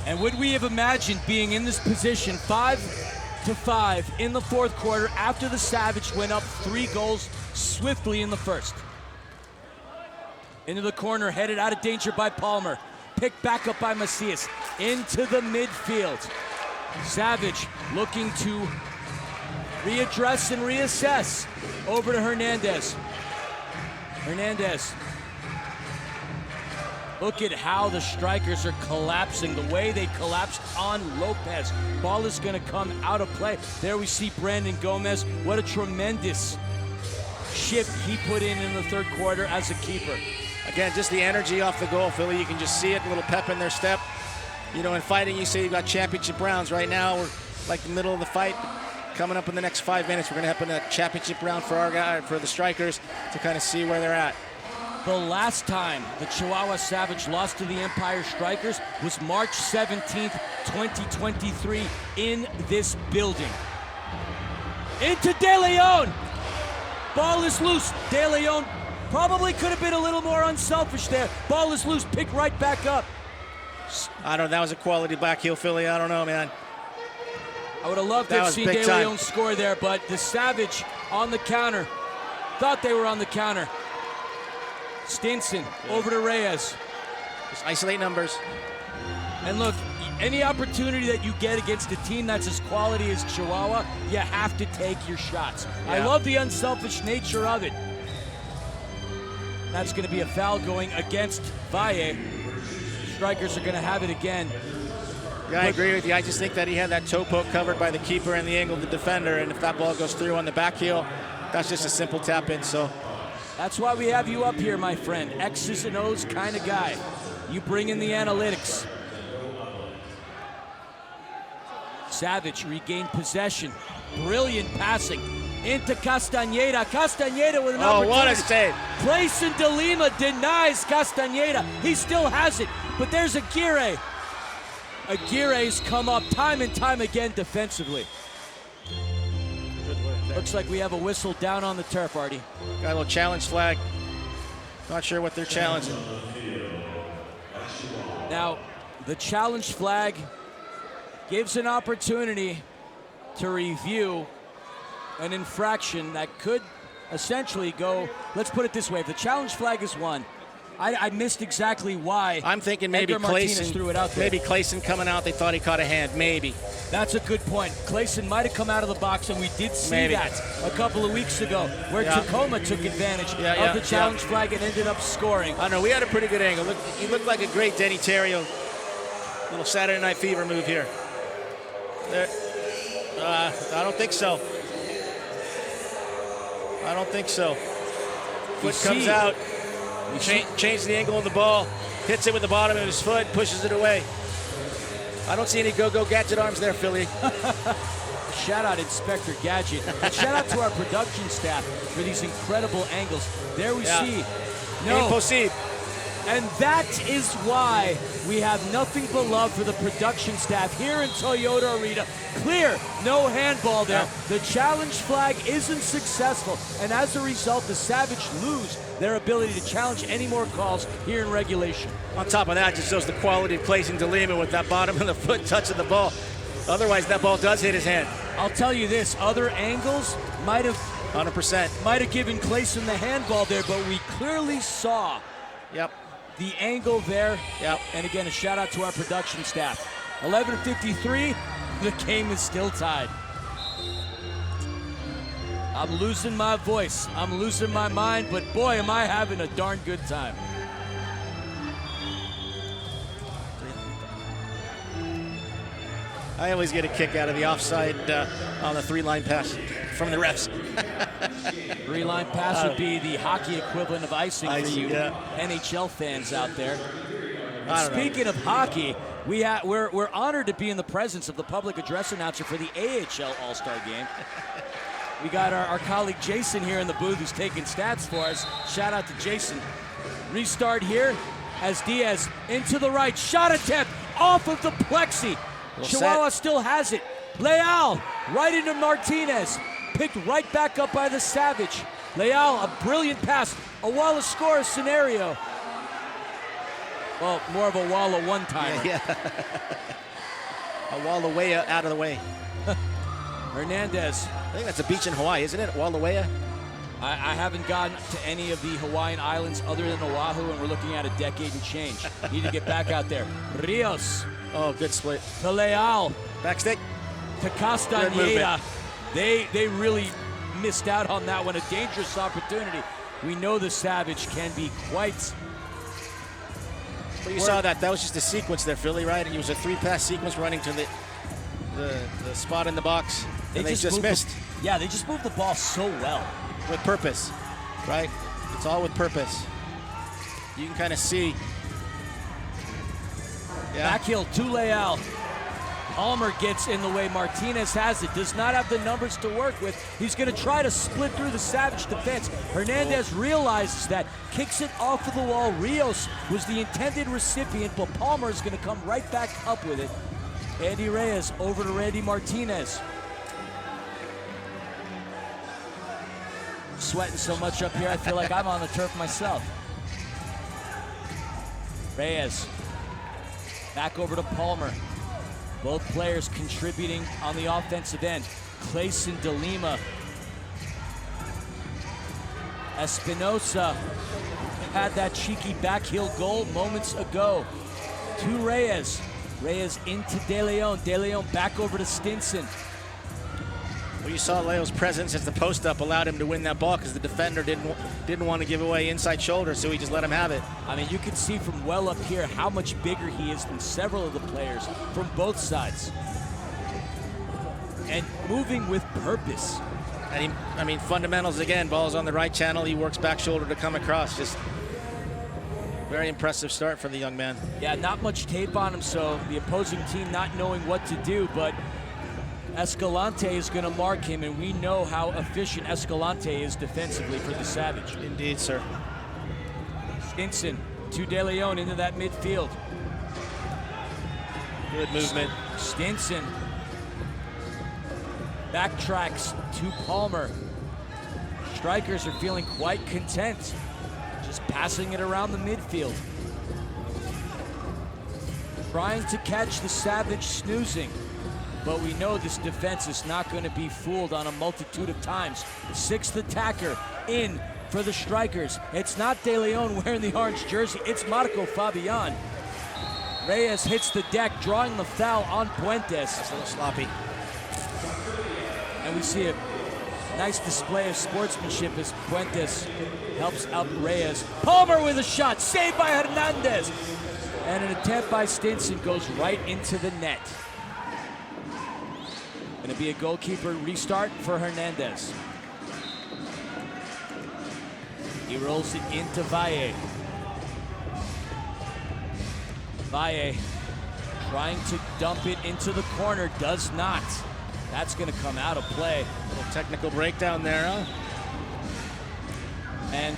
And would we have imagined being in this position 5-5 in the fourth quarter after the Savage went up 3 goals swiftly in the first? Into the corner, headed out of danger by Palmer. Picked back up by Macias. Into the midfield. Savage looking to readdress and reassess. Over to Hernandez. Hernandez. Look at how the Strykers are collapsing, the way they collapsed on Lopez. Ball is going to come out of play. There we see Brandon Gomez. What a tremendous shift he put in the third quarter as a keeper. Again, just the energy off the goal, Philly. You can just see it, a little pep in their step. You know, in fighting, you say you've got championship rounds. Right now, we're like the middle of the fight. Coming up in the next 5 minutes, we're going to have a championship round for for the Strykers to kind of see where they're at. The last time the Chihuahua Savage lost to the Empire Strykers was March 17th, 2023 in this building. Into De Leon. Ball is loose. De Leon probably could have been a little more unselfish there. Ball is loose, picked right back up. I don't know, that was a quality back heel, Philly. I don't know, man. I would have loved to have seen De Leon score there, but the Savage on the counter. Thought they were on the counter. Stinson over to Reyes. Just isolate numbers. And look, any opportunity that you get against a team that's as quality as Chihuahua, you have to take your shots. Yeah. I love the unselfish nature of it. That's going to be a foul going against Valle. Strykers are going to have it again. Yeah, I agree with you. I just think that he had that toe poke covered by the keeper and the angle of the defender, and if that ball goes through on the back heel, that's just a simple tap in. So that's why we have you up here, my friend. X's and O's kind of guy. You bring in the analytics. Savage regained possession. Brilliant passing into Castañeda. Castañeda with an opportunity. Oh, what a save. Clayson De Lima denies Castañeda. He still has it, but there's Aguirre. Aguirre's come up time and time again defensively. Looks like we have a whistle down on the turf, Artie. Got a little challenge flag. Not sure what they're challenging. Now, the challenge flag gives an opportunity to review an infraction that could essentially go, let's put it this way, if the challenge flag is won, I missed exactly why. I'm thinking maybe Clayson threw it out there. Maybe Clayson coming out, they thought he caught a hand, maybe. That's a good point. Clayson might have come out of the box, and we did see that a couple of weeks ago, where Tacoma took advantage of the challenge flag and ended up scoring. I know, we had a pretty good angle. He looked like a great Denny Terrio. Little Saturday Night Fever move here. There. I don't think so. I don't think so. Foot comes out. Changes the angle of the ball, hits it with the bottom of his foot, pushes it away. I don't see any go-go gadget arms there, Philly. Shout out Inspector Gadget. And shout out to our production staff for these incredible angles. There we see. No. Impossible. And that is why we have nothing but love for the production staff here in Toyota Arena. Clear, no handball there. The challenge flag isn't successful, and as a result, the Savage lose their ability to challenge any more calls here in regulation. On top of that, just shows the quality of placing DeLima with that bottom of the foot touching the ball. Otherwise, that ball does hit his hand. I'll tell you this, other angles might have 100% might have given Clayson the handball there, but we clearly saw the angle there. And again, a shout out to our production staff. 11:53, the game is still tied. I'm losing my voice, I'm losing my mind, but boy, am I having a darn good time. I always get a kick out of the offside on the three-line pass from the refs. Three-line pass would be the hockey equivalent of icing for you NHL fans out there. Speaking of hockey, we're honored to be in the presence of the public address announcer for the AHL All-Star Game. We got our colleague Jason here in the booth who's taking stats for us. Shout out to Jason. Restart here as Diaz into the right. Shot attempt off of the plexi. Chihuahua still has it. Leal right into Martinez. Picked right back up by the Savage. Leal, a brilliant pass. A Wallace scores scenario. Well, more of a Walla one-timer. A Wallawea out of the way. Hernandez. I think that's a beach in Hawaii, isn't it? Wallawea? I haven't gotten to any of the Hawaiian islands other than Oahu, and we're looking at a decade and change. Need to get back out there. Rios. Oh, good split. To Leal. Backstick. To Castañeda. They really missed out on that one. A dangerous opportunity. We know the Savage can be quite... Well, you saw that. That was just a sequence there, Philly, right? It was a three-pass sequence running to the spot in the box. And they just missed. Yeah, they just moved the ball so well. With purpose, right? It's all with purpose. You can kind of see. Back heel to Leal. Palmer gets in the way. Martinez has it. Does not have the numbers to work with. He's going to try to split through the Savage defense. Hernandez realizes that. Kicks it off of the wall. Rios was the intended recipient, but Palmer is going to come right back up with it. Andy Reyes over to Randy Martinez. Sweating so much up here, I feel like I'm on the turf myself. Reyes. Back over to Palmer. Both players contributing on the offensive end. Clayson DeLima. Espinosa had that cheeky back heel goal moments ago. To Reyes. Reyes into De Leon. De Leon back over to Stinson. Well, you saw Leo's presence as the post-up allowed him to win that ball because the defender didn't want to give away inside shoulder, so he just let him have it. I mean, you can see from well up here how much bigger he is than several of the players from both sides. And moving with purpose. And I mean, fundamentals again, ball's on the right channel, he works back shoulder to come across. Just very impressive start for the young man. Yeah, not much tape on him, so the opposing team not knowing what to do, but Escalante is going to mark him, and we know how efficient Escalante is defensively for the Savage. Indeed, sir. Stinson to De Leon into that midfield. Good movement. Stinson backtracks to Palmer. Strykers are feeling quite content, just passing it around the midfield. Trying to catch the Savage snoozing. But we know this defense is not going to be fooled on a multitude of times. Sixth attacker in for the Strykers. It's not De Leon wearing the orange jersey. It's Marco Fabian. Reyes hits the deck, drawing the foul on Puentes. That's a little sloppy. And we see a nice display of sportsmanship as Puentes helps out Reyes. Palmer with a shot, saved by Hernandez. And an attempt by Stinson goes right into the net. Going to be a goalkeeper restart for Hernandez. He rolls it into Valle. Valle trying to dump it into the corner, does not. That's going to come out of play. Little technical breakdown there, huh? And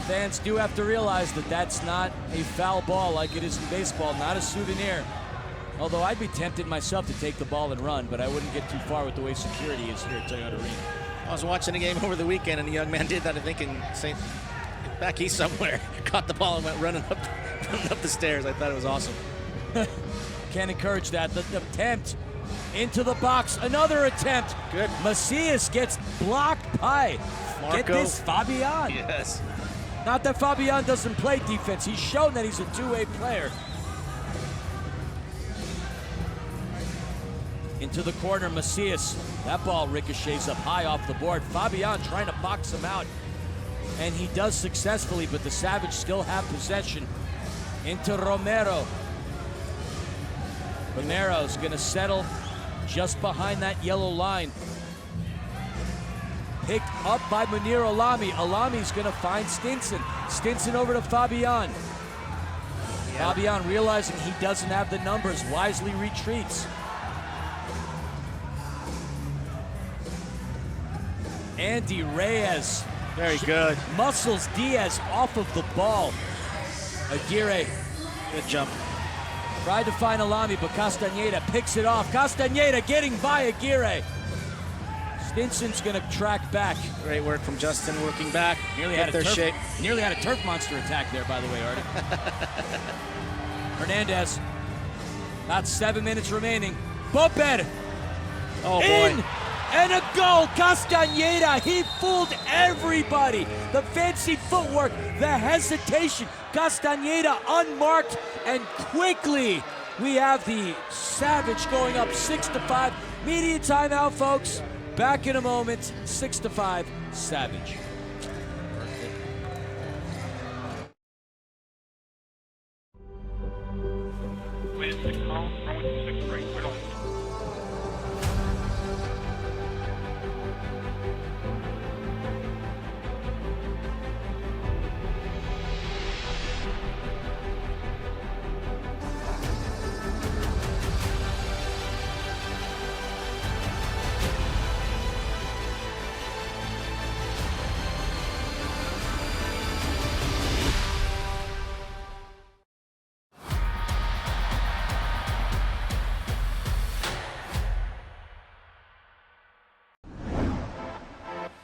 fans do have to realize that that's not a foul ball like it is in baseball, not a souvenir. Although I'd be tempted myself to take the ball and run, but I wouldn't get too far with the way security is here at Toyota Arena. I was watching a game over the weekend, and a young man did that, I think, in back east somewhere. Caught the ball and went running up the stairs. I thought it was awesome. Can't encourage that. The attempt into the box. Another attempt. Good. Macias gets blocked by, get this, Fabian. Yes. Not that Fabian doesn't play defense. He's shown that he's a two-way player. Into the corner, Macias. That ball ricochets up high off the board. Fabian trying to box him out. And he does successfully, but the Savage still have possession. Into Romero. Romero's gonna settle just behind that yellow line. Picked up by Munir Alami. Alami's gonna find Stinson. Stinson over to Fabian. Fabian, realizing he doesn't have the numbers, wisely retreats. Andy Reyes. Very good. Muscles Diaz off of the ball. Aguirre. Good jump. Tried to find Alami, but Castañeda picks it off. Castañeda getting by Aguirre. Stinson's gonna track back. Great work from Justin, working back. Nearly had a turf monster attack there, by the way, Artie. Hernandez. About 7 minutes remaining. Bumper. Oh, boy. In and a goal. Castañeda. He fooled everybody. The fancy footwork, the hesitation. Castañeda unmarked, and quickly we have the Savage going up 6-5. Media timeout, folks. Back in a moment. 6-5, Savage. With 6 call, runway 26 right, right on.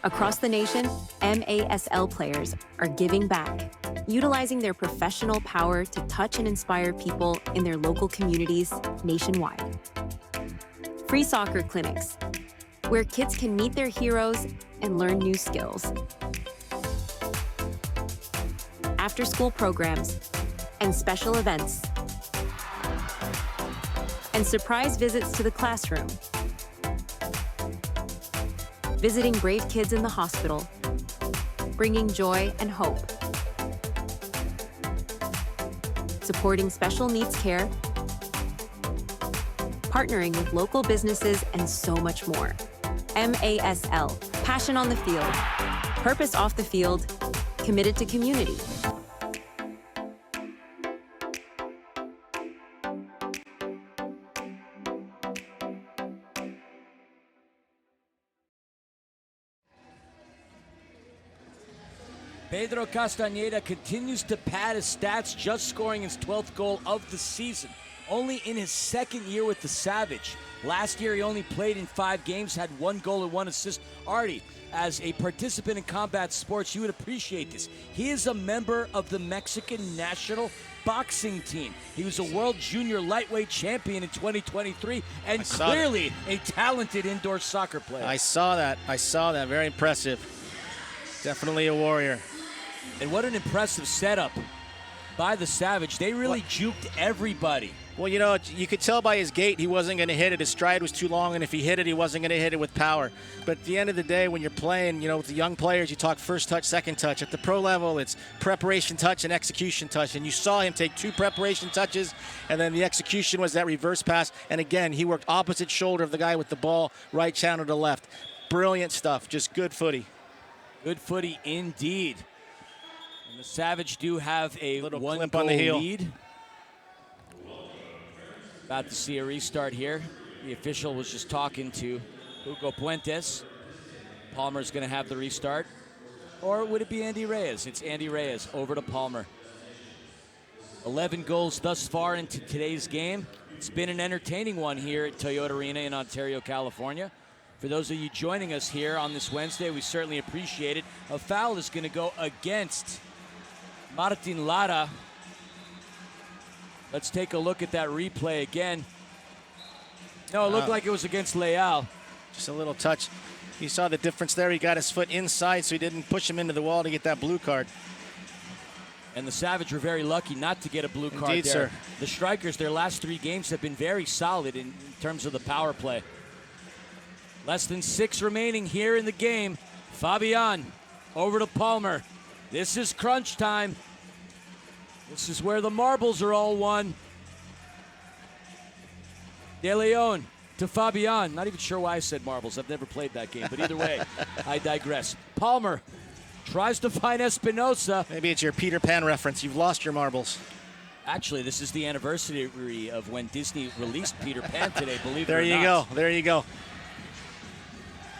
Across the nation, MASL players are giving back, utilizing their professional power to touch and inspire people in their local communities nationwide. Free soccer clinics, where kids can meet their heroes and learn new skills. After-school programs and special events. And surprise visits to the classroom. Visiting brave kids in the hospital, bringing joy and hope. Supporting special needs care, partnering with local businesses, and so much more. MASL, passion on the field, purpose off the field, committed to community. Pedro Castañeda continues to pad his stats, just scoring his 12th goal of the season. Only in his second year with the Savage. Last year, he only played in 5 games, had 1 goal and 1 assist. Artie, as a participant in combat sports, you would appreciate this. He is a member of the Mexican national boxing team. He was a world junior lightweight champion in 2023 and clearly a talented indoor soccer player. I saw that. Very impressive. Definitely a warrior. And what an impressive setup by the Savage. They really juked everybody. Well, you know, you could tell by his gait he wasn't going to hit it. His stride was too long, and if he hit it, he wasn't going to hit it with power. But at the end of the day, when you're playing, you know, with the young players, you talk first touch, second touch. At the pro level, it's preparation touch and execution touch. And you saw him take 2 preparation touches, and then the execution was that reverse pass. And again, he worked opposite shoulder of the guy with the ball, right channel to left. Brilliant stuff, just good footy. Good footy indeed. And the Savage do have a little 1 clip goal on the heel. lead. About to see a restart here. The official was just talking to Hugo Puentes. Palmer's going to have the restart. Or would it be Andy Reyes? It's Andy Reyes over to Palmer. 11 goals thus far into today's game. It's been an entertaining one here at Toyota Arena in Ontario, California. For those of you joining us here on this Wednesday, we certainly appreciate it. A foul is going to go against Martin Lara. Let's take a look at that replay again. No, it looked like it was against Leal. Just a little touch. You saw the difference there. He got his foot inside, so he didn't push him into the wall to get that blue card. And the Savage were very lucky not to get a blue card Indeed, there. sir. The Strykers, their last 3 games have been very solid in terms of the power play. Less than 6 remaining here in the game. Fabian over to Palmer. This is crunch time. This is where the marbles are all won. De Leon to Fabian. Not even sure why I said marbles. I've never played that game, but either way, I digress. Palmer tries to find Espinosa. Maybe it's your Peter Pan reference. You've lost your marbles. Actually, this is the anniversary of when Disney released Peter Pan today, believe it There or you not. go. There you go.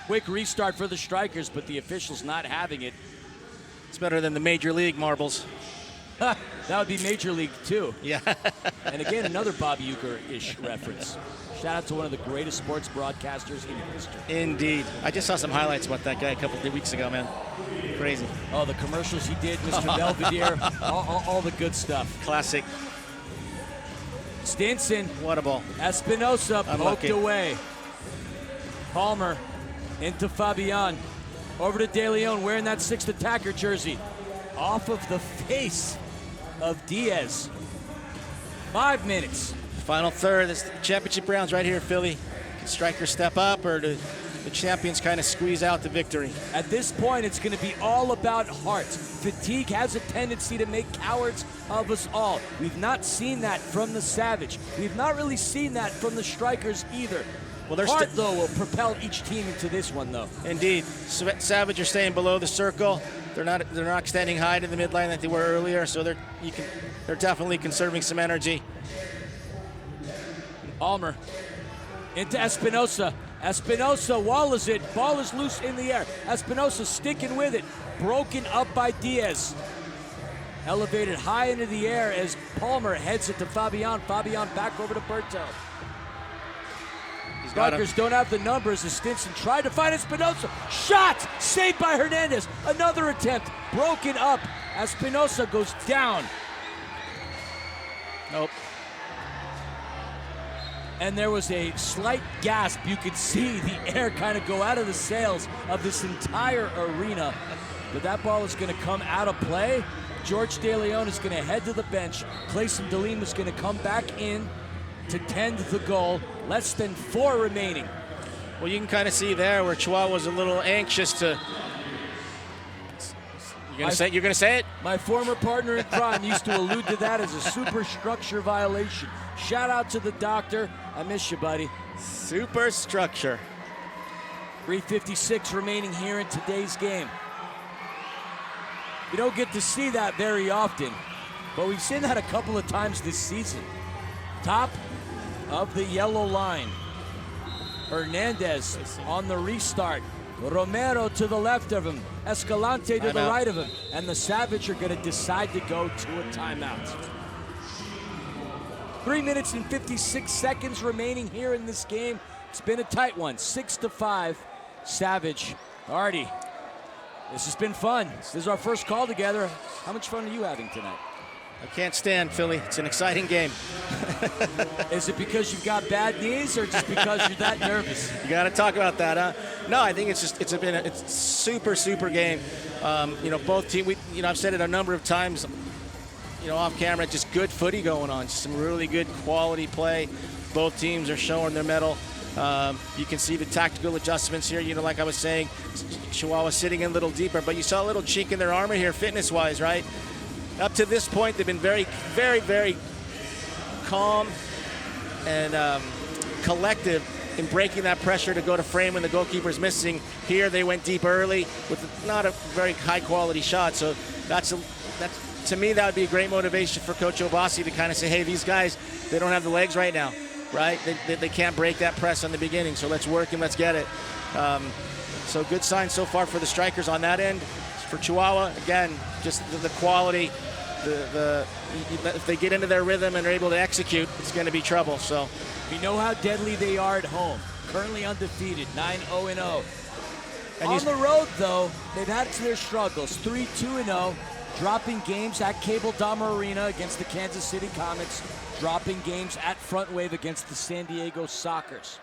Quick restart for the Strykers, but the officials not having it. It's better than the Major League marbles. That would be Major League, too. Yeah. And again, another Bob Uecker-ish reference. Shout out to one of the greatest sports broadcasters in history. Indeed. I just saw some highlights about that guy a couple of weeks ago, man. Crazy. Oh, the commercials he did, Mr. Belvedere, all the good stuff. Classic. Stinson. What a ball. Espinosa poked Unlucky. away. Palmer into Fabian. Over to De Leon wearing that 6th attacker jersey. Off of the face of Diaz. 5 minutes. Final third. This championship round's right here, Philly. Can Strykers step up, or do the champions kind of squeeze out the victory? At this point, it's going to be all about heart. Fatigue has a tendency to make cowards of us all. We've not seen that from the Savage. We've not really seen that from the Strykers either. Well, heart, though, will propel each team into this one, though. Indeed. Savage are staying below the circle. They're not standing high to the midline like they were earlier, so they're definitely conserving some energy. Palmer into Espinosa. Espinosa walls it. Ball is loose in the air. Espinosa sticking with it. Broken up by Diaz. Elevated high into the air as Palmer heads it to Fabian. Fabian back over to Berto. Strykers don't have the numbers as Stinson tried to find Espinosa. Shot! Saved by Hernandez. Another attempt. Broken up. Espinosa goes down. Nope. And there was a slight gasp. You could see the air kind of go out of the sails of this entire arena. But that ball is going to come out of play. George De Leon is going to head to the bench. Clayson DeLima is going to come back in to tend the goal. Less than 4 remaining. Well, you can kind of see there where Chihuahua was a little anxious to. You're going to say it? My former partner in crime used to allude to that as a superstructure violation. Shout out to the doctor. I miss you, buddy. Superstructure. 3:56 remaining here in today's game. You don't get to see that very often, but we've seen that a couple of times this season. Top of the yellow line. Hernandez on the restart. Romero to the left of him. Escalante to the right of him. And the Savage are going to decide to go to a timeout. 3 minutes and 56 seconds remaining here in this game. It's been a tight one. 6-5. Savage. Artie, this has been fun. This is our first call together. How much fun are you having tonight? I can't stand Philly. It's an exciting game. Is it because you've got bad knees or just because you're that nervous? You got to talk about that, huh? No, I think it's super game. Both teams. I've said it a number of times. Off camera, just good footy going on. Just some really good quality play. Both teams are showing their mettle. You can see the tactical adjustments here. Like I was saying, Chihuahua sitting in a little deeper, but you saw a little chink in their armor here, fitness-wise, right? Up to this point, they've been very, very, very calm and collective in breaking that pressure to go to frame when the goalkeeper's missing. Here, they went deep early with not a very high-quality shot. So that's to me, that would be a great motivation for Coach Obasi to kind of say, hey, these guys, they don't have the legs right now, right? They can't break that press on the beginning, so let's work and let's get it. So good sign so far for the Strykers on that end. for Chihuahua, again, just the quality, if they get into their rhythm and are able to execute, it's going to be trouble. So we know how deadly they are at home. Currently undefeated, 9-0-0. On the road, though, they've had their struggles. 3-2-0, dropping games at Cable Dahmer Arena against the Kansas City Comets, dropping games at Front Wave against the San Diego Sockers.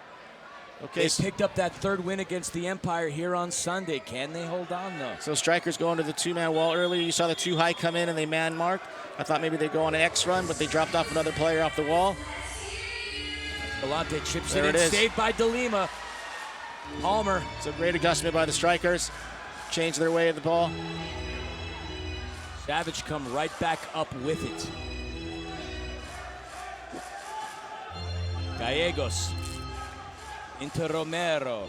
Okay, they picked up that third win against the Empire here on Sunday. Can they hold on, though? So Strykers going to the two-man wall earlier. You saw the two high come in and they man-marked. I thought maybe they'd go on an X run, but they dropped off another player off the wall. Galante chips it in, saved by DeLima. Palmer. It's a great adjustment by the Strykers. Change their way of the ball. Savage come right back up with it. Gallegos into Romero.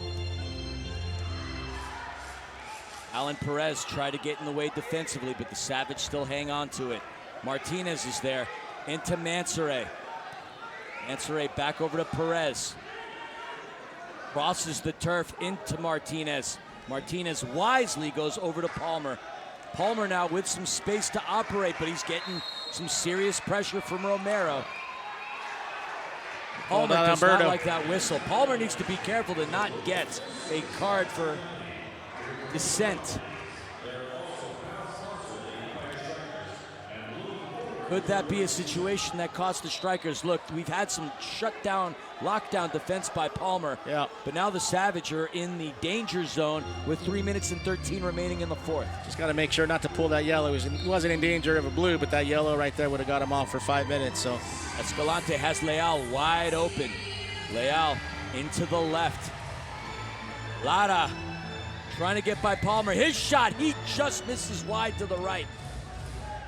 Alan Perez tried to get in the way defensively, but the Savage still hang on to it. Martinez is there into Mansoure. Mansoure back over to Perez. Crosses the turf into Martinez. Martinez wisely goes over to Palmer. Palmer now with some space to operate, but he's getting some serious pressure from Romero. Palmer does not like that whistle. Palmer needs to be careful to not get a card for dissent. Could that be a situation that cost the Strykers? Look, we've had some shutdown, lockdown defense by Palmer. Yeah. But now the Savage are in the danger zone with 3 minutes and 13 remaining in the fourth. Just got to make sure not to pull that yellow. He wasn't in danger of a blue, but that yellow right there would have got him off for 5 minutes. So Escalante has Leal wide open. Leal into the left. Lara trying to get by Palmer. His shot, he just misses wide to the right.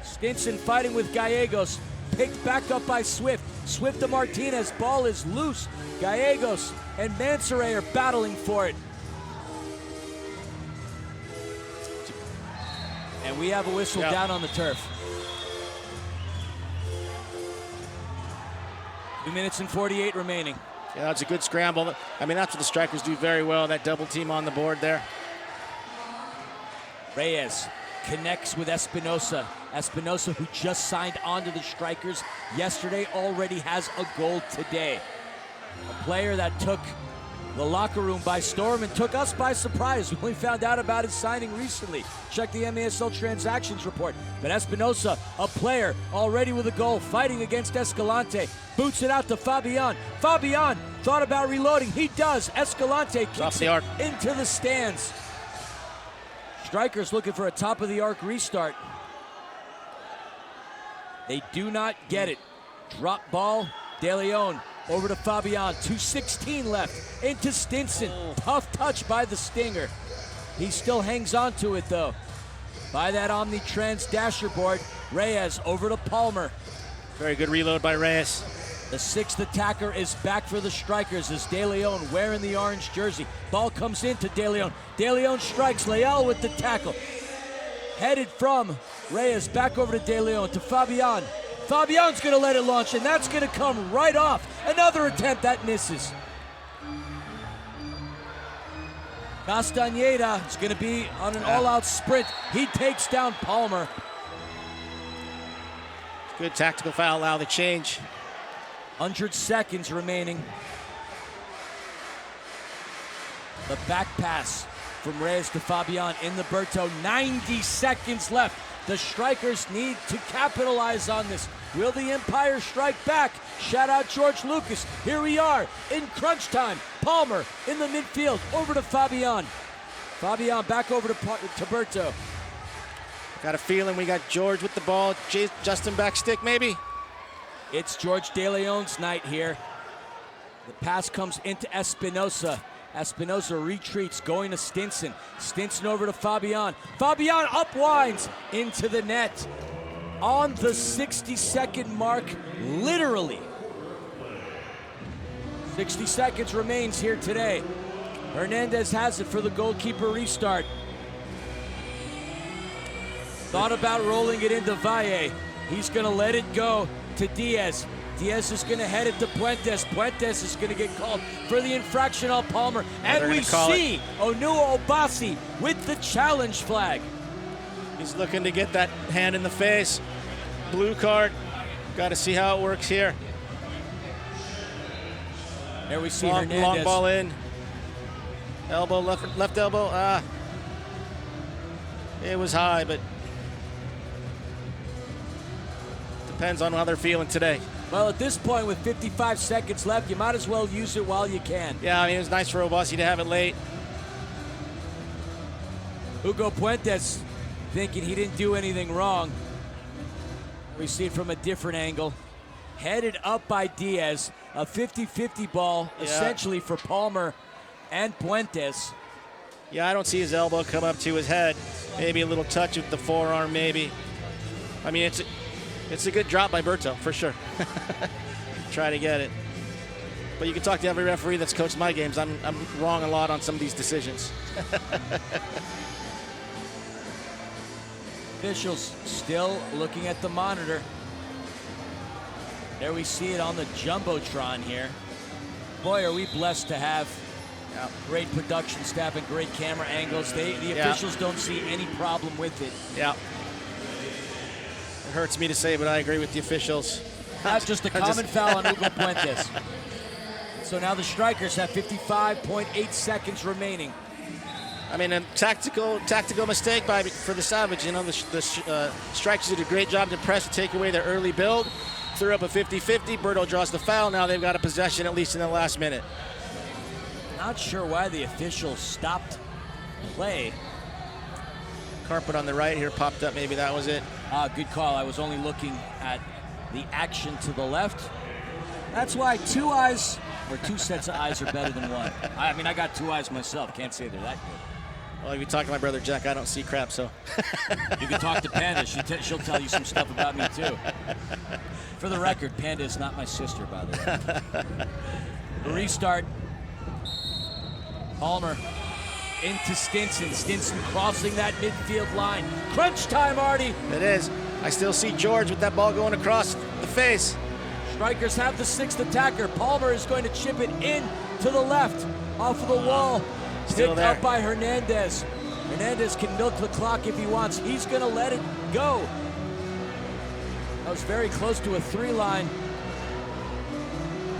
Stinson fighting with Gallegos, picked back up by Swift. Swift to Martinez, ball is loose. Gallegos and Mansoure are battling for it. And we have a whistle down on the turf. 2 minutes and 48 remaining. Yeah, that's a good scramble. I mean, that's what the Strykers do very well, that double team on the board there. Reyes connects with Espinosa. Espinosa, who just signed on to the Strykers yesterday, already has a goal today. A player that took the locker room by storm and took us by surprise when we found out about his signing recently. Check the MASL transactions report. But Espinosa, a player already with a goal, fighting against Escalante. Boots it out to Fabian. Fabian thought about reloading. He does. Escalante kicks it into the stands. Strykers looking for a top-of-the-arc restart. They do not get it. Drop ball, De Leon over to Fabian. 2:16 left into Stinson. Tough touch by the Stinger. He still hangs on to it, though. By that Omnitrans dasher board, Reyes over to Palmer. Very good reload by Reyes. The sixth attacker is back for the Strykers as De Leon wearing the orange jersey. Ball comes into De Leon. De Leon strikes. Leal with the tackle. Headed from Reyes back over to De Leon to Fabian. Fabian's going to let it launch, and that's going to come right off. Another attempt that misses. Castañeda is going to be on an all-out sprint. He takes down Palmer. Good tactical foul, allow the change. 100 seconds remaining. The back pass from Reyes to Fabian in the Berto. 90 seconds left. The Strykers need to capitalize on this. Will the Empire strike back? Shout out George Lucas. Here we are in crunch time. Palmer in the midfield over to Fabian. Fabian back over to Berto. Got a feeling we got George with the ball. Justin back stick maybe. It's George De Leon's night here. The pass comes into Espinosa. Espinosa retreats, going to Stinson. Stinson over to Fabian. Fabian upwinds into the net. On the 60-second mark, literally. 60 seconds remains here today. Hernandez has it for the goalkeeper restart. Thought about rolling it into Valle. He's going to let it go to Diaz. Diaz is going to head it to Puentes. Puentes is going to get called for the infraction on Palmer. And we see Onua Obasi with the challenge flag. He's looking to get that hand in the face. Blue card. Got to see how it works here. There we see long Hernandez. ball in. Elbow, left elbow. It was high, but depends on how they're feeling today. Well, at this point, with 55 seconds left, you might as well use it while you can. Yeah, I mean, it was nice for Obasi to have it late. Hugo Puentes thinking he didn't do anything wrong. We see it from a different angle. Headed up by Diaz. A 50-50 ball, essentially, for Palmer and Puentes. Yeah, I don't see his elbow come up to his head. Maybe a little touch with the forearm, maybe. I mean, it's a good drop by Berto, for sure. Try to get it. But you can talk to every referee that's coached my games. I'm wrong a lot on some of these decisions. Officials still looking at the monitor. There we see it on the Jumbotron here. Boy, are we blessed to have great production staff and great camera angles. The officials don't see any problem with it. Yeah. It hurts me to say, but I agree with the officials. Not just a common foul on Hugo Puentes. So now the Strikers have 55.8 seconds remaining. I mean, a tactical mistake for the Savage. You know, the Strikers did a great job to press to take away their early build. Threw up a 50-50. Berto draws the foul. Now they've got a possession at least in the last minute. Not sure why the officials stopped play. Carpet on the right here popped up. Maybe that was it. Good call. I was only looking at the action to the left. That's why two eyes, or two sets of eyes, are better than one. I mean, I got two eyes myself. Can't say they're that good. Well, if you talk to my brother Jack, I don't see crap, so. You can talk to Panda. She'll tell you some stuff about me, too. For the record, Panda is not my sister, by the way. Restart. Palmer into Stinson. Stinson crossing that midfield line. Crunch time, Artie. It is. I still see George with that ball going across the face. Strikers have the sixth attacker. Palmer is going to chip it in to the left, off of the wall. Still Picked there. up by Hernandez. Hernandez can milk the clock if he wants. He's going to let it go. That was very close to a three-line.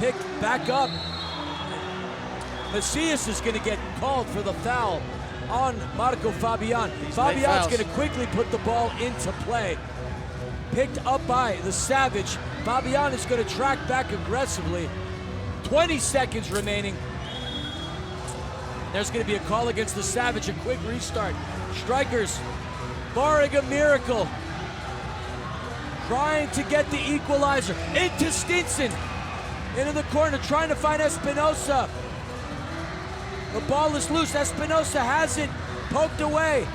Picked back up. Macias is going to get called for the foul on Marco Fabian. Fabian's going to quickly put the ball into play. Picked up by the Savage. Fabian is going to track back aggressively. 20 seconds remaining. There's going to be a call against the Savage, a quick restart. Strikers, barring a miracle, trying to get the equalizer. Into Stinson, into the corner, trying to find Espinosa. The ball is loose. Espinosa has it poked away.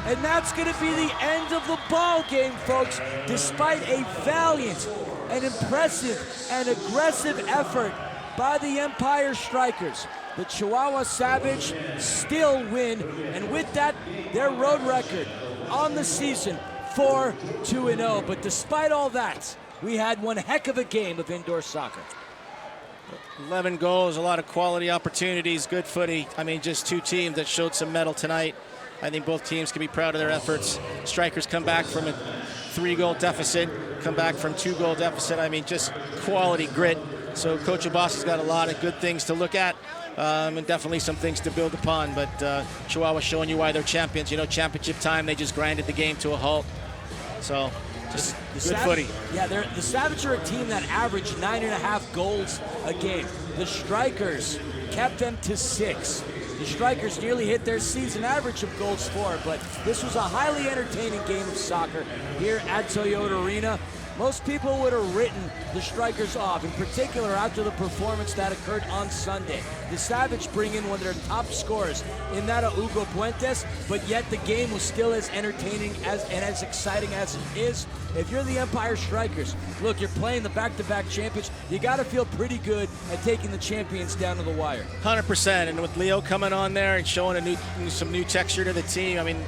And that's going to be the end of the ball game, folks. Despite a valiant and impressive and aggressive effort by the Empire Strykers, the Chihuahua Savage still win. And with that, their road record on the season, 4-2-0. But despite all that, we had one heck of a game of indoor soccer. 11 goals, a lot of quality opportunities, good footy. I mean, just two teams that showed some mettle tonight. I think both teams can be proud of their efforts. Strikers come back from a 3-goal deficit, come back from 2-goal deficit. I mean, just quality grit. So Coach Obasi's got a lot of good things to look at and definitely some things to build upon. But Chihuahua showing you why they're champions. You know, championship time, they just grinded the game to a halt. So just good footy. Yeah, the Savage are a team that averaged 9.5 goals a game. The Strikers kept them to 6. The Strikers nearly hit their season average of goals for, but this was a highly entertaining game of soccer here at Toyota Arena. Most people would have written the Strikers off, in particular after the performance that occurred on Sunday. The Savage bring in one of their top scorers in that of Hugo Puentes, but yet the game was still as entertaining and as exciting as it is. If you're the Empire Strykers, look, you're playing the back-to-back champions. You got to feel pretty good at taking the champions down to the wire. 100%, and with Leo coming on there and showing some new texture to the team, I mean,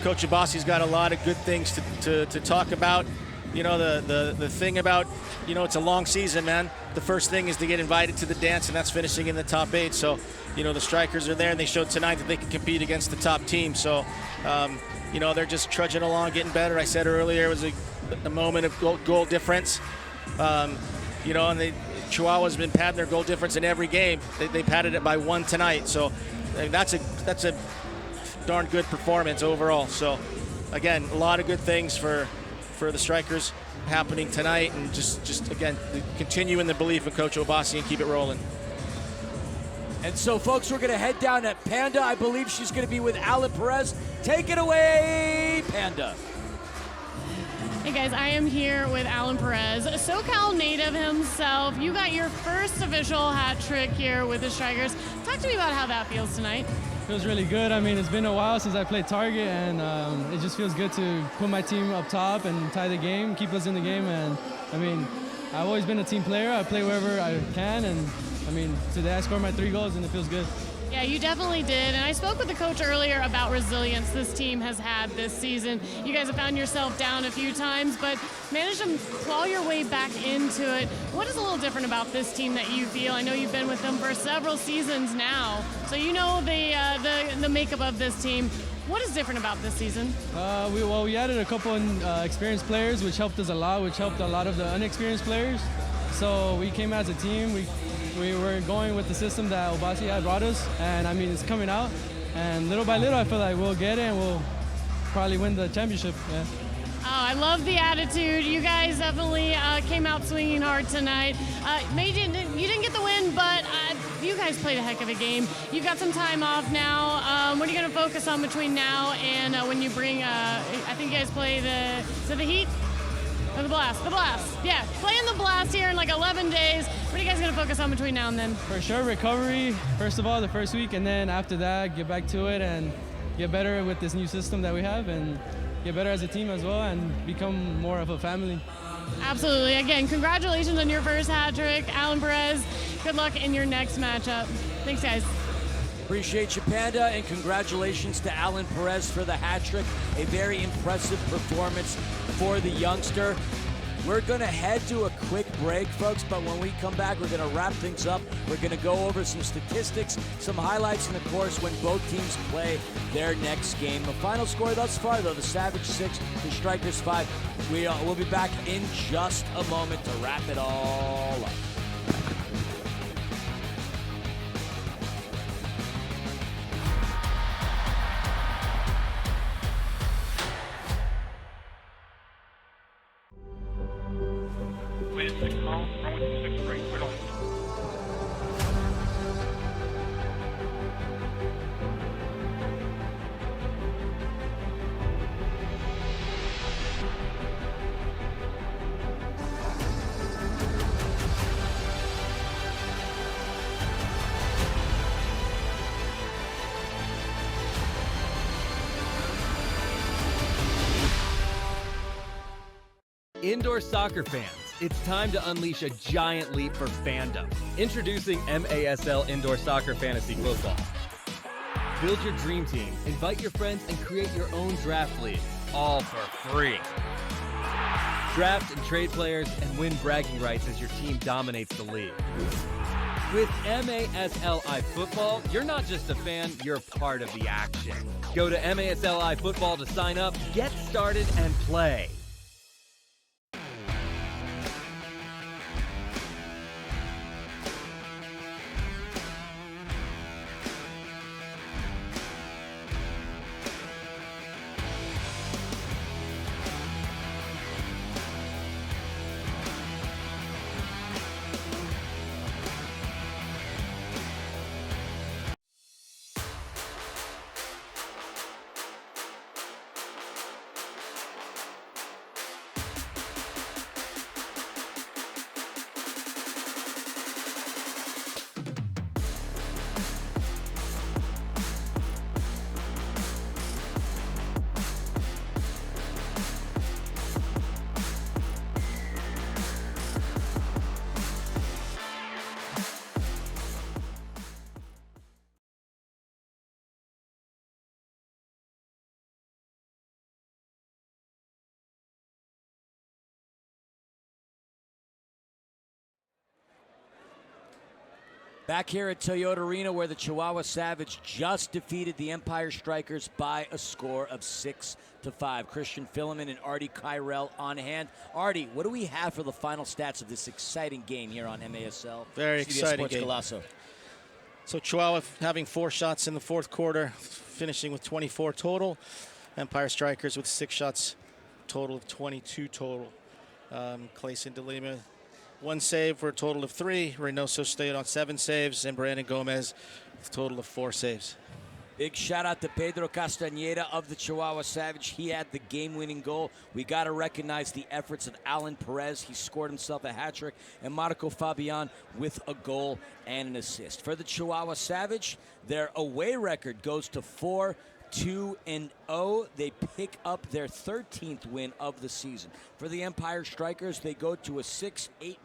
Coach Abasi's got a lot of good things to talk about. You know, the thing about, you know, it's a long season, man. The first thing is to get invited to the dance, and that's finishing in the top 8. So the Strykers are there, and they showed tonight that they can compete against the top team. So, they're just trudging along, getting better. I said earlier it was a moment of goal difference. And Chihuahua's been padding their goal difference in every game. They padded it by 1 tonight. So that's a darn good performance overall. So again, a lot of good things for the Strykers happening tonight, and just again, continue in the belief in Coach Obasi and keep it rolling. And so, folks, we're going to head down at Panda. I believe she's going to be with Alan Perez. Take it away, Panda. Hey guys, I am here with Alan Perez, a SoCal native himself. You got your first official hat trick here with the Strykers. Talk to me about how that feels tonight. Feels really good. I mean, it's been a while since I played target, and it just feels good to put my team up top and tie the game, keep us in the game. And I mean, I've always been a team player. I play wherever I can, and I mean, today I scored my 3 goals, and it feels good. Yeah, you definitely did. And I spoke with the coach earlier about resilience this team has had this season. You guys have found yourself down a few times, but managed to claw your way back into it. What is a little different about this team that you feel? I know you've been with them for several seasons now, so you know the makeup of this team. What is different about this season? We added a couple experienced players, which helped us a lot, which helped a lot of the unexperienced players. So we came as a team. We were going with the system that Obasi had brought us, and I mean, it's coming out. And little by little, I feel like we'll get it, and we'll probably win the championship. Yeah. Oh, I love the attitude. You guys definitely came out swinging hard tonight. You didn't get the win, but you guys played a heck of a game. You've got some time off now. What are you going to focus on between now and when you bring, I think you guys play the Heat? Or the Blast? The Blast. Yeah, playing the Blast here in like 11 days. What are you guys going to focus on between now and then? For sure, recovery, first of all, the first week, and then after that, get back to it and get better with this new system that we have, and get better as a team as well, and become more of a family. Absolutely. Again, congratulations on your first hat trick, Alan Perez. Good luck in your next matchup. Thanks, guys. Appreciate you, Panda, and congratulations to Alan Perez for the hat trick. A very impressive performance for the youngster. We're going to head to a quick break, folks, but when we come back, we're going to wrap things up. We're going to go over some statistics, some highlights, and of course, when both teams play their next game. The final score thus far, though, the Savage 6, the Strykers 5. We'll be back in just a moment to wrap it all up. Wait, 6 call. Wrong with 6 break. Wait on. Indoor soccer fans, it's time to unleash a giant leap for fandom. Introducing MASL Indoor Soccer Fantasy Football. Build your dream team, invite your friends, and create your own draft league, all for free. Draft and trade players and win bragging rights as your team dominates the league. With MASLI Football, you're not just a fan, you're part of the action. Go to MASLI Football to sign up, get started, and play. Back here at Toyota Arena, where the Chihuahua Savage just defeated the Empire Strykers by a score of 6-5. Christian Filliman and Artie Kyrell on hand. Artie, what do we have for the final stats of this exciting game here on MASL? Very CBS exciting Sports game. Golasso. So Chihuahua having 4 shots in the fourth quarter, finishing with 24 total. Empire Strykers with 6 shots, total of 22 total. Clayson DeLima, 1 save for a total of 3. Reynoso stayed on 7 saves, and Brandon Gomez with a total of 4 saves. Big shout out to Pedro Castañeda of the Chihuahua Savage. He had the game-winning goal. We got to recognize the efforts of Alan Perez. He scored himself a hat trick, and Marco Fabian with a goal and an assist. For the Chihuahua Savage, their away record goes to 4-2-0. They pick up their 13th win of the season. For the Empire Strykers, they go to a 6-8-1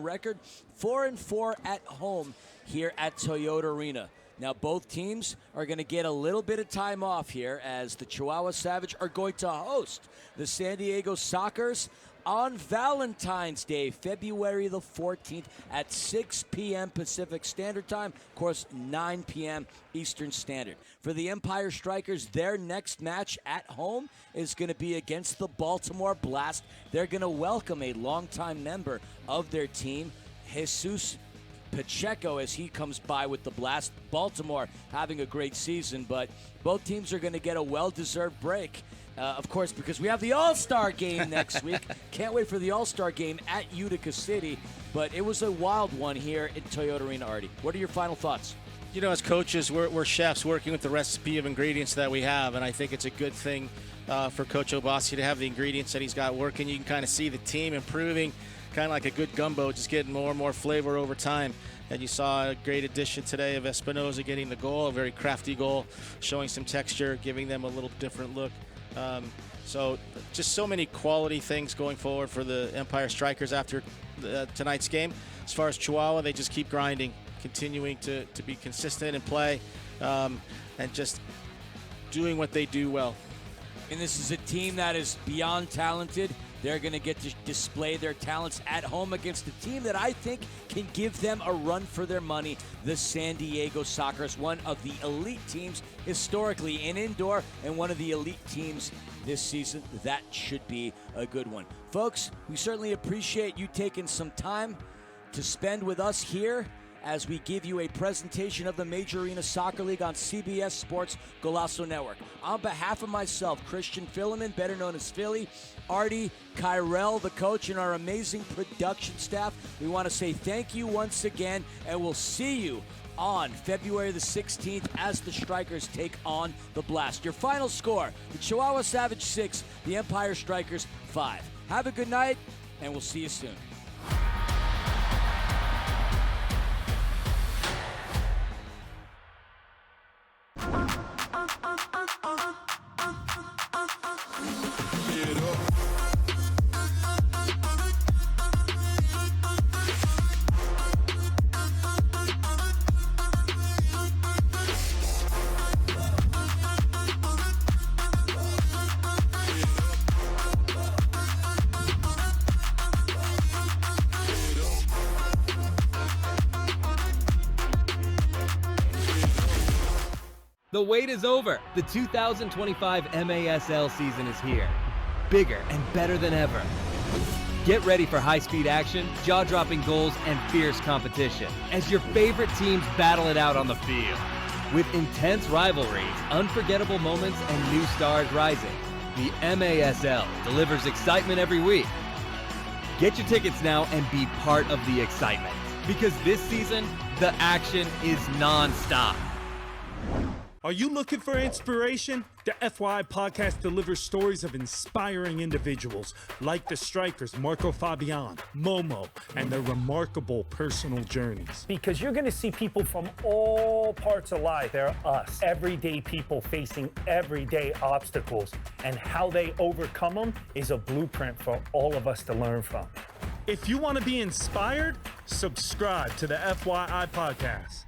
record, 4-4 at home here at Toyota Arena. Now, both teams are going to get a little bit of time off here, as the Chihuahua Savage are going to host the San Diego Sockers on Valentine's Day, February the 14th at 6 p.m. Pacific Standard Time, of course, 9 p.m. Eastern Standard. For the Empire Strykers, their next match at home is going to be against the Baltimore Blast. They're going to welcome a longtime member of their team, Jesus Pacheco, as he comes by with the Blast. Baltimore having a great season, but both teams are going to get a well-deserved break. Of course, because we have the All-Star Game next week. Can't wait for the All-Star Game at Utica City, but it was a wild one here at Toyota Arena. Artie, what are your final thoughts? You know, as coaches, we're chefs working with the recipe of ingredients that we have, and I think it's a good thing for Coach Obasi to have the ingredients that he's got working. You can kind of see the team improving, kind of like a good gumbo, just getting more and more flavor over time. And you saw a great addition today of Espinoza getting the goal, a very crafty goal, showing some texture, giving them a little different look. So just so many quality things going forward for the Empire Strykers after tonight's game. As far as Chihuahua, they just keep grinding, continuing to be consistent and play, and just doing what they do well. And this is a team that is beyond talented. They're going to get to display their talents at home against a team that I think can give them a run for their money, the San Diego Sockers, one of the elite teams historically in indoor and one of the elite teams this season. That should be a good one. Folks, we certainly appreciate you taking some time to spend with us here as we give you a presentation of the Major Arena Soccer League on CBS Sports Golasso Network. On behalf of myself, Christian Filliman, better known as Philly, Artie Kyrell, the coach, and our amazing production staff, we want to say thank you once again, and we'll see you on February the 16th as the Strikers take on the Blast. Your final score, the Chihuahua Savage 6, the Empire Strykers 5. Have a good night, and we'll see you soon. The wait is over. The 2025 MASL season is here. Bigger and better than ever. Get ready for high-speed action, jaw-dropping goals, and fierce competition as your favorite teams battle it out on the field. With intense rivalries, unforgettable moments, and new stars rising, the MASL delivers excitement every week. Get your tickets now and be part of the excitement, because this season, the action is non-stop. Are you looking for inspiration? The FYI podcast delivers stories of inspiring individuals like the Strykers, Marco Fabian, Momo, and their remarkable personal journeys. Because you're going to see people from all parts of life. They're us, everyday people facing everyday obstacles, and how they overcome them is a blueprint for all of us to learn from. If you want to be inspired, subscribe to the FYI podcast.